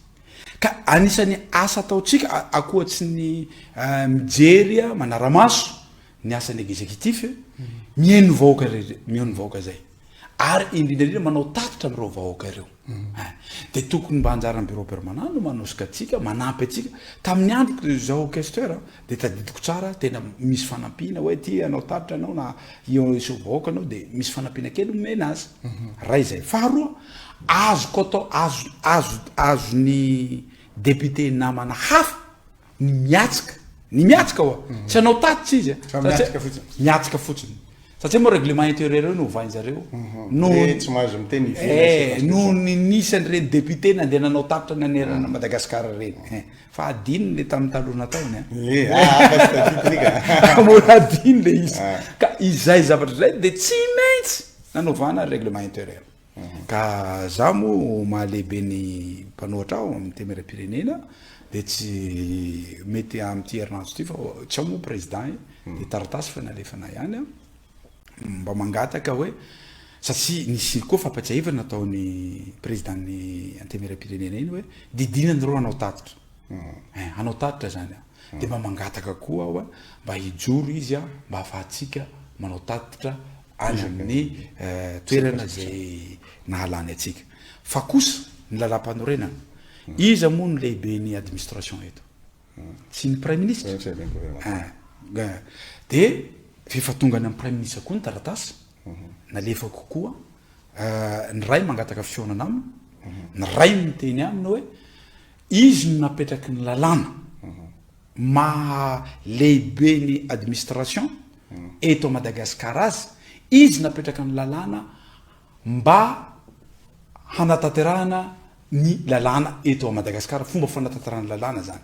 Ka anisan'ny asa ataotsika akoatsy ny mijery manaramaso ny asan'ny exécutif mihaino vahoaka zay. Ary indrindra manao tatitra amin'ireo vahoaka ireo. De tokony mba anjaran'ny bureau permanent no manosika atsika, manampy atsika. Tamin'ny andro zao questeur de tadidiko tsara tena misy fanampiana hoe ty anao tatitra anao na io iso vahoaka anao de misy fanampiana kely omena azy. Ray zay. Faharoa, azo ny député namana hafa ny miatsika tsy anao tatitra izy. Miatsika fotsiny. Satria moa règlement intérieur no vain zareo. Tsy mahazo miteny no nisy an'ireny député nandeha nanao tatitra nanerana Madagasikara reny. Fa adiny le tamin'ny taloha nataony. Mora adiny le izy. Ka izay zavatra zay de tsy maintsy nanovana règlement intérieur. Ka za moa mahalehibe ny mpanohatra ao amin'ny Temeram-pirenena de tsy mety amin'ity herinandro ty fa tsy ao moa président de taratasy fa nalefana ihany mba mangataka hoe satria nisy koa fampatsiahiva nataony présidentny Temeram-pirenena iny hoe didinany reo hanao tatitra. Hanao tatitra zany. De mba mangataka koa ao mba hijoro izy mba ahafahatsika manao tatitra any amin'ny toerana zay nahalany atsika. Fa kosa ny lalam-panorenana iza moa ny lehibe ny administration eto. Tsy ny prime ministre. De efa tonga ny amin'ny prime ministre koa ny taratasy. Nalefako koa ny ray mangataka fihaonana aminy, ny ray miteny aminy hoe izy no napetraky ny lalàna maha lehibe ny administration eto Madagasikara azy, izy napetraka ny lalàna mba hanatanterahana ny lalàna eto Madagasikara, fomba fanatanterahana lalàna zany.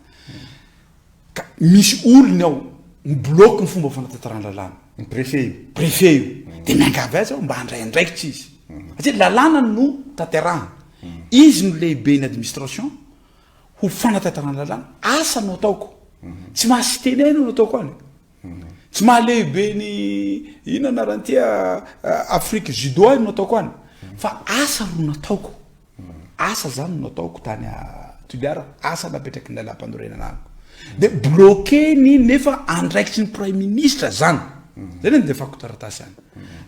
Ka misy olony ao mibloque ny fomba fanatanterahana lalàna. Ny préfet io. De miangavy azy mba handraindraikitra izy. Satria lalàna no tanterahana. Izy no lehibe ny administration ho fanatanterahana lalàna, asa no ataoko. Tsy mahasy teneno no ataoko any. Tsy mahalehibe ny ina narantia Afrique judo no ataoko any. Fa asa ro nataoko. Asa zany no nataoko tany Toliara, asa napetraky ny lalam-panorenana amiko. De bloqué ny nefa andraikitry ny prime ministre zany. Zay ny defako taratasy any.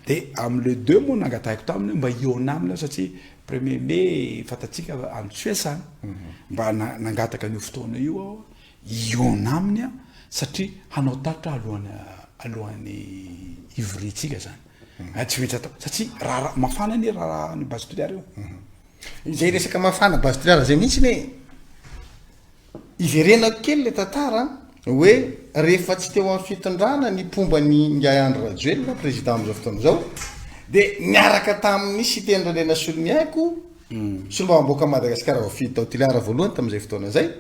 De am'le 2 moa nangatahiko taminy mba iona aminy satria premier mai fatatsika Antsuesany mba nangataka an'io fotoana io aho iona aminy satria hanao tatitra alohan'ny ivoritsika zany. Tsy maintsy atao satria raha mafana ny raha ny base Toliara io. Izay resaka mafana base Toliara zay mihitsy ne iverenako kely le tantara hoe rehefa tsy teo amin'ny fitondrana ny pomba ny Andry Rajoelina président am'izao fotoana zao de niaraka tamin'ny cité-ndrelena Soloniaiko Solombavam-bahoaka Madagasikara vafidy tao Toliara voalohany tamin'izay fotoana zay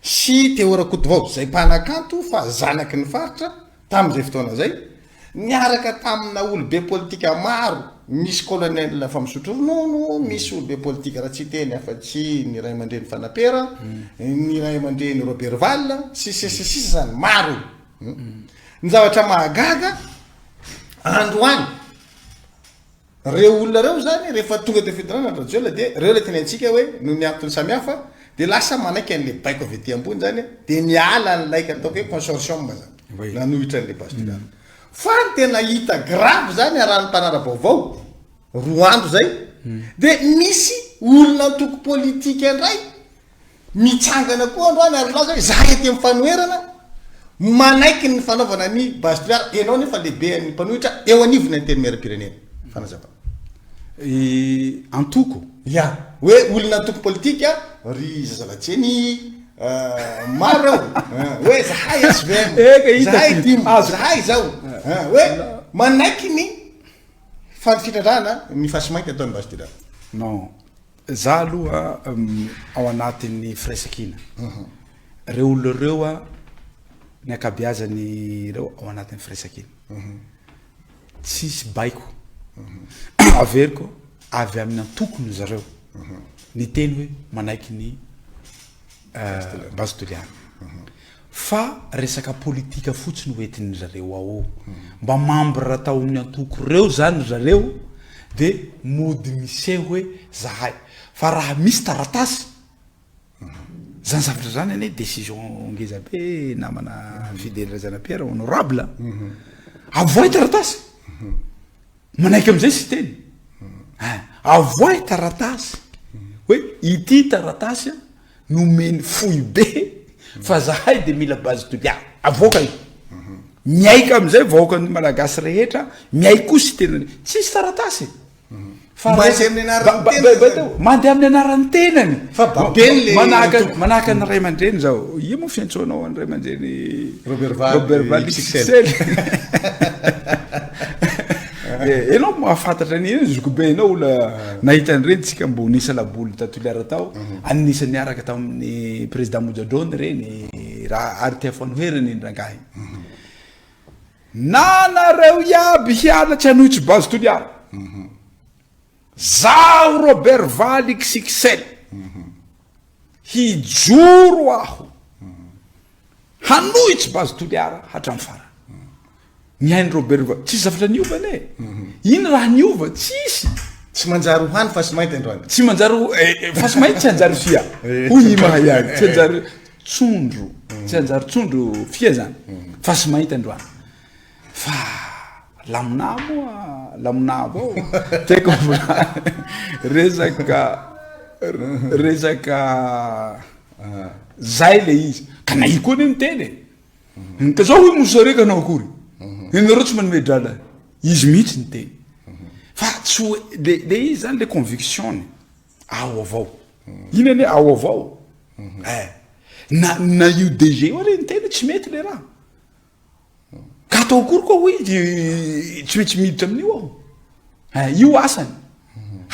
sy teo Rakotovao zay mpanakanto fa zanaky ny faritra tamin'izay fotoana zay niaraka tamina olobe politika maro misy colonel fa misotro ronono misy olobe politika raha tsy teny afa-tsy ny ray aman-dreny Fanapera ny ray aman-dreny Robert Val sisy zany maro ny zavatra mahagaga androany reo olona reo zany rehefa tonga te federana radiola de reo le teny antsika hoe no ny antony samihafa de lasa manaiky an'le baiko avy ety ambony zany de miala an'laika ataoko hoe consortium zany nanohitra an'le base fa tena hita grave zany arahan'ny mpanara vaovao roa andro zay de misy olona antoko politika andray mitsangana koa androany ary laza hoe zahay ety mifanoherana manaiky ny fanaovana ny base toliara enao nefa lehibe ny mpanohitra eo anivony ny teny maram-pirenena fanazava antoko ya hoe olona antoko politika ry zazalatseny maro hoe zahay SVM zahay dim zahay zao hoe manaiky ny fitradrana ny fasimainty ataony base toliara non za aloha ao anatin'ny firaisankina reo olona reo a ny akabeazany reo ao anatin'ny firaisankina tsisy baiko averiko avy amin'ny antokony zareo ny teny hoe manaiky ny base toliara fa resaka politika fotsiny hoentiny zareo ao mba membre raha tao amin'ny antoko reo zany zareo de mody misy hoe zahay fa raha misy taratasy zany zavatra zany ane décision ngeza be namana fidèle Razanapera honorable avoay taratasy manaiky am'izay sy teny avoay taratasy hoe ity taratasy nomeny fohy be fa zahay de mila base toliara avoaka io miaika am'izay vahoaka ny malagasy rehetra miaika kosa tenany tsisy taratasy mandeha amin'ny anaran'ny tenany manahaka ny ray aman-dreny zao io moa fiantsoanao any ray aman-dreny Robert Val XXL enao mahafantatra an'iny zoko be enao ola nahita an'ireny tsika mbo nisa laboly tatoliara tao anisy niaraka tao amin'ny président Mojadrony reny raha ary tia fanoherany iny rangahy nanareo iaby hialatsy anohitsy base toliara zaho Robert Val XXL hijoro aho hanohitsy base toliara hatramin'ny farany mihainy Robert Val tsisy zavatra niovana iny raha niova tsisy tsy manjary hohany fa sy mainty androany tsy manjary fa sy mainty tsy anjary fia hoy mahayany tsy anjary tsondro tsy anjary tsondro fia zany fa sy mainty androany fa lamina moa lamina avao teko resaka zay le izy ka nahy koa ny teny ka zao hoy mosareka anao akory inareo tsy manome drala izy mihitsy ny teny fa tsy hoe le izy zany le conviction ao avao iny ane ao avao na io DG io reny teny tsy mety le raha ka atao akory koa hoy tsy maintsy miditra amin'io aho io asany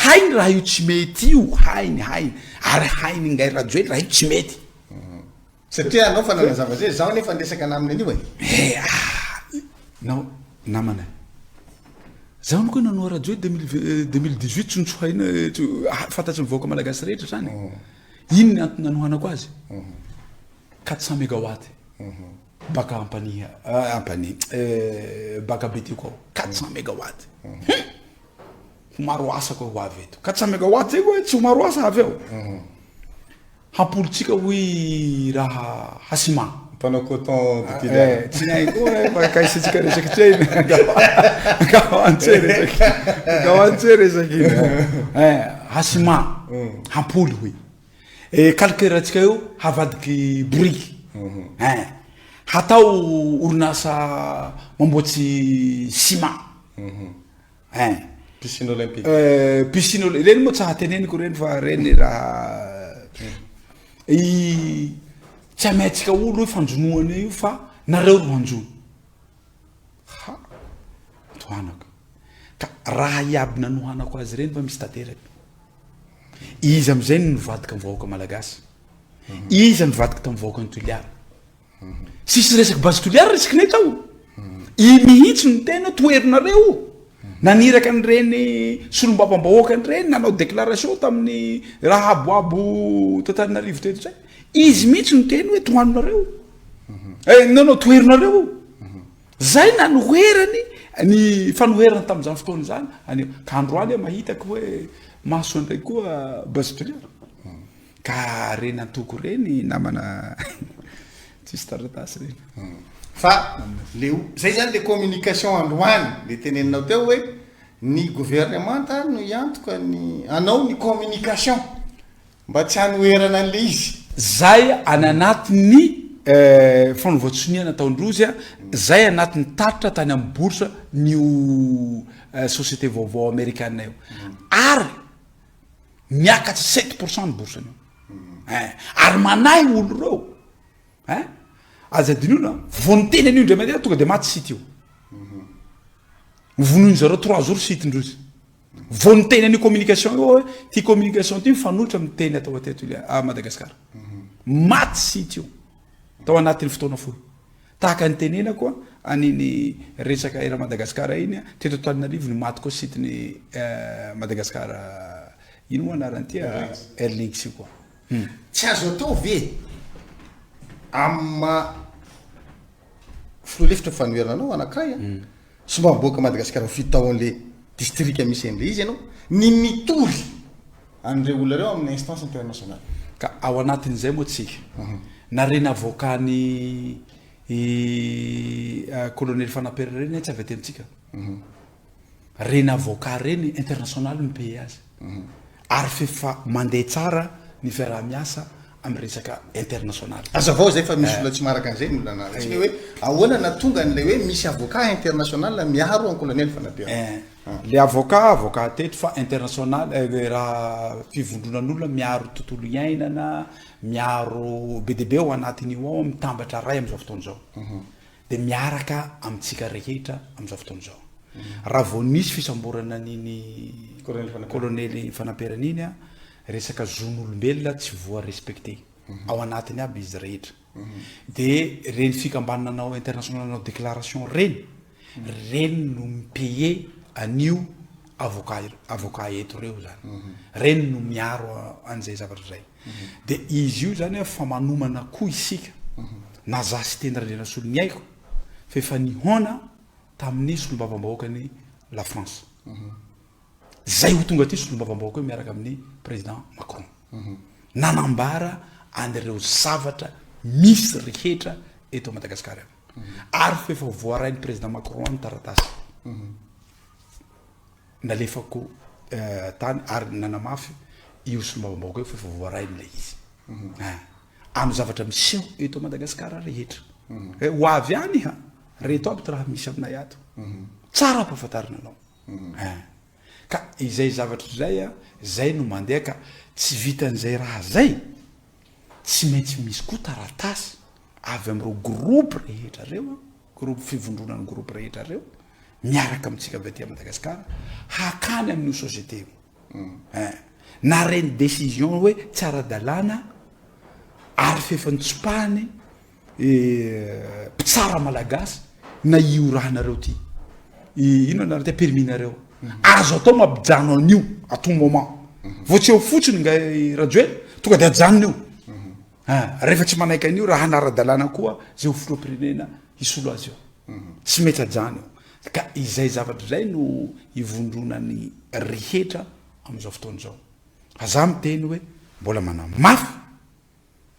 hainy raha io tsy mety io hainy ary hainy ngay radio raha io tsy mety satria anao fa nanazava zay zaho nefa ndesaka naminy an'io nao namana zaho no koa nanao radio 2018 tsontshohaina fantatry mivoaka malagasy rehetra zany ino ny antony nanohanako azy 400 mégawatt baka ampany baka betiko 400 mégawatt maro asa koa ho avy eto 400 mégawatt zay koa tsy maro asa avy eo hampolotsika hoy raha hasima panao coton de tsy nahy koa makaisitsika resaky tseny gawantsey resaky hasima hampoly hoy kalkeratsika io havadiky briky hatao orinasa mamboatsy ciment piscine olympique piscine reny moa tsy hateneniko reny fa reny raha tsy amaitsika olo hoe fanjonoana io fa nareo ro hanjono tohanako ka raha iaby nanohanako azy reny fa misy tateraky izy am'izay nivadika mivahoaka malagasy izy nivadika tamin'ny vahoaka ny toliara sisy resaky base toliara resaky nay tao mihitsy ny tena toerinareo naniraka an'ireny solombabam-bahoaka an'ireny nanao déclaration tamin'ny raha aboabo tantaninarivo teto zay izy mihitsy ny teny hoe tohaninareo nanao toerinareo zay nanoherany ny fanoherany tamin'izany fotoana zany ka androany mahitako hoe maso andraiky koa basitoliara ka reny antoko reny namana tsisy taratasy reny fa zay zany le communication androany le teneninao teo hoe ny gouvernemanta no iantoka anao ny communication mba tsy hanoherana an'le izy zay ananatin'ny fanovoatsoniana ataondrozy a zay anatin'ny taritra tany amin'ny bourse nyo société vaovao américaine io ary miakatsy 7% ny bourse nio ary manahy olo reo azadinona vony teny an'io ndray mandeha tonga de maty site io vonoiny zareo 3 jours sitindrozy vony teny an'io communication io hoe ty communication ty mifanohitra amin'ny teny atao ateto a Madagasikara maty site io tao anatin'ny fotoana fohy tahaka ny tenena koa aniny resaka era Madagasikara iny teto Antananarivo ny maty koa sitiny Madagasikara ino moa anaran'ity Airlinks io koa tsy azo atao ve filoalefitra fanoherananao anakay somba miboaka Madagasikara fitaon'le district misy an'le izy ianao ny mitory an'ireo olona reo amin'ny instance internationale ka ao anatin'izay moa tsika narena avoakany colonel Fanampera reny tsy avy aty amintsika rena avocat reny international mipay azy ary fefa mandeha tsara ny fiaraha-miasa amin'ny resaka international azavao zay fa misy olona tsy maraka an'izay ny olona antsika hoe ahoana na tonga n'lay hoe misy avocat international miaro an colonel Fanampera le avocat teto fa international raha fivondronan'olona miaro tontolo iainana miaro be de be ao anatin'io ao mitambatra ray am'izao fotoana zao de miaraka amintsika rehetra am'izao fotoana zao raha vao nisy fisamborana niny colonel Fanamperan'iny a resaka zon'olombelona tsy voa respecté ao anatiny aby izy rehetra de reny fikambananao international nao déclaration reny no mipaye anio avocat eto reo zany reny no miaro an'izay zavatra zay de izy io zany fa manomana koa isika na za sy tendrarena solo ny aiko fa efa nihona tamin'ny solombavambahoakany la France zay ho tonga ty solombavambahoaka io miaraka amin'ny président Macron nanambara an'ireo zavatra misy rehetra eto Madagasikara ary fa efa voarain'ny président Macron amin'ny taratasy nalefako tany ary nanamafy io solombavambahoaka io fa efa voarain'le izy amin'ny zavatra miseho eto Madagasikara rehetra ho avy any reto aby ty raha misy aminay ato tsara ampahafantarina anao ka izay zavatra zay zay no mandeha ka tsy vitan'izay raha zay tsy maintsy misy koa taratasy avy am'ireo groupe rehetra reo groupe fivondronan'ny groupe rehetra reo miaraka amitsika avy aty Madagasikara hakany amin'io société io na reny décision hoe tsy ara-dalàna ary fefantsopahany mpitsara malagasy na io rahanareo ty ino anareo ty perminareo azo atao mampijano an'io à tout moment vao tsy eo fotsiny nga rajoely tonga de ajanona io rehefa tsy manaiky an'io raha nara-dalàna koa zay ho filoam-pirenena hisolo azy io tsy mety ajano io ka izay zavatra zay no ivondronany rehetra am'izao fotoana zao aza miteny hoe mbola manamafy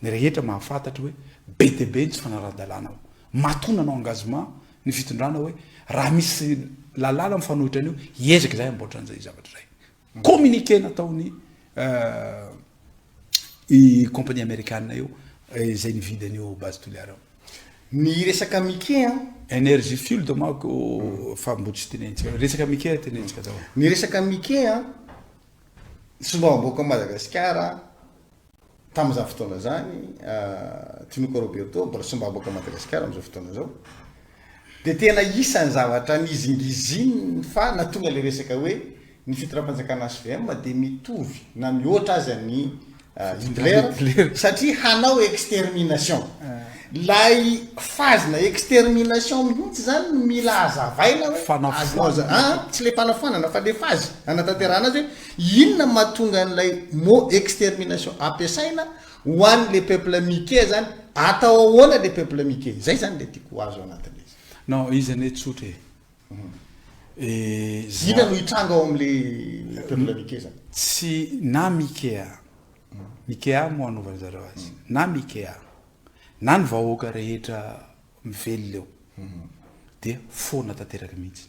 ny rehetra mahafantatra hoe be de be ny tsy fanara-dalàna ao matona anao engagement ny fitondrana hoe raha misy lalàna mifanohitra an'io iezaky zay amboatra an'izay zavatra zay communiqué nataony i compagnie américaine io zay nividy an'io base toliara ao ny resaka mike énergie field mako fa mbo tsy tenentsika resaka mike tenentsika tao ny resaka mike sombavambahoaka Madagasikara tam'izany fotoana zany Tinoko Roberto mbola sombavambahoaka Madagasikara am'izao fotoana zao de tena isan'ny zavatra nizingiziny fa natonga le resaka hoe ny fitondram-panjakana SVM de mitovy na mihoatra azy ny Hitler satria hanao extermination lay fazina extermination mihitsy zany no mila azavaina tsy le fanafanana fa le fazy anatanterana azy hoe inona mahatonga an'ilay mot extermination ampiasaina ho an'le peuple mike zany atao ahoana le peuple mike zay zany le tiako azo anatin'le izy non izy ane tsotra ina no hitranga ao am'le peuple mike zany tsy na mikea mo anaovana zareo azy na mikea na ny vahoaka rehetra mively leo dia fona tanteraka mihitsy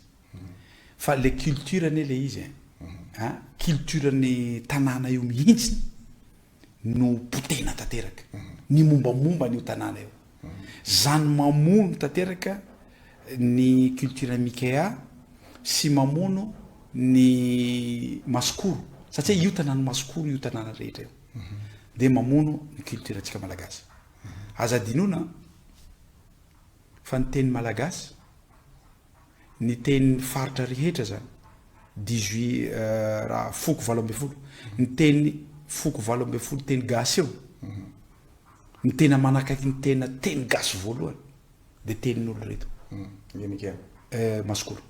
fa le culture ane le izy culture ny tanàna io mihitsy no potena tanteraka ny mombamomba n'io tanàna io zany mamono tanteraka ny culture mikea sy mamono ny masikoro satria io tanàna masikoro io tanàna rehetra io dia mamono ny culture atsika malagasy aza dinona fa ny teny malagasy ny teny faritra rehetra zany 18 raha foko 80 ny teny foko 80 teny gasy eo ny tena manakaiky ny teny gasy voalohany dia tenin'olo reto masikoro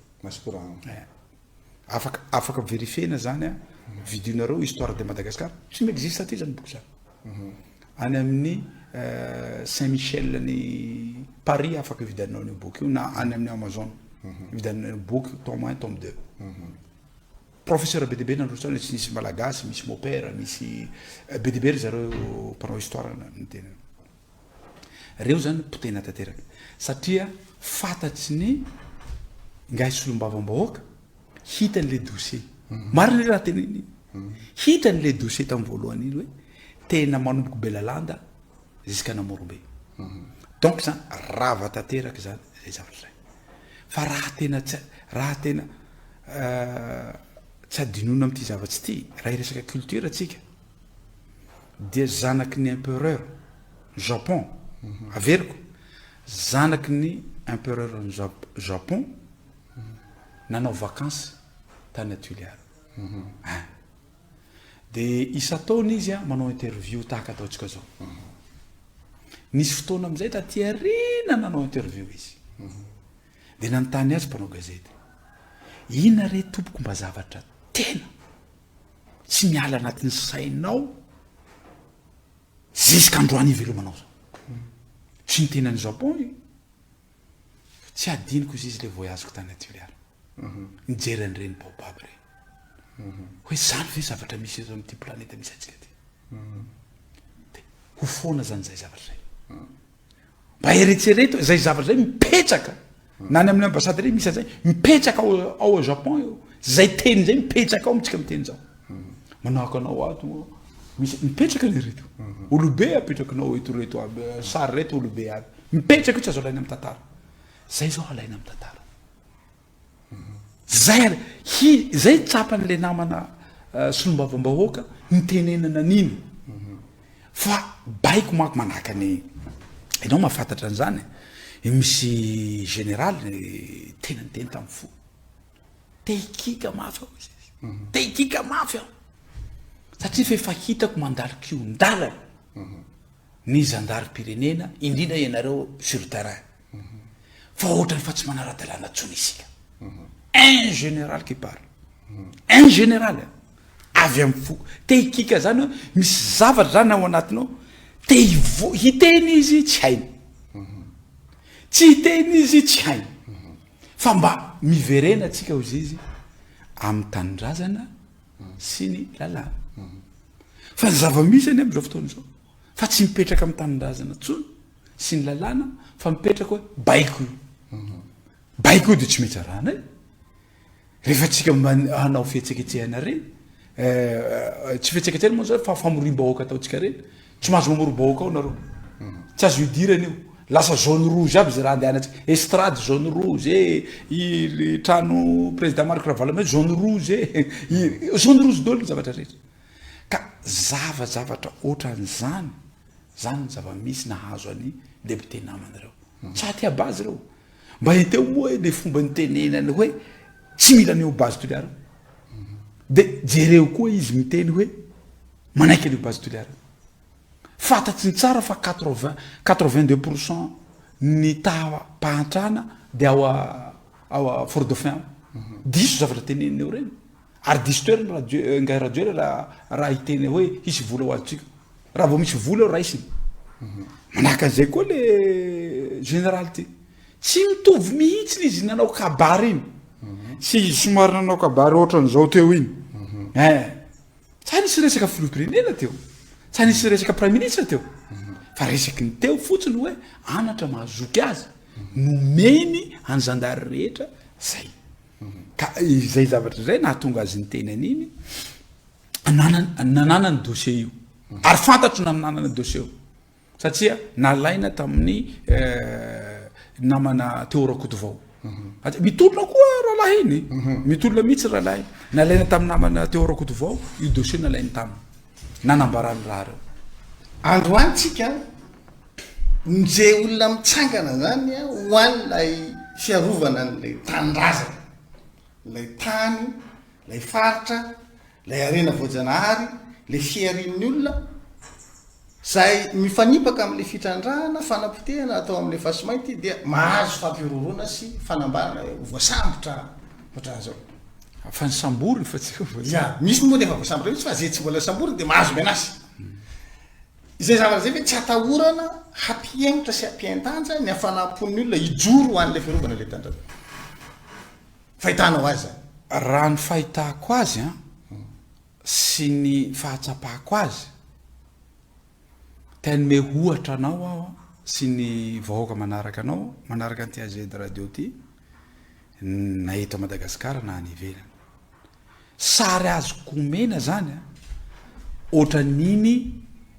afaka vérifiena zany vidinareo histoire de Madagascar tsy m'existe aty zany boky zany any amin'ny Saint-Michel ny Paris afaka vidanao ny boky io na any amin'ny Amazon vidanao ny boky tome 1 tome 2 professeur BDB nandrosana tsy nisy malagasy misy mopera misy BDB zareo mpanao histoire ny tena reo zany potena tanteraka satria fatatsy ny ngai solom-bavambahoaka hitan'le dossier marina raha tena iny hitan'le dossier tamin'ny voalohany iny hoe tena manomboko Belalanda jusqu'à Namorobe donc zany rava tanteraka zany zay zavatra zay fa raha tena tsy adinoina am'ty zavatsy ty raha iresaka culture atsika dia zanaky ny empereur Japon averiko zanaky ny empereur Japon nanao vacances tany Tuileries dia isa-taona izy manao interview tahaka ataontsika zao nisy fotoana amin'izay taty arina nanao interview izy dia nanontany azy mpanao gazety ina re tompoko mba zavatra tena tsy miala anatin'ny sainao zisk'androany ivelomanao zao sy ny tenany Japon io tsy adiniko izy izy le voyazeko tany Tuileries nijerany reny baobab reny hoe zany ve zavatra misy ezo amin'ity planeta misy atsika ty de ho foana zany zay zavatra zay mba eritsereto zay zavatra zay mipetraka na ny amin'ny ambasady reny misy zay mipetraka ao Japon io zay teny zay mipetraka ao amitsika miteny zao manahaka anao ato misy mipetraka le reto olobe apetrakanao eto reto aby sary reto olobe aby mipetraka io tsy azo alaina amin'ny tantara zay zao alaina amin'ny tantara zay tsapan'le namana solom-bavambahoaka nitenenana niny fa baiko mako manahaka ny ianao mahafantatra an'izany misy général tena ny teny tamin'ny fo te hikika mafy aho izy te hikika mafy aho satria fefa hitako mandalo kiondalana ny gendarme-pirenena indrindra ianareo sur terrain fa ohatrany fa tsy manara-dalàna tsony isika un général qui parle un général avy amin'ny fo te hikika zany misy zavatra zany ao anatinao te hiteny izy tsy hainy tsy hiteny izy tsy hainy fa mba miverena atsika ozy izy amin'ny tanindrazana sy ny lalàna fa ny zava-misy any amin'izao fotoana zao fa tsy mipetraka amin'ny tanindrazana tsony sy ny lalàna fa mipetraka hoe baiko io dia tsy metsarana rehefa tsika anao fihetseketsehana reny tsy fihetseketsehana moa zany fa famorim-bahoaka ataotsika reny tsy mahazo mamorim-bahoaka ao nareo tsy azo idirana io lasa jaune rouge aby zay raha andehanantsika estrade jaune rouge i trano président Marc Ravalomanana jaune rouge jaune rouge dolo zavatra rehetra ka zavatra ohatran'izany zany ny zava-misy nahazo any député namanareo tsaty abazy reo mba hiteo moa le fomba nitenenany hoe tsy mila an'io base Tuileries de jereo koa izy miteny hoe manaiky an'io base Tuileries fatatsy ny tsara fa 82% ny tapahantrana de ao fort dauphin diso zavatra teneniny eo reny ary diso toerany ngay radio raha hiteny hoe hisy vola ho azotsika raha vao misy vola eo raisiny manahaka an'izay koa le général ty tsy mitovy mihitsy izy nanao kabary iny sy somary nanao kabary ohatran'izao teo iny tsy nisy resaka filoham-pirenena teo tsy nisy resaka prime ministre teo fa resaky ny teo fotsiny hoe anatra mahazoky azy nomeny any zandary rehetra zay ka izay zavatra zay nahatonga azy ny teny an'iny nananany dossier io ary fantatro nananany dossier io satria nalaina tamin'ny namana Teorakoto vao mitolona koa rahalahy iny mitolona mihitsy rahalahy nalaina tamin'ny namana Teorakoto vao io dossier nalainy taminy nanambarany raha reo androantsika nje olona mitsangana zany a hoan'lay fiarovana n'lay tanindrazana lay tany lay faritra lay arena voajanahary le fiarin'ny olona zay mifanipaka am'le fitrandrahana fanapotehana atao am'le fasimainty dia mahazo fampirorona sy fanambana voasambotra ohatran'izao fa ny samboriny fa tsy misy moa defa voasambotra mihitsy fa zay tsy mbola samboriny de mahazo menasy izay zavatra zay hoe tsy atahorana hampiainotra sy hampiaintanja ny hafanampon'ny olona ijoro ho an'le fiarovana le tandra fahitanao azy zany raha ny fahitako azy sy ny fahatsapahako azy teny me ohatra anao aho sy ny vahoaka manaraka anao manaraka an'ty AZ radio ty na eto a Madagasikara na any ivelany sary azoko mena zany ohatra niny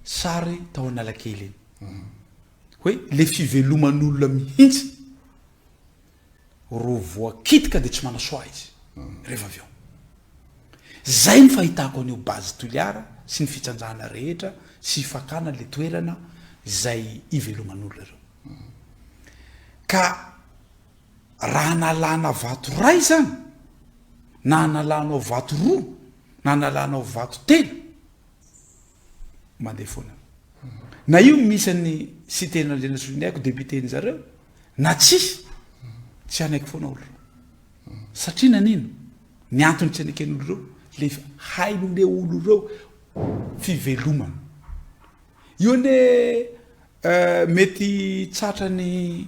sary tao Analakely iny hoe le fiveloman'olona mihitsy ro voakitika de tsy manasoa izy rehefa avy eo zay ny fahitako an'io bazy toliara sy ny fitsanjana rehetra sy fakana le toerana zay iveloman'olona reo ka raha nalana vato ray zany na nalanao vato roa na nalanao vato telo mandeha foana na io misy ny cité-na le nasolinaiko député-ny zareo na tsisy tsy anaiko foana olo satria nanino ny antony tsy anaken'olo reo le haino le olo reo fivelomana io ne mety tsatrany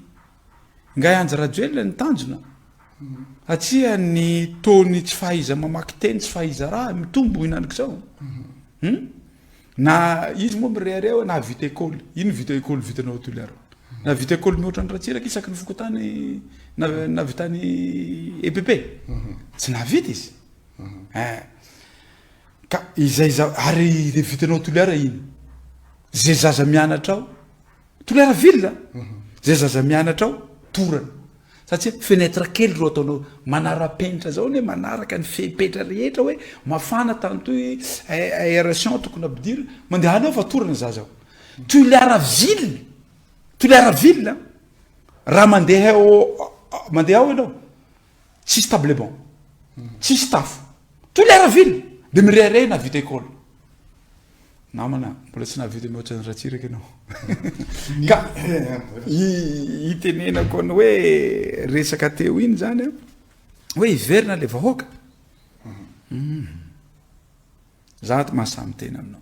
ngay anja rajoelona ny tanjona satria ny tony tsy fahaiza mamaky teny tsy fahaiza raha mitombo inaniko zao na izy moa mirehireo na vita école ino vita école vitanao toliara na vita école mihoatra ny ratsiraka isaky ny fokotany na vitany EPP tsy navita izy ka izay ary le vitanao toliara ino zay zaza mianatra ao toliara villa zay zaza mianatra ao torana satria fenêtre kely ro ataonao manara-penitra zao ne manaraka ny fepetra rehetra hoe mafana tantoy aération tokony abidiry mandeha anao fa torana zaza ao toliara ville raha mandeha ao ianao tsisy table bon tsisy tafo toliara ville de mirehireh na vita école namana mbola tsy navita mihoatra ny ratsiraka ianao ka hitenenako ny hoe resaka teo iny zany hoe hiverina le vahoaka za ty mahasamy tena aminao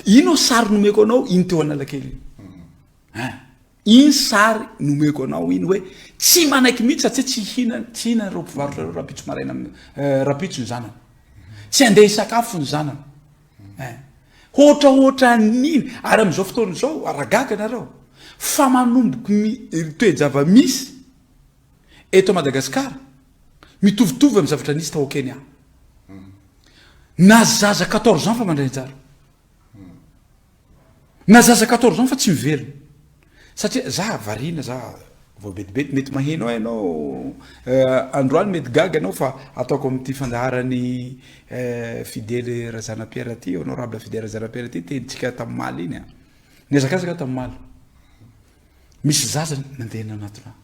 ino sary nomeko anao iny teo Analakely iny sary nomeko anao iny hoe tsy manaiky mihitsy satsia tsy hina reo mpivarotra reo rapitso maraina rapitso ny zanany tsy andeha hisakafo ny zanany ohatraohatra niny ary am'izao fotoana zao aragaga nareo fa manomboky toe-java misy eto Madagasikara mitovitovy amy zavatra nisy tao Kenya na zaza 14 ans fa mandray anjara na zaza 14 ans fa tsy miverina satria za varina za voabetibety mety maheno ianao androany mety gaga anao fa ataoko am'ty fandaharany fidèle Razanapierre ty honorable fidèle Razanapierre ty tenitsika tamin'ny maly iny niazakazaka tamin'ny maly misy zaza nandeha nanatona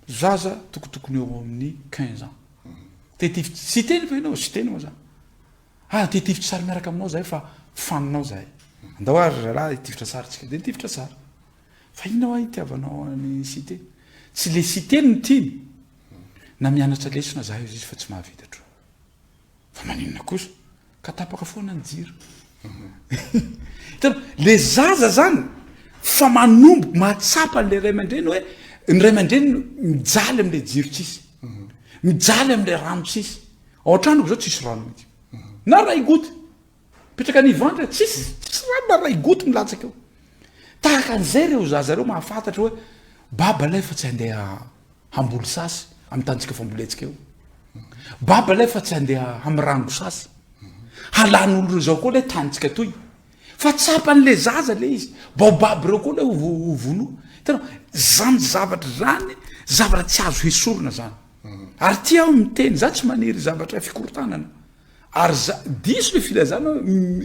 zaza tokotokony eo amin'ny 15 ans tetify sy teny fa ianao sy teny moa za tetify tsy sary miaraka aminao zay fa faninao zay andao ary raha itivitra tsara tsika de itivitra tsara fa inao a itiavanao ny cité tsy le cité no tiany na mianatra lesona za izy fa tsy mahavitatro fa maninona kosa ka tapaka foana ny jiro le zaza zany fa manombo mahatsapa n'le ray aman-dreny hoe ny ray aman-dreny mijaly am'le jiro tsisy mijaly am'le rano tsisy ao an-tranoko zao tsisy rano mity na ray goty petraka nivandra tsisy rano na ray goty milatsaka eo tahaka an'izay reo zaza reo mahafantatra hoe baba lay fa tsy handeha hamboly sasy amy tantsika famboletsika eo baba lay fa tsy handeha hamrango sasy halan'olo reo zao koa le tanitsika toy fa tsapan'le zaza le izy baobaby reo koa le vono tena zany zavatra zany zavatra tsy azo hesorona zany ary ty aho miteny za tsy maniry zavatra fikorotanana ary diso le filazana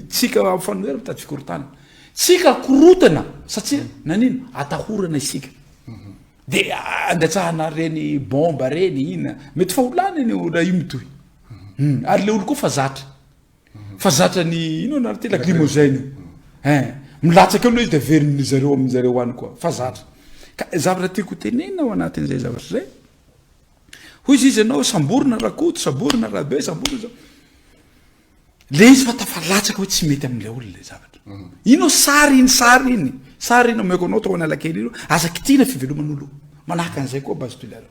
tsika fanoera mitady fikorotanana tsika korotana satria nanino atahorana isika de andatsahana reny bomba reny ina mety fa olana iny ora io mitoy ary le olo koa fa zatra ny ino anary te lacrimogène milatsaka eo no izy de veriny zareo amin'zareo any koa fa zatra ka zavatra tiako tenena ao anatin'izay zavatra zay hoy izy izy anao samborona rakoto samborona rabe samborona zao le izy fa tafalatsaka hoe tsy mety am'le olona le zavatra ino sary iny omeko anao tao analakely ino aza kitina fiveloman'olo manahaka an'izay koa base tolera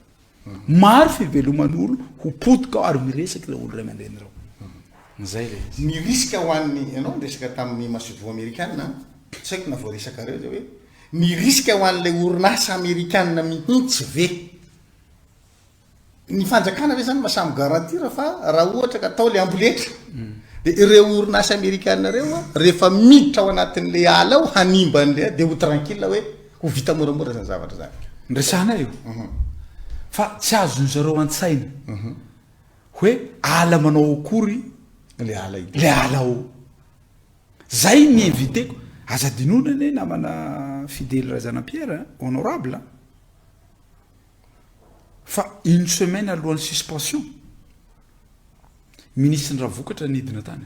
maro fiveloman'olo ho potika ary miresaky le olo ray aman-dreny reo zay le izy ny risque ho an'ny ianao resaka tamin'ny masovy américaine tsy haiko na voaresaka reo zay hoe ny risque ho an'le orinasa américaine mihitsy ve ny fanjakana ve zany masamy garantira fa raha ohatra ka atao le amboletra de ireo orinasa américaine reo rehefa miditra ao anatin'le ala ao hanimba an'le de ho tranquille hoe ho vita moramora zany zavatra zany ndresana io fa tsy azony zareo an-tsaina hoe ala manao akory le ala ao zay miinviteko aza dinonany namana fidèle Razanapierre honorable fa une semaine alohan'ny suspension ministre ny raha vokatra nidina tany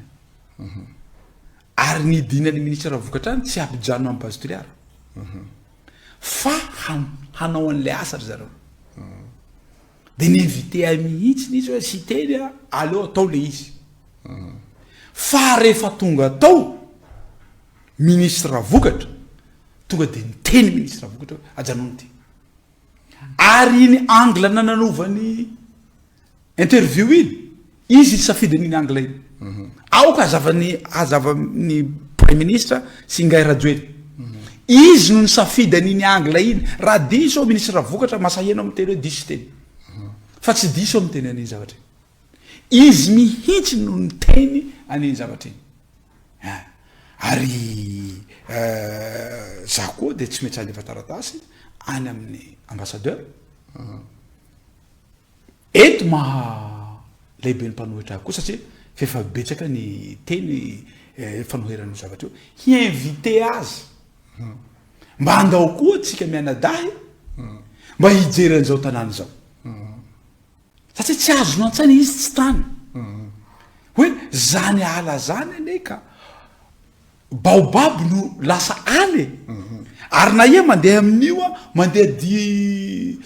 ary nidinany ministre raha vokatra any tsy ampijano amin'ny base toliara fa hanao an'le asa ry zareo de niinvité a mihitsy nizy hoe sy teny aleo atao le izy fa rehefa tonga tao ministre raha vokatra tonga de niteny ministre raha vokatra hoe ajanony ty ary iny angle nananovany interview iny izy safidy an'iny angle iny aoka azavany premier ministre sy Ngai Rajoelina izy no ny safidy an'iny angle iny raha diso ao ministre raha vokatra masaheno amin'ny teny hoe diso teny fa tsy diso amin'ny teny an'iny zavatra izy mihitsy no ny teny an'iny zavatra iny ary za koa de tsy mety alefa taratasy any amin'ny ambassadeur eto maha lehibe ny mpanohitra koa satria fefa betsaka ny teny fanoheran'io zavatra io hiinvité azy mba andao koa tsika mianadahy mba hijeran'izao tanàna zao satria tsy azono an-tsaina izy tsy tany hoe zany ala zany ane ka baobaby no lasa aly ary na ia mandeha amin'io mandeha di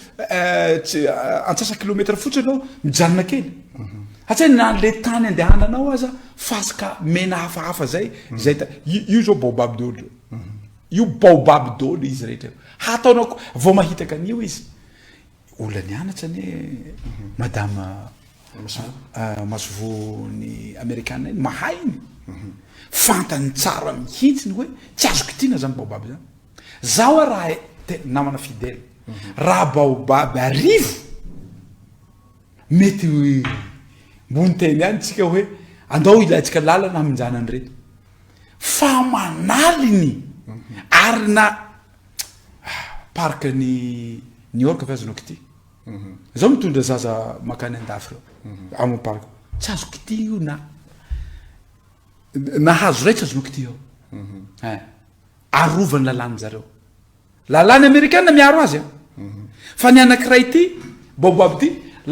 antsasa kilometra fotsiny anao mijanona kely satria na le tany andehananao aza fasika mena hafahafa zay io zao baobaby dolo io baobaby dolo izy rehetra hataonao vao mahitaka an'io izy olona nianatra ane madame masovony amerikana iny mahay iny fantany tsara mihitsiny hoe tsy azo kitina zany baobaby zany zaho a raha namana fidèle raha baobaby arivo mety mbony teny any tsika hoe andao ilatsika lalana aminjanany reny fa manaliny ary na parka ny New York fa azonao kity zao mitondra zaza makany andafy reo amin'ny parka tsy azo kity io na hazo ray tsy azonao kity ao arovany lalàny zareo lalàny amerikana miaro azy fa ny anankiray ty baobaby ty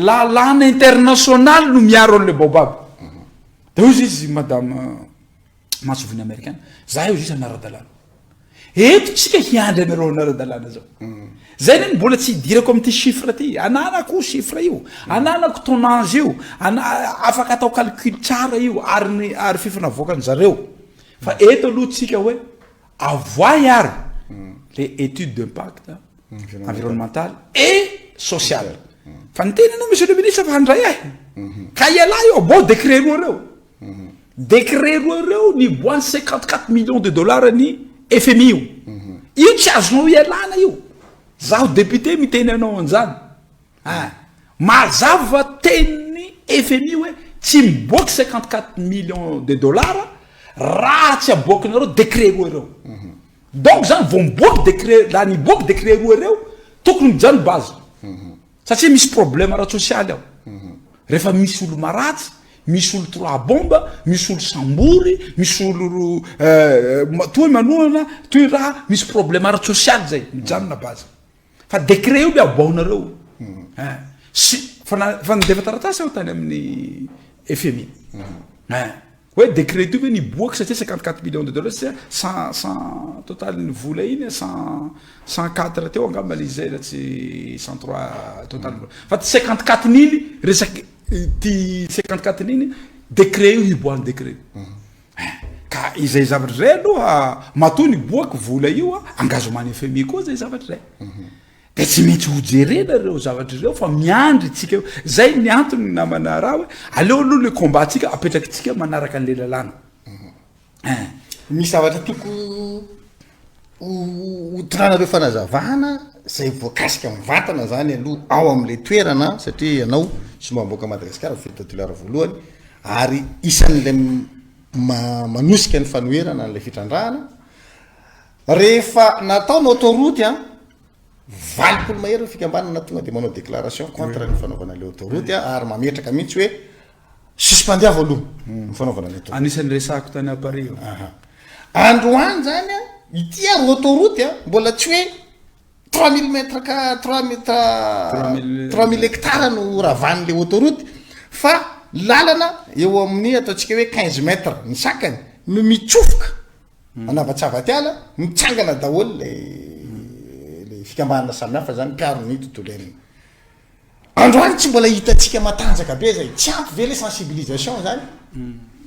lalàna international no miaro an'le baobaby de hozy izy madame mahatsoviny amerikana za io zisa naradalàna eto tsika hiandry amireo naradalàna zao zay neny mbola tsy hidirako am'ty chiffre ty ananako chiffre io ananako tonnage io afaka atao calcul tsara io ary fifanavoakany zareo fa eto aloha tsika hoe avoy ary les études d'impact environnemental et social fa ny tenanao monsieur le ministre fa handray ka iala io bo décret roa reo décret roa reo ny boany 54 millions de dollars ny FMI io tsy azonao ialana io zaho député miteny anao an'izany mazava teny FMI hoe tsy miboaky 54 millions de dollars raha tsy aboakinareo décret roa reo donc zany vao miboaky décret laha niboaky décret roa reo tokony mijano base satria misy problème ara-tsosialy ao rehefa misy olo maratsy misy olo trois bomba misy olo sambory misy olo toy manoana toy raha misy problème ara-tsosialy zay mijanona base fa décret io le aboaonareo fa nidefa taratasy aho tany amin'ny FMI hoe décret io hoe niboaky satria 54 millions de dollars satria sans total ny vola iny 104 teo angamba izay la tsy 103 total fa 54 niny resaky ty 54 niny décret io hiboahany décret ka izay zavatra zay aloha matoa niboaky vola io engagement FMI koa zay zavatra zay de tsy mety hojerena reo zavatra reo fa miandry tsika zay ny antony namana raha hoe aleo aloha le combat tsika apetraky tsika manaraka an'le lalàna misy zavatra toko hotonanareo fanazavana zay voakasika mivantana zany aloha ao am'le toerana satria ianao somamboaka Madagasikara fitotolera voalohany ary isan'le manosika ny fanoherana n'le fitrandrahana rehefa nataonao autoroute valopolo mahery fikambanana tonga de manao déclaration contre ny fanaovana le autoroute ary mametraka mihitsy hoe suspendiavo aloha ny fanaovana le autoroute anisan'ny resako tany à Paris androany zany ity autoroute mbola tsy hoe 3000 mètres ka 3000 hectares no ravan'le autoroute fa lalana eo amin'ny ataontsika hoe 15 mètres ny sakany no mitsofoka anavatsava ty ala mitsangana daholo le fikambanana samihafa zany mpiaro ny tontolo iainana androany tsy mbola hitatsika matanjaka be zay tsy ampy ve le sensibilisation zany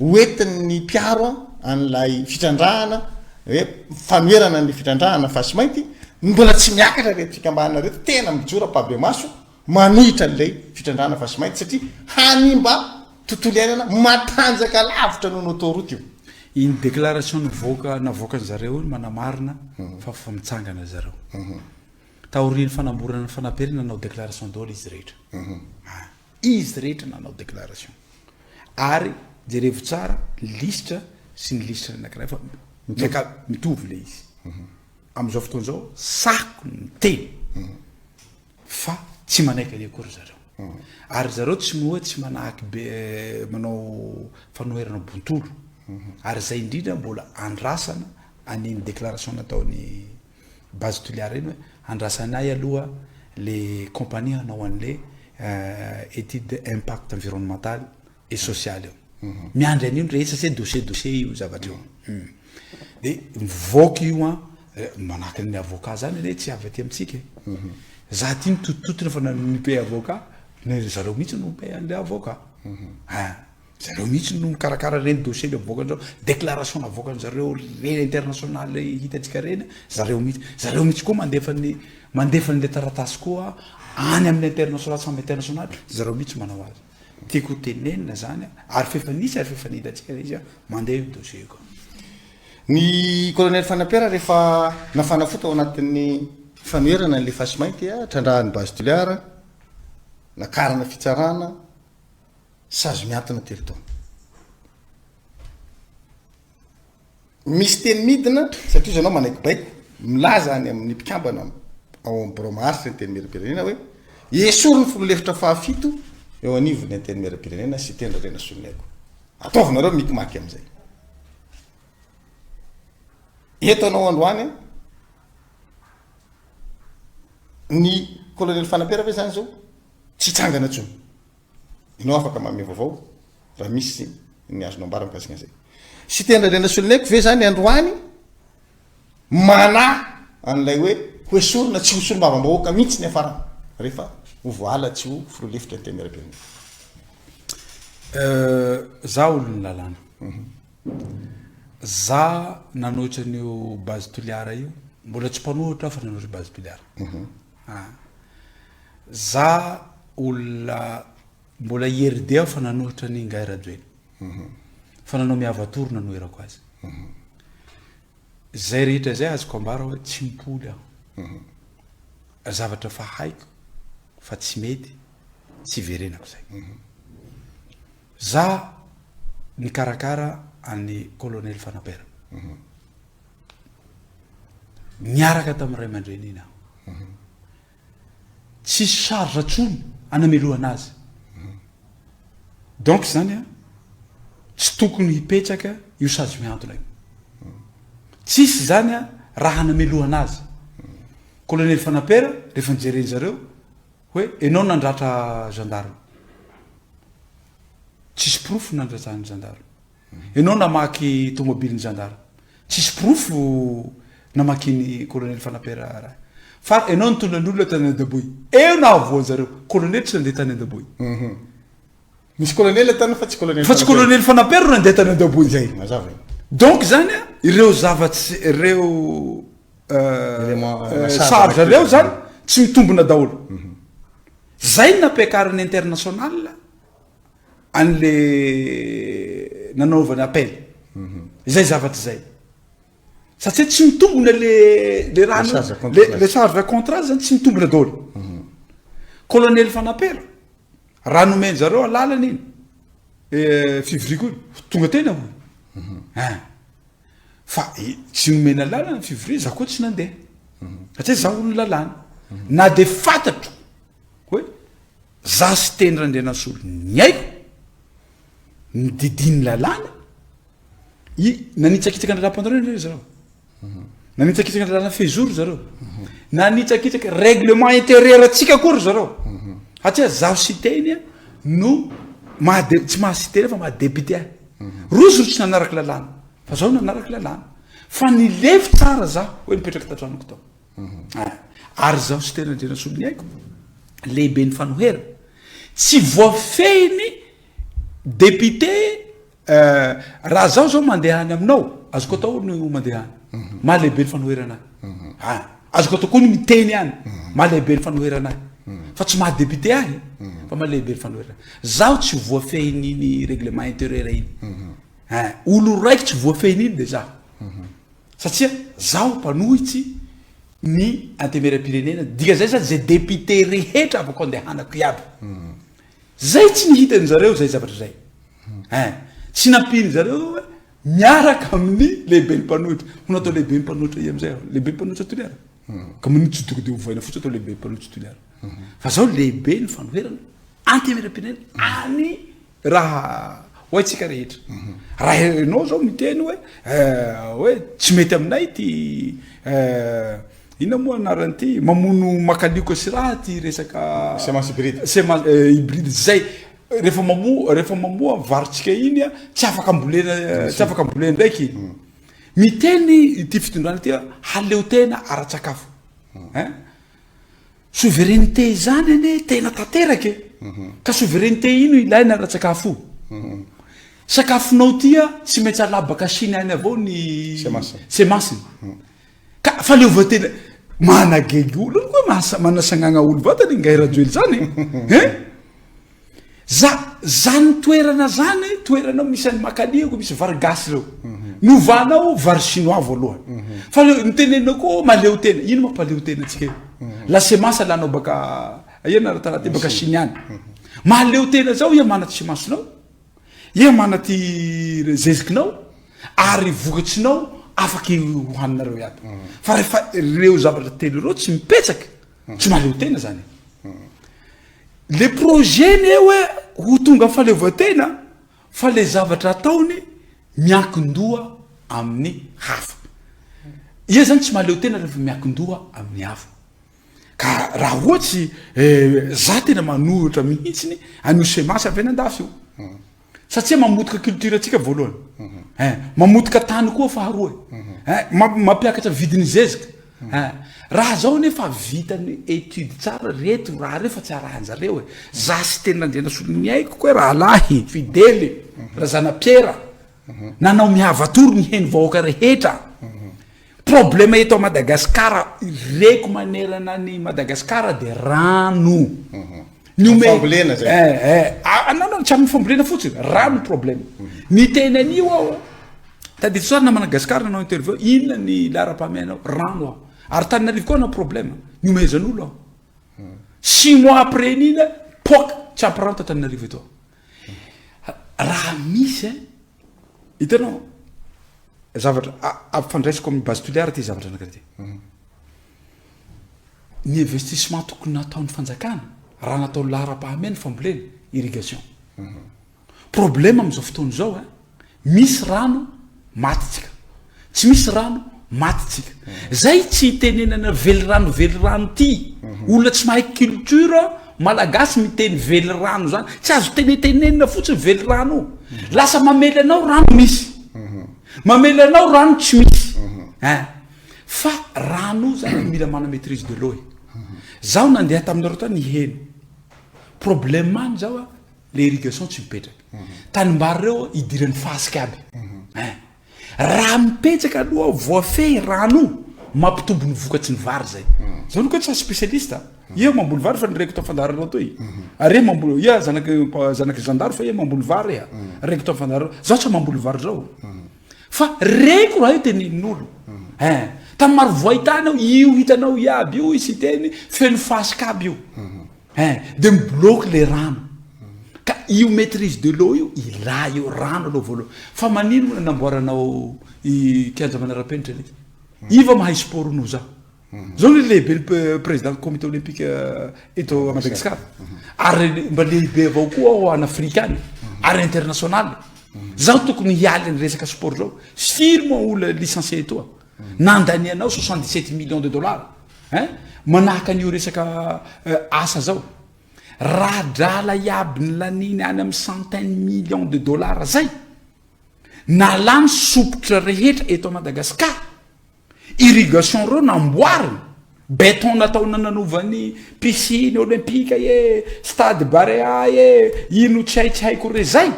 hoentin'ny mpiaro an'lay fitrandrahana hoe fanoherana ny fitrandrahana fasy mainty mbola tsy miakatra reto fikambanana reto tena mijora pabe maso manohitra an'lay fitrandrahana fasy mainty satria hanimba tontolo iainana matanjaka lavitra noho ny autoroute io iny déclaration navoakany zareo manamarina fa mitsangana zareo taoriny fanamborana fanamperina nanao déclaration daholo izy rehetra nanao déclaration ary jerevo tsara listra sy ny listra anankiray fa mitovy le izy am'izao fotoana zao sako ny teny fa tsy manaiky le akory zareo ary zareo tsy moa tsy manahaky be manao fanoherana bontolo ary zay indrindra mbola andrasana aniny déclaration nataony base toliara iny hoe andrasanay aloha le compagnie hanao an'le étude impact environnemental et social io miandry an'io rehetra se dossier io zavatra io de mivoaka io manahaky ny avocat zany le tsy avy aty amitsika za ty nitototona fa nipe avocat zareo mihitsy no pe an'le avocat zareo mihitsy no mikarakara reny dossier le avoakan'zao déclaration avoakan'zareo reny international hitatsika reny zareo mihitsy koa mandefa n'le taratasy koa any amin'ny international samby international zareo mihitsy manao azy tiako tenenina zany ary fefanisy ary fefanitatsika izy mandeha io dossier koa ny colonel Fanampera rehefa nafanafota ao anatin'ny fanoherana n'le fasy mainty trandrahan'ny base toliara nakarana fitsarana sazo miantona telo taona misy teny midina satria zanao manaiky baiko milaza any amin'ny mpikambana ao amin'ny bromarsy ny teny mera-pirenena hoe esorony folo lefitra fahafito eo anivony ny teny mera-pirenena sy teny rarena solinaiko ataovinareo mikimaky am'izay eto anao androany ny colonel Fanampera ve zany zao tsy tsangana tsony inao afaka mame vaovao raha misy ny azonao ambara mikasika an'izay sy tendrarena soloneko ve zany androany mana an'lay hoe sorona tsy ho solombavam-bahoaka mihitsy ny afara rehefa ho voala tsy ho firoalefitra ny temerabeny za olony lalàna za nanoatra an'io base toliara io mbola tsy mpanoatra fa nanoatra base toliara za olona mbola ierde aho fa nanoatra ny ngairajoeny fa nanao miavatory nanoerako azy zay rehetra zay azoko ambara hoe tsy mipoly aho zavatra fa haiko fa tsy mety tsy verenako zay za nikarakara any colonel Fanapera niaraka tamin'ny ray aman-dreny iny aho tsy charge tsony anamelohana azy donc zany a tsy tokony hipetraka io sazy miantona io tsisy zany a raha anamelohana azy colonel Fanapera rehefa nijereny zareo hoe enao nandratra gendarme tsisy profo nandratrany gendarme enao namaky tomobile ny gendarme tsisy profo namaky ny colonel Fanapera raha fa enao nitondra n'olona tany Andaboy eo na avoan zareo colonel tsy nandeha tany Andaboy misy colonel tany fa tsy colonel fa tsy colonel Fanapera ro nandeha tany Andaboy zay mazava donc zany a ireo zavatsy ireo charge reo zany tsy mitombona daholo zay nampiakarany international an'le nanaovany appel zay zavatry zay satria tsy mitombona le rano le charge contrat zany tsy mitombona daholo colonel Fanapera raha nomeny zareo alalana iny février koy tonga tena hoy fa tsy nomena lalana février za koa tsy nandeha satria za olo lalàna na de fantatro hoe za sy tendra andrenasolo ny aiko nididiny lalàna nanitsakitsaka ny raha-pandrona zareo nanitsakitsaka ny lalàna fejor zareo nanitsakitsaka règlement intérieur atsika kory zareo satria zaho sy teny no tsy mahasiteny fa mahadepute ahy rozy ro tsy nanaraky lalàna fa zaho nanaraky lalàna fa nilevy tsara za hoe nipetraka tatranoko tao ary zaho sy tena andrenasolo ny aiko lehibe ny fanohera tsy voafehiny député raha zaho zao mandehany aminao azoko atao no mandehany mahalehibe ny fanoherana azoko atao koa no miteny any mahalehibe ny fanoherana fa tsy mahadepute ahy fa mahalehibe ny fanoherana zaho tsy voafehin'iny règlement intérieur iny olo raiky tsy voafehin'iny de zaho satria zaho mpanohitsy ny antemeram-pirenena dika zay sady zay député rehetra afaka andehanako iaby zay tsy nihitany zareo zay zavatra zay tsy nampiny zareo hoe miaraka amin'ny lehibe ny mpanohitra hono atao lehibe ny mpanohitra i amizay lehibe ny mpanohitra toliara ka manitsy toko de hovaina fotsy atao lehibe ny mpanohitra toliara fa zao lehibe ny fanoherana antemeram-pirenena any raha hoaitsika rehetra raha enao zao miteny hoe tsy mety aminay ty ina moa anarany ty mamono makalioka sy raha ty resaka hybride zay rehefa mamoa varitsika iny a tsy afaka ambolena ndraiky miteny ty fitondrana ty haleo tena ara-tsakafo souveraineté zany ane tena tanterake ka souveraineté ino ilaina ara-tsakafo sakafonao tia tsy maintsy alabaka Chine any avao ny semasiny ka fa leova tena managege olo koa manasagnana olo vatany ngairajoely zany zany toerana zany toerana misy any makaliako misy vary gasy reo novanao vary chinois voalohany fa nitenena koa maleo tena ino mampaleo tena atsika la semence alanao baka iana rahataraty baka Chine any maleo tena zao ia mana ty semassinao ia mana ty zezikinao ary vokatsinao afaky hohaninareo iaby fa rehefa reo zavatra telo reo tsy mipetsaky tsy maleo tena zany le projet ny hoe ho tonga faleovatena fa le zavatra ataony miankin-doha amin'ny hafa ia zany tsy maleo tena rehefa miankin-doha amin'ny hafa ka raha ohatsy za tena manohitra mihitsiny anio semasy avy enandafy io satria mamotika culture atsika voalohany mamotika tany koa faharoa mampiakatra vidiny zezika raha zao nefa vitany étude tsara reto raha reo fa tsy arahanjareo za sy tena andrena solony aiko koa raha lahy fidely raha zana-piera nanao mihavatory ny heny vahoaka rehetra problème eto a Madagasikara reko manerana ny Madagasikara de rano fambolena zay anao tsy amin'ny fambolena fotsiny rano problème ny teny anio ao tadito sara na Madagasikara nanao interview inona ny lara-pahamehanao rano ao ary Tananarivo koa na problème ny omezan'olo ao 6 mois après nina poka tsy ampirano ta Tananarivo eto raha misy hitanao zavatra ampifandraisiko amin'ny base tuliara ty zavatra anakary ty ny investissement tokony nataon'ny fanjakana raha natao lara-pahamena fambolena irrigation problème am'izao fotoana zao misy rano matitsika tsy misy rano matitsika zay tsy tenenana vely rano ty olona tsy mahay culture malagasy miteny vely rano zany tsy azo tenentenenina fotsiny vely rano lasa mamela anao rano misy mamela anao rano tsy misy fa rano zany mila mana maîtrise de l'eau zaho nandeha taminareo tany heny problème any zao le irrigation tsy mipetraka tanimbary reo idiran'ny fasika aby raha mipetraka aloha voafehy rano mampitombo ny vokatsy ny vary zay zao noko tsy spécialiste ia mamboly vary fa nireko to fandaharanao toy are mamboly ia zanaky zandaro fa ia mamboly vary reko to fandaharanao zao tsy mamboly vary zao fa reko raha io tenenin'olo tamy maro voahitany ao io hitanao iaby io isy teny feno fasika aby io de mibloque le rano ka io maîtrise de l'eau io ilà io rano aloha voalohany fa manino namboaranao kianja manara-penitra leky iva mahay sport no za zao le lehibe ny président comité olympique eto Madagasikara ary mba lehibe avao koa ao an'Afrika any ary international zaho tokony hialy ny resaka sport zao firy moa olo licencié etoa nandanianao 77 millions de dollars manahaka an'io resaka asa zao raha drala iaby ny laniny any amin'ny centaine millions de dollars zay nalany sopotra rehetra eto a Madagasikara irrigation reo namboariny béton natao nananovany piscine olympique stade Barea ino tsy haiko re zay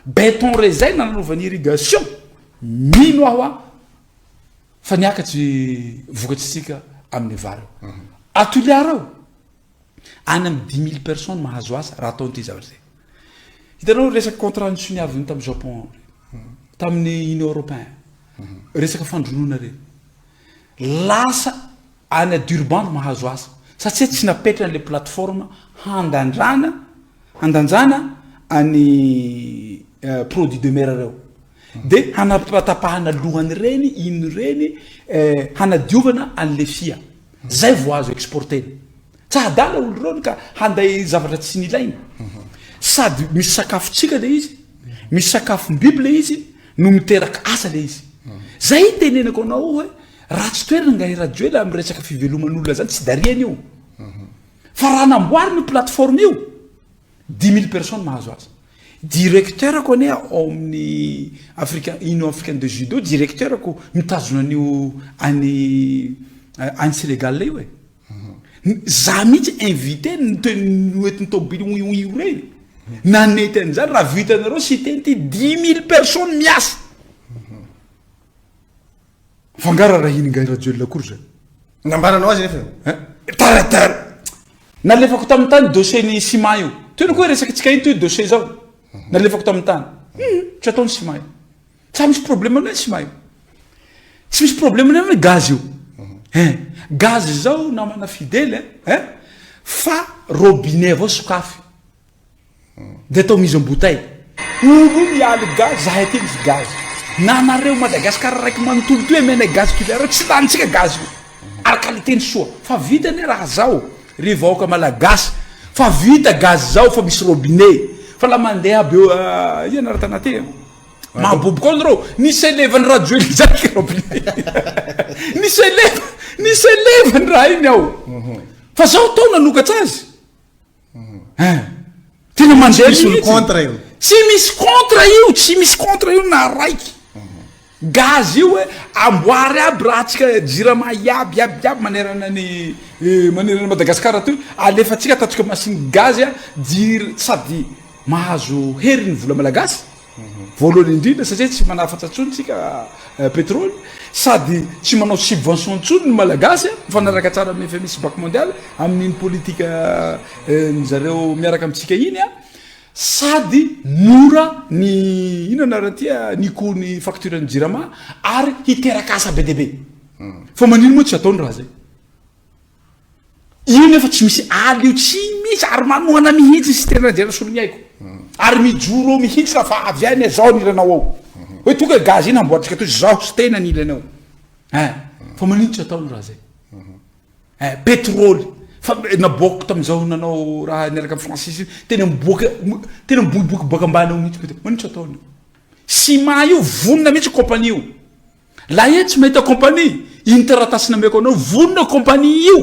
béton re zay nananovany irrigation mino aho fa niakatsy vokatsitsika amin'ny vary atoliara ao any amin'ny 10 000 personnes mahazo asa raha ataon'ity zavatra zay hitanao resaka contrat nisoniaviny tamin'ny Japon tamin'ny Union européen resaka fandronona reny lasa any a Durban mahazo asa satria tsy napetrana le plateforme handanjana any produit de mer reo de hanapatapahana lohany reny ino reny hanadiovana an'le fia zay vo azo exporteny tsy hadala olo reo ka handay zavatra tsy nilaina sady misy sakafotsika le izy misy sakafom-biby le izy no miteraka asa le izy zay tenenako anao hoe raha tsy toerana nga radio la am'resaka fiveloman'olona zany tsy dariany io fa raha namboary ny plateforme io 10 000 personnes mahazo azy directeur ako ane ao amin'ny Union africaine de judo directeur ako mitazona an'io any Sénégal lay hoe za mihitsy invité noetiny tobily io reny nanety an'izany raha vitanareo sy teny ty 10 000 personnes miasa fangara raha iny nga radio lakory zay nambaranao azy nefa taratara nalefako tamin'ny tany dossier ny ciment io toy koa resaka tsika iny toy dossier zao nalefako tamin'ny tany tsy ataony ciment io tsy misy problème aminy ciment io tsy misy problème aminy gaz io gaz zao namana fidèle fa robinet avao sokafy de atao mise en bouteille olo mialy gaz zahay aty misy gaz nanareo Madagasikara raiky manontolo toy mena gaz kilareo tsy lanitsika gaz io ary qualité-ny soa fa vita ne raha zao ry vahoaka malagasy fa vita gaz zao fa misy robinet fa la mandeha aby eo ianarantana ty mahabobo koa nareo nisy elevany radio iny zany robinet nisy elevany raha iny ao fa zao tao nanokatsy azy tena mandeha misy olo contre io tsy misy contre io na raiky gaz io hoe amboary aby raha tsika jirama iaby manerana Madagasikara to alefatsika ataotsika masiny gaz sady mahazo hery ny vola malagasy voalohany indrindra satria tsy manafatsa tsony tsika pétrole sady tsy manao subvention tsony ny malagasy mifanaraka tsara amin'ny FMI Banque mondiale amin'iny politika zareo miaraka amitsika iny sady mora ny inanaratia ny facture ny jirama ary hiteraka asa be deabe fa manino moa tsy ataony raha zay io nefa tsy misy aly io tsy misy ary manoana mihitsy sy tena jera solony aiko ary mijoro eo mihitsy lafa avy any zao ny ilanao ao hoe tonga gaz iny amboatrika toy zao sy tena ny ilanao fa manino tsy ataony raha zay pétrole fa naboako tam'izao nanao raha niaraka amin'ny Francis tena miboiboiky boaka ambany ao mihitsy manino tsy ataony ciment io vonona mihitsy compagnie io la e tsy mahita compagnie iny taratasina meko anao vonona compagnie io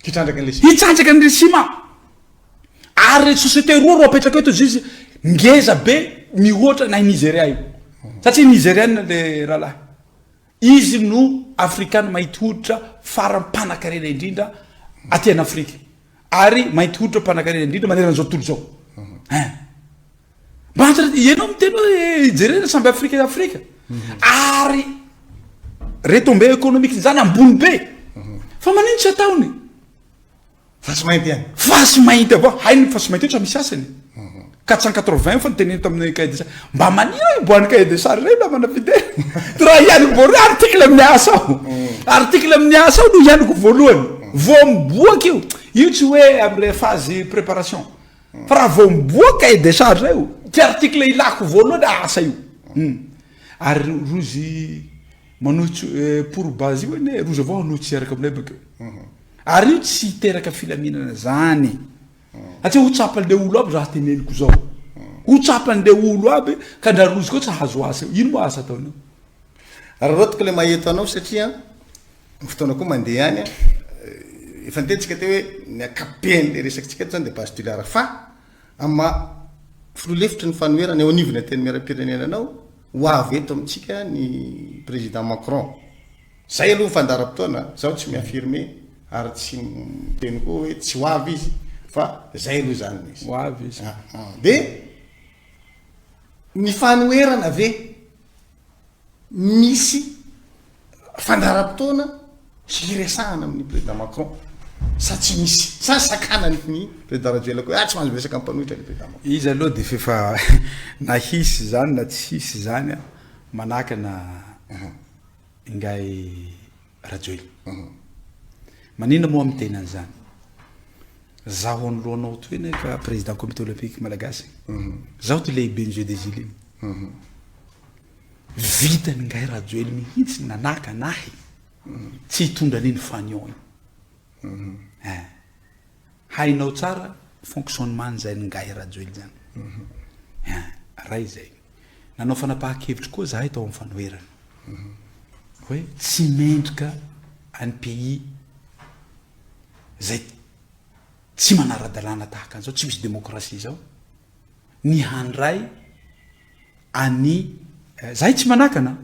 hitsandraka an'le ciment ary société roa apetraka eto izy ngeza be mihoatra na Nigeria io satria nigérienne le rahalahy izy no afrikana mahity hoditra faram-panakarena indrindra aty an'Afrika ary mahity hoditra mpanakarena indrindra maneran'izao tontolo zao matra ianao miteny hoe jerena samby Afrika ary retombé économique zany ambony be fa manino tsy ataony fasy mainty avao hainy fasy mainty io tsy misy asany 480 fa niteneny tamin'ny cahier des charges mba manino boany cahier des charges rey namana fidèle raha ianiko voalohany article amin'ny asa ao article amin'ny asa ao no ianiko voalohany vao miboaka io tsy hoe am'le phase préparation fa raha vao miboaka cahier des charges io ty article ilako voalohany asa io ary rozy manotsy pour base io ene rozy avao anotsy araka aminay bakeo ary io tsy hiteraka filaminana zany satria ho tsapan'le olo aby raha teneniko zao ho tsapan'le olo aby ka ndra rozy koa tsy hahazo asa ino moa asa ataonao raha rotiko le mahita anao satria fotoana koa mandeha any efa nitetsika teo hoe ny akapen'le resakytsika zany de base tulara fa ama filolefitry ny fanoerana eo anivony teny miara-pirenena anao ho avy eto amitsika ny président Macron zay aloha mifandara-potoana zaho tsy miaffirme ary tsy teny koa hoe tsy ho avy izy fa zay aloha zany izy ho avy izy de ny fanoerana ve misy fandara-potoana sy hiresahana amin'ny président Macron sa tsy misy sa sakanany ny président Rajoelako hoe tsy mahazo resaka ampanohitra le président Macron izy aloha de fefa na hisy zany na tsy hisy zany manaka na ingay Rajoely manina moa amin'ny tena an'izany zaho anoloanao toy ene ka président comité olympique malagasy zaho ty lehibe ny jeu des îles vitany ngay Rajoely mihitsy nanaka anahy tsy hitondra an'iny fanion hainao tsara fonctionnement zay ny ngay Rajoely zany ray zay nanao fanapahan-kevitry koa zahay tao amin'ny fanoerana hoe tsy mendrika any pays zay tsy manara-dalàna tahaka an'izao tsy misy démocratie zao ny handray any zahay tsy manakana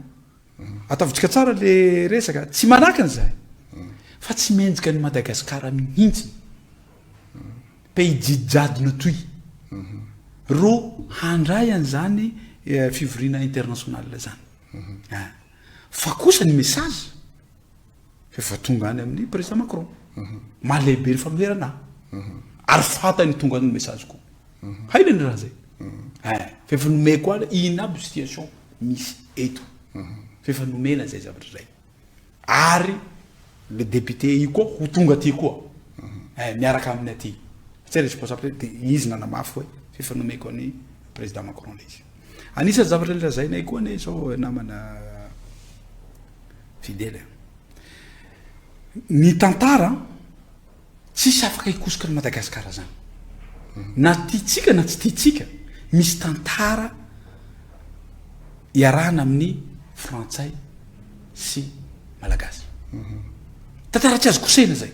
ataovitsika tsara le resaka tsy manakana zahay fa tsy mendrika ny Madagasikara mihitsy pays jijadona toy ro handray an'izany fivoriana international zany fa kosa ny message efa tonga any amin'ny président Macron malehibe ny fanoherana ary fatany tonga ny message koa hainany raha zay fefa nomey koa ina aby situation misy eto fefa nomena zay zavatra zay ary le député io koa ho tonga aty koa miaraka amin'ny aty satria responsable de izy nanamafy hoe fefa nomey koa ny président Macron le izy anisany zavatra le razainay koa ne zao namana fidèle ny tantara tsisy afaka hikosika ny Madagasikara zany na tiatsika na tsy tiatsika misy tantara iarahana amin'ny frantsay sy malagasy tantara tsy azo kosena zay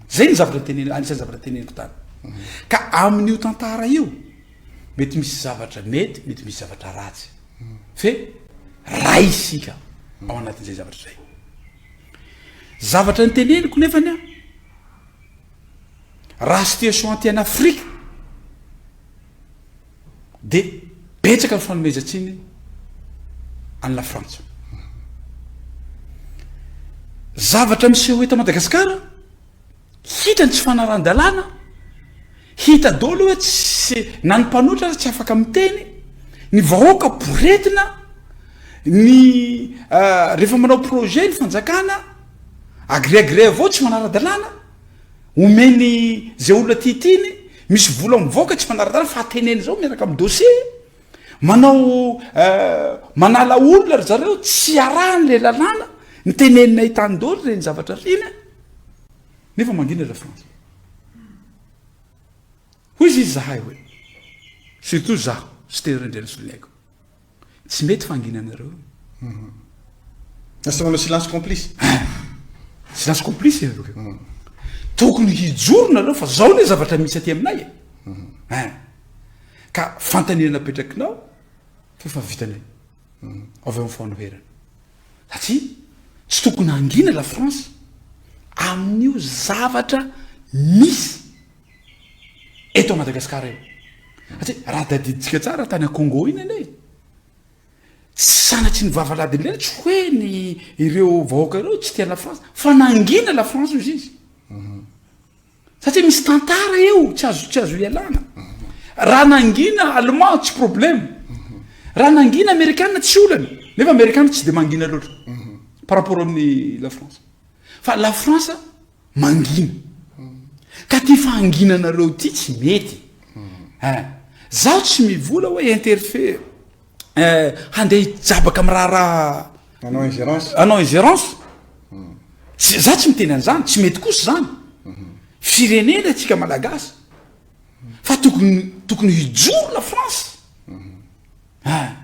zay ny zavatra teneniko anisan'ny zavatra teneniko tany ka amin'io tantara io mety misy zavatra mety mety misy zavatra ratsy fe ray isika ao anatin'izay zavatra zay zavatra ny teneniko nefany a raha situation antiany Afrika de betsaka ny fanomezantsiny any la France zavatra miseho eto Madagasikara hitany tsy fanaran-dalàna hita dolo hoe tsy na ny mpanotra tsy afaka miteny ny vahoaka boretina ny rehefa manao projet ny fanjakana agréagré avao tsy manara-dalàna omeny zay olona tiatiny misy vola mivoaka tsy manara-dalàna fa ateneny zao miaraka amin'ny dossier manao manala olona ry zareo tsy arahany le lalàna ny tenenina hitany dolo reny zavatra rina nefa mangina la France hoy izy zahay hoe surtout zaho sy terendreny solinaiko tsy mety fangina anareo asa manao silence complice silence complice iareo tokony hijorona aloha fa zao le zavatra misy aty aminay ka fantanina petrakinao fa vitanay avy amin'ny fanoherana satria tsy tokony angina la France amin'io zavatra misy eto Madagasikara io satria raha tadiditsika tsara tany a Congo iny ane sanatsy ny vavalady lena tsy hoe ny ireo vahoaka ireo tsy tia la France fa nangina la France izy izy satria misy tantara eo tsy azo ialana raha nangina allemand tsy problème raha nangina américaine tsy olana nefa américaine tsy de mangina loatra par rapport amin'ny la France fa la France mangina ka ty fanginanareo ty tsy mety zaho tsy mivola hoe interfere handeha hijabaka amin'ny raha anao ingérence za tsy miteny an'izany tsy mety kosa zany firenena atsika malagasy fa tokony hijoro la France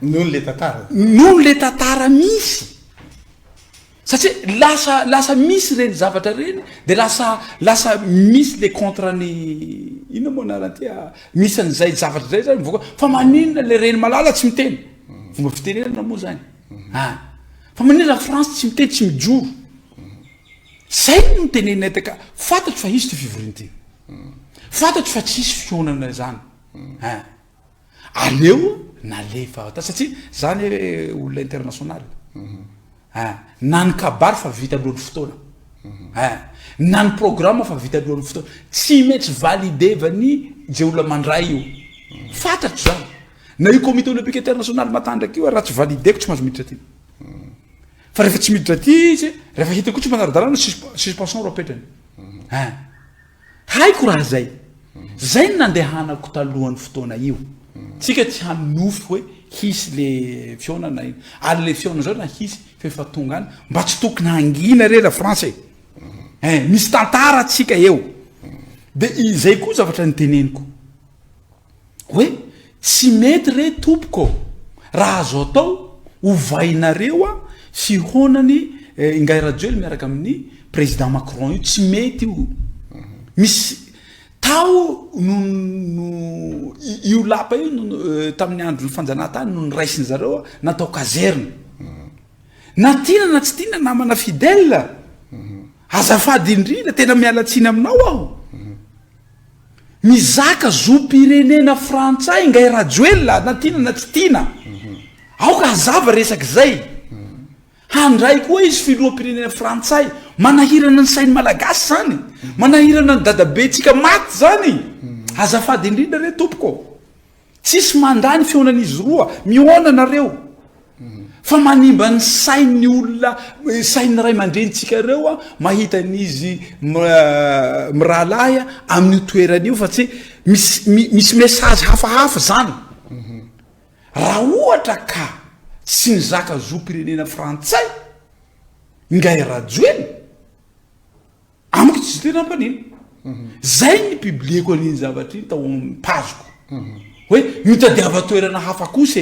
noho le tantara misy satria lasa misy reny zavatra reny de lasa misy le contre ny ina moa naranty misy an'izay zavatra zay zany voka fa maninona le reny malala tsy miteny fomba fitenenana moa zany fa maninona la France tsy miteny tsy mijoro zay no mitenenina taka fantatro fa izy ty fivorinty fantatro fa tsisy fionana zany aleo nalefa ta satria zany olona internationaly na ny kabary fa vita alohan'ny fotoana na ny programme fa vita alohan'ny fotoana tsy mety validé vany zay olona mandray io fantatro zany na io comité olympique international matandraka io raha tsy validéko tsy mahazo miditra ty fa rehefa tsy miditra ty izy rehefa hitako tsy manara-dalàna suspension roapetrany haiko raha zay ny nandehanako talohan'ny fotoana io tsika tsy hanofo hoe hisy le fionana iny ary le fiona zao na hisy fefa tonga any mba tsy tokony angina re la France misy tantara atsika eo de izay koa zavatra ny teneniko hoe tsy mety re tompoko raha azo atao ovainareo a fihonany ingay rajoely miaraka amin'ny président Macron io tsy mety io misy tao no io lapa io tamin'ny andro ny fanjanahantany no nyraisiny zareo natao kazerne na tiana na tsy tiana namana fidèle azafady indrindra tena mialatsiny aminao aho mizaka zo-pirenena frantsay ingay rajoela na tiana na tsy tiana aoka hazava resaky zay handray koa izy filoha-pirenena frantsay manahirana ny sainy malagasy zany manahirana ny dadabentsika maty zany azafady indrindra re tompoko tsisy mandany fionan'izy roa mihonanareo fa manimba ny sainy olona sainy ray mandrenitsika reo a mahita n'izy mirahalahy amin'ny toerana io fa tsy misy message hafahafa zany raha ohatra ka tsy nizaka zo-pirenena frantsay ingay rajoely amiko tsy tena mpanino zay ny publieko an'iny zavatra iny tao mpazoko hoe mitadiava toerana hafa kosa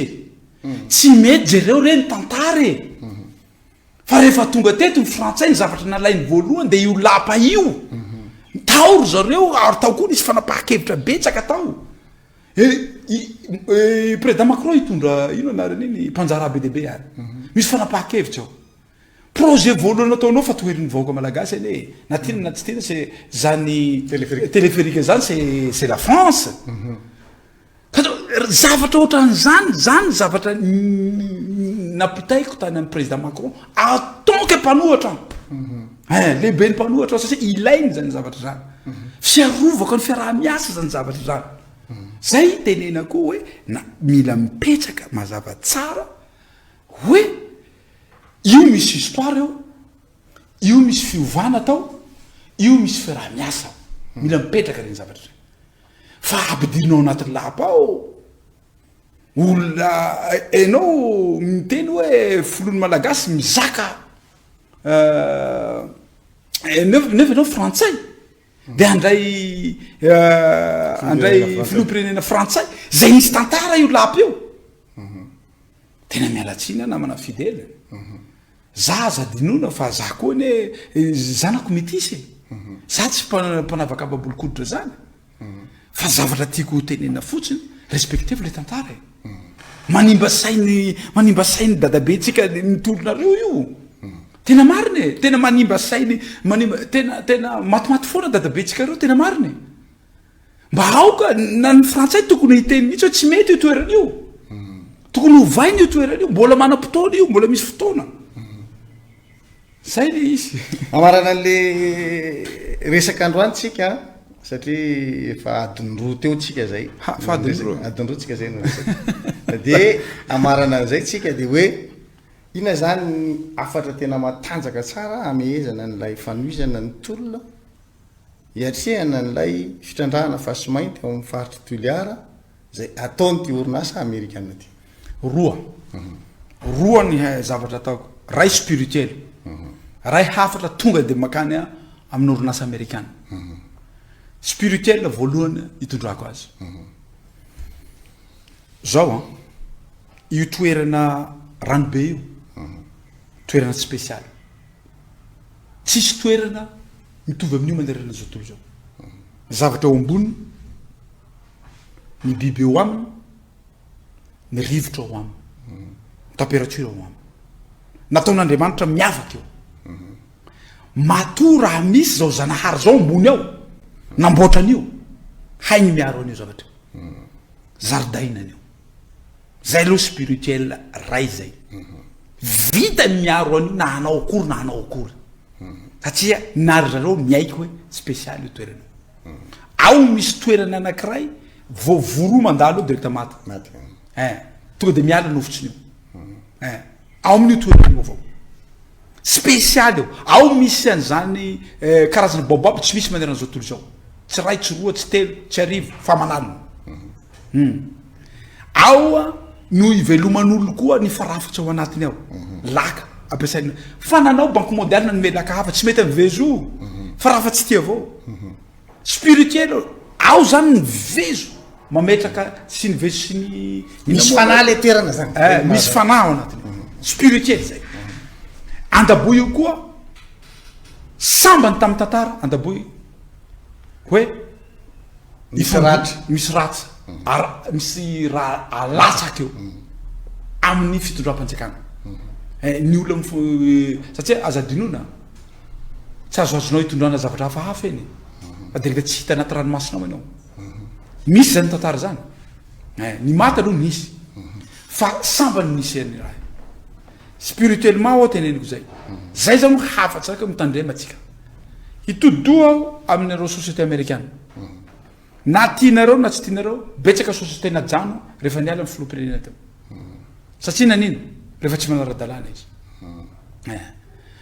tsy mety jereo reny tantary fa rehefa tonga teto ny frantsay ny zavatra nalainy voalohany de io lapa io taoro zareo ary tao koa nisy fanapaha-kevitra betsaka tao président Macron hitondra ino anarany iny mpanjara be deaibe ary misy fanapaha-kevitra ao projet voalohany ataonao fa toheriny vahoaka malagasy ane na tiana na tsy tena c'est zany téléphérique zany c'est la France zavatra ohatran'zany zavatra napitaiko tany amin'ny président Macron en tant que mpanohatra lehibe ny mpanohatra satria ilainy zany zavatra zany fiarovako ny fiaraha-miasa zany zavatra zany zay tenena koa hoe na mila mipetraka mazava tsara hoe io misy histoire io misy fiovana tao io misy fiaraha-miasa mila mipetraka reny zavatra zay fa ampidinao anatin'ny lapa ao olona enao miteny hoe folony malagasy mizaka nefa enao frantsay de andray filoham-pirenena frantsay zay misy tantara io lapa io tena mialatsina namana fidele za zadinona fa za koa ne zanako metisy za tsy mpanavaka babolkoditra zany fa zavatra tiako tenena fotsiny respecteve le tantara manimba sainy dadabe tsika mitolonareo io tena mariny tena manimba sainy tena matimaty foana dadabe tsika reo tena mariny mba aoka na ny frantsay tokony hiteny mihitsy hoe tsy mety io toerana io tokony hovainy io toerana io mbola manam-potoana io mbola misy fotoana zay le izy amarana an'le resaka androany tsika satria efa adiny roa teo tsika zay adiny roa tsika zay de amarana an'izay tsika de hoe ina zany afatra tena matanjaka tsara amehezana n'lay fanoizana ny tolona hiatrehana n'lay fitrandrahana fasimainty ao amin'ny faritry Toliara zay ataony ty orinasa amerikanina ty roa ny zavatra ataoko ray spirituel ray hafatra tonga de makany amin'ny orinasa amerikana spirituel voalohany hitondrako azy zao io toerana ranobe io toerana spesialy tsisy toerana mitovy amin'io manderana zao tontolo zao zavatra ao ambony ny biby eo aminy ny rivotra ao aminy température ao aminy nataon'Andriamanitra miavaka eo mato raha misy zao zanahary zao ambony ao namboatran'io hainy miaro an'io zavatra zaridainan'io zay aloha spirituel ray zay vita miaro an'io na hanao akory satria nary zareo miaiky hoe spesialy io toerana ao misy toerana anankiray voavoroa mandalo eo direct maty tonga de miala nofotsiny io ao amin'io toerana io avao spesialy eo ao misy an'zany karazana baobab tsy misy manera an'izao tontolo zao tsy ray tsy roa tsy telo tsy arivo fa manalina ao no iveloman'olo koa ny farafatsy ao anatiny ao laka ampiasaina fa nanao banque moderne nome laka hafa tsy mety amivezo farafatsy ty avao spirituel ao zany ny vezo mametraka sy ny vezo sy ny misy fanahy le toerana zany misy fanahy ao anatiny spirituel zay andaboy io koa sambany tamin'ny tantara andaboy hoe misy ratsa misy raha alatsaky eo amin'ny fitondram-panjakana ny olona satria azadinona tsy azoazonao hitondrana zavatra hafahafa eny adireka tsy hita anaty ranomasinao anao misy zany tantara zany ny maty aloha nisy fa sambany nisy any raha spirituellement ao teneniko zay zao no hafatsaka mitandrematsika hitodoa ao amin'ireo société américaine na tianareo na tsy tianareo betsaka société najano rehefa niala amin'ny filoham-pirenena teo satria nanino rehefa tsy manara-dalàna izy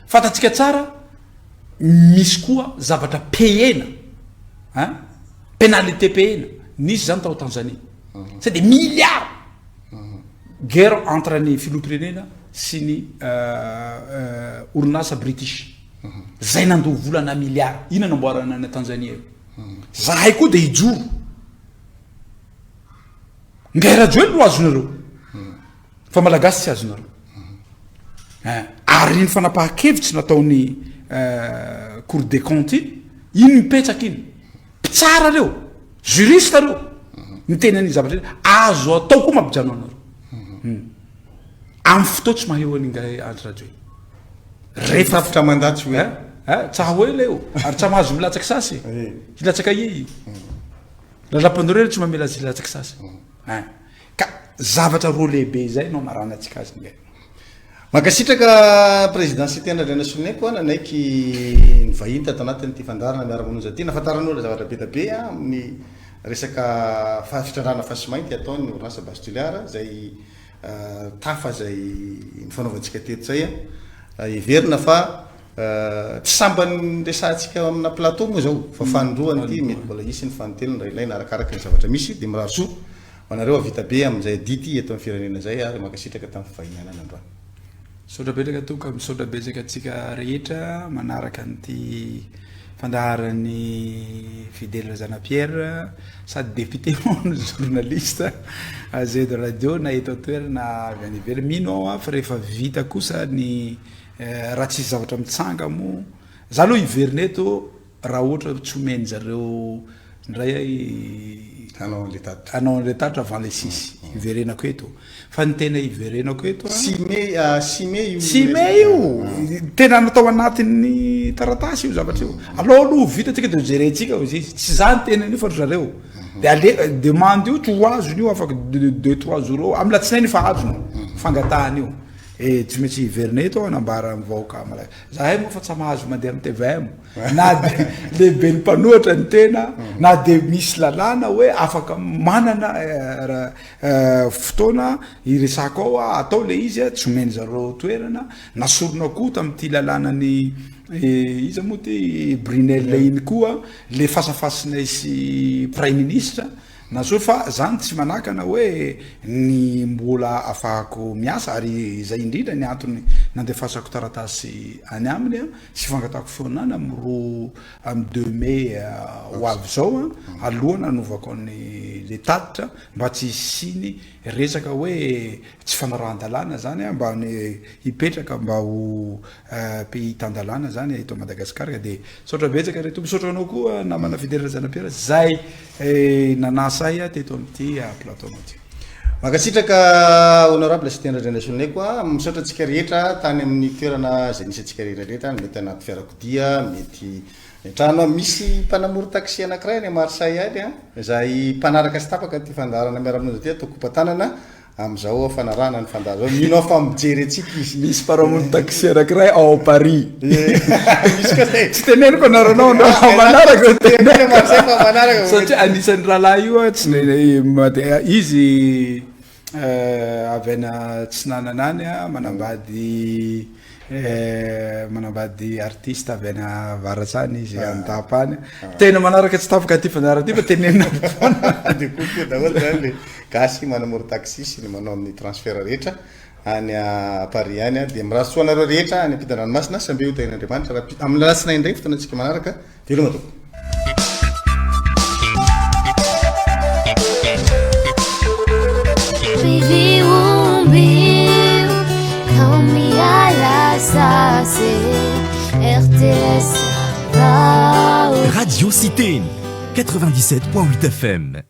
fatatsika tsara misy koa zavatra pehena pénalité pehena nisy zany tao Tanzanie c'est des milliards guerre entre ny filoham-pirenena sy ny orinasa british zay nandoha volana milliard ina namboarana na Tanzania zahay koa de hijoro ngairajoely no azonareo fa malagasy tsy azonareo ary ny fanapahan-kevitsy nataony cour des comptes iny mipetraka iny mpitsara reo juriste reo ny tena ny zavatra azo atao koa mampijano anareo amin'ny fotoa tsy maheo an'ingay antrajo refafitra mandatsy hoe tsaha hoe leo ary tsa mahazo milatsaky sasy hilatsaka lalampandorera tsy mamela azy hilatsaky sasy ka zavatra roa lehibe zay no marana atsika azy ngay makasitraka présidence tena Renena Solonay koa nanaiky nivahiny tato anatin'ity fandarana miara-mononja ty nafantaran'olo zavatra be tabe amin'ny resaka fitrarana fasimainty ataony orinasa Bastiliara zay tafa zay nifanaovantsika teto zay iverina fa tsy sambany resantsika amina plateau moa zao fa fanindroany ty mety mbola isy ny fanontelo ray ilaina arakaraka ny zavatra misy de mirary soa anareo avita be am'izay dity eto amin'ny firenena zay ary makasitraka tamin'ny fahinanana androany misaotra betaka toka misaotra betsaka atsika rehetra manaraka nyty fandaharany Fidèle Zanapierre sady député moa journaliste AZ de radio na eto toerana avy any ivelany mino ao fa rehefa vita kosa ny raha tsisy zavatra mitsanga mo za aloha iverina eto raha ohatra tsy omeny zareo ndray anao le tatitra avant le 6 iverenako eto fa ny tena iverenako eto 6 mai io tena natao anatin'ny taratasy io zavatra io aloha vita tsika de jerentsika izy tsy zany tena io fa zareo de ale demande io tsy ho azony io afaka 2-3 jours amin'ny latsinainy fa azony fangatahany io tsy maintsy iverina eto anambara mivaoka malaky zahay moa fa tsy mahazo mandeha amin'ny TVM na de lehibe ny mpanohatra ny tena na de misy lalàna hoe afaka manana fotoana iresako ao atao le izy tsy omeny zareo toerana nasorona koa tamin'ity lalànany iza moa ty Brunel iny koa le fasafasina isy prime ministre na so fa zany tsy manakana hoe ny mbola afahako miasa ary zay indrindra ny antony nandefasako taratasy any aminy sy fangatako fionana amin'ny 2 mai ho avy zao alohana anovako ny le tatitra mba tsy siny resaka hoe tsy fanarahan-dalàna zany mba ny hipetraka mba ho pays tan-dalàna zany eto Madagasikara de saotra betsaka reto misaotra anao koa namana Fidèle Zanapierre zay nanasay teto amin'ity plateau ty makasitraka honorable assistant Renena Solonay koa misaotra atsika rehetra tany amin'ny toerana zay nisy atsika rehetrarehetra mety anaty fiarakodia mety trano misy mpanamory taxi anankiray any Marsay any zay mpanaraka sy tapaka ty fandarana miara-mononja ty tokom-patanana am'izao fanarahana ny fandaro mino fa mijery atsika izy misy mpanamory taxi anankiray ao Paris misy koa zay tsy teneniko anaranao manaraka satria anisan'ny rahalahy io tsy izy avy ana tsy nananany manambady artiste avy ana Varatsany izy antapany tena manaraka tsy tapaka ty fandarana ty fa tenenina de kokoa daholo zany le gasy manamory taxi sy ny manao amin'ny transfert rehetra any Paris any de mirasoa anareo rehetra any ampitan-dranomasina sambe ho tain'Andriamanitra raha amin'ny lalasina indray fotoana antsika manaraka veloma toko Radio Cité 97.8 FM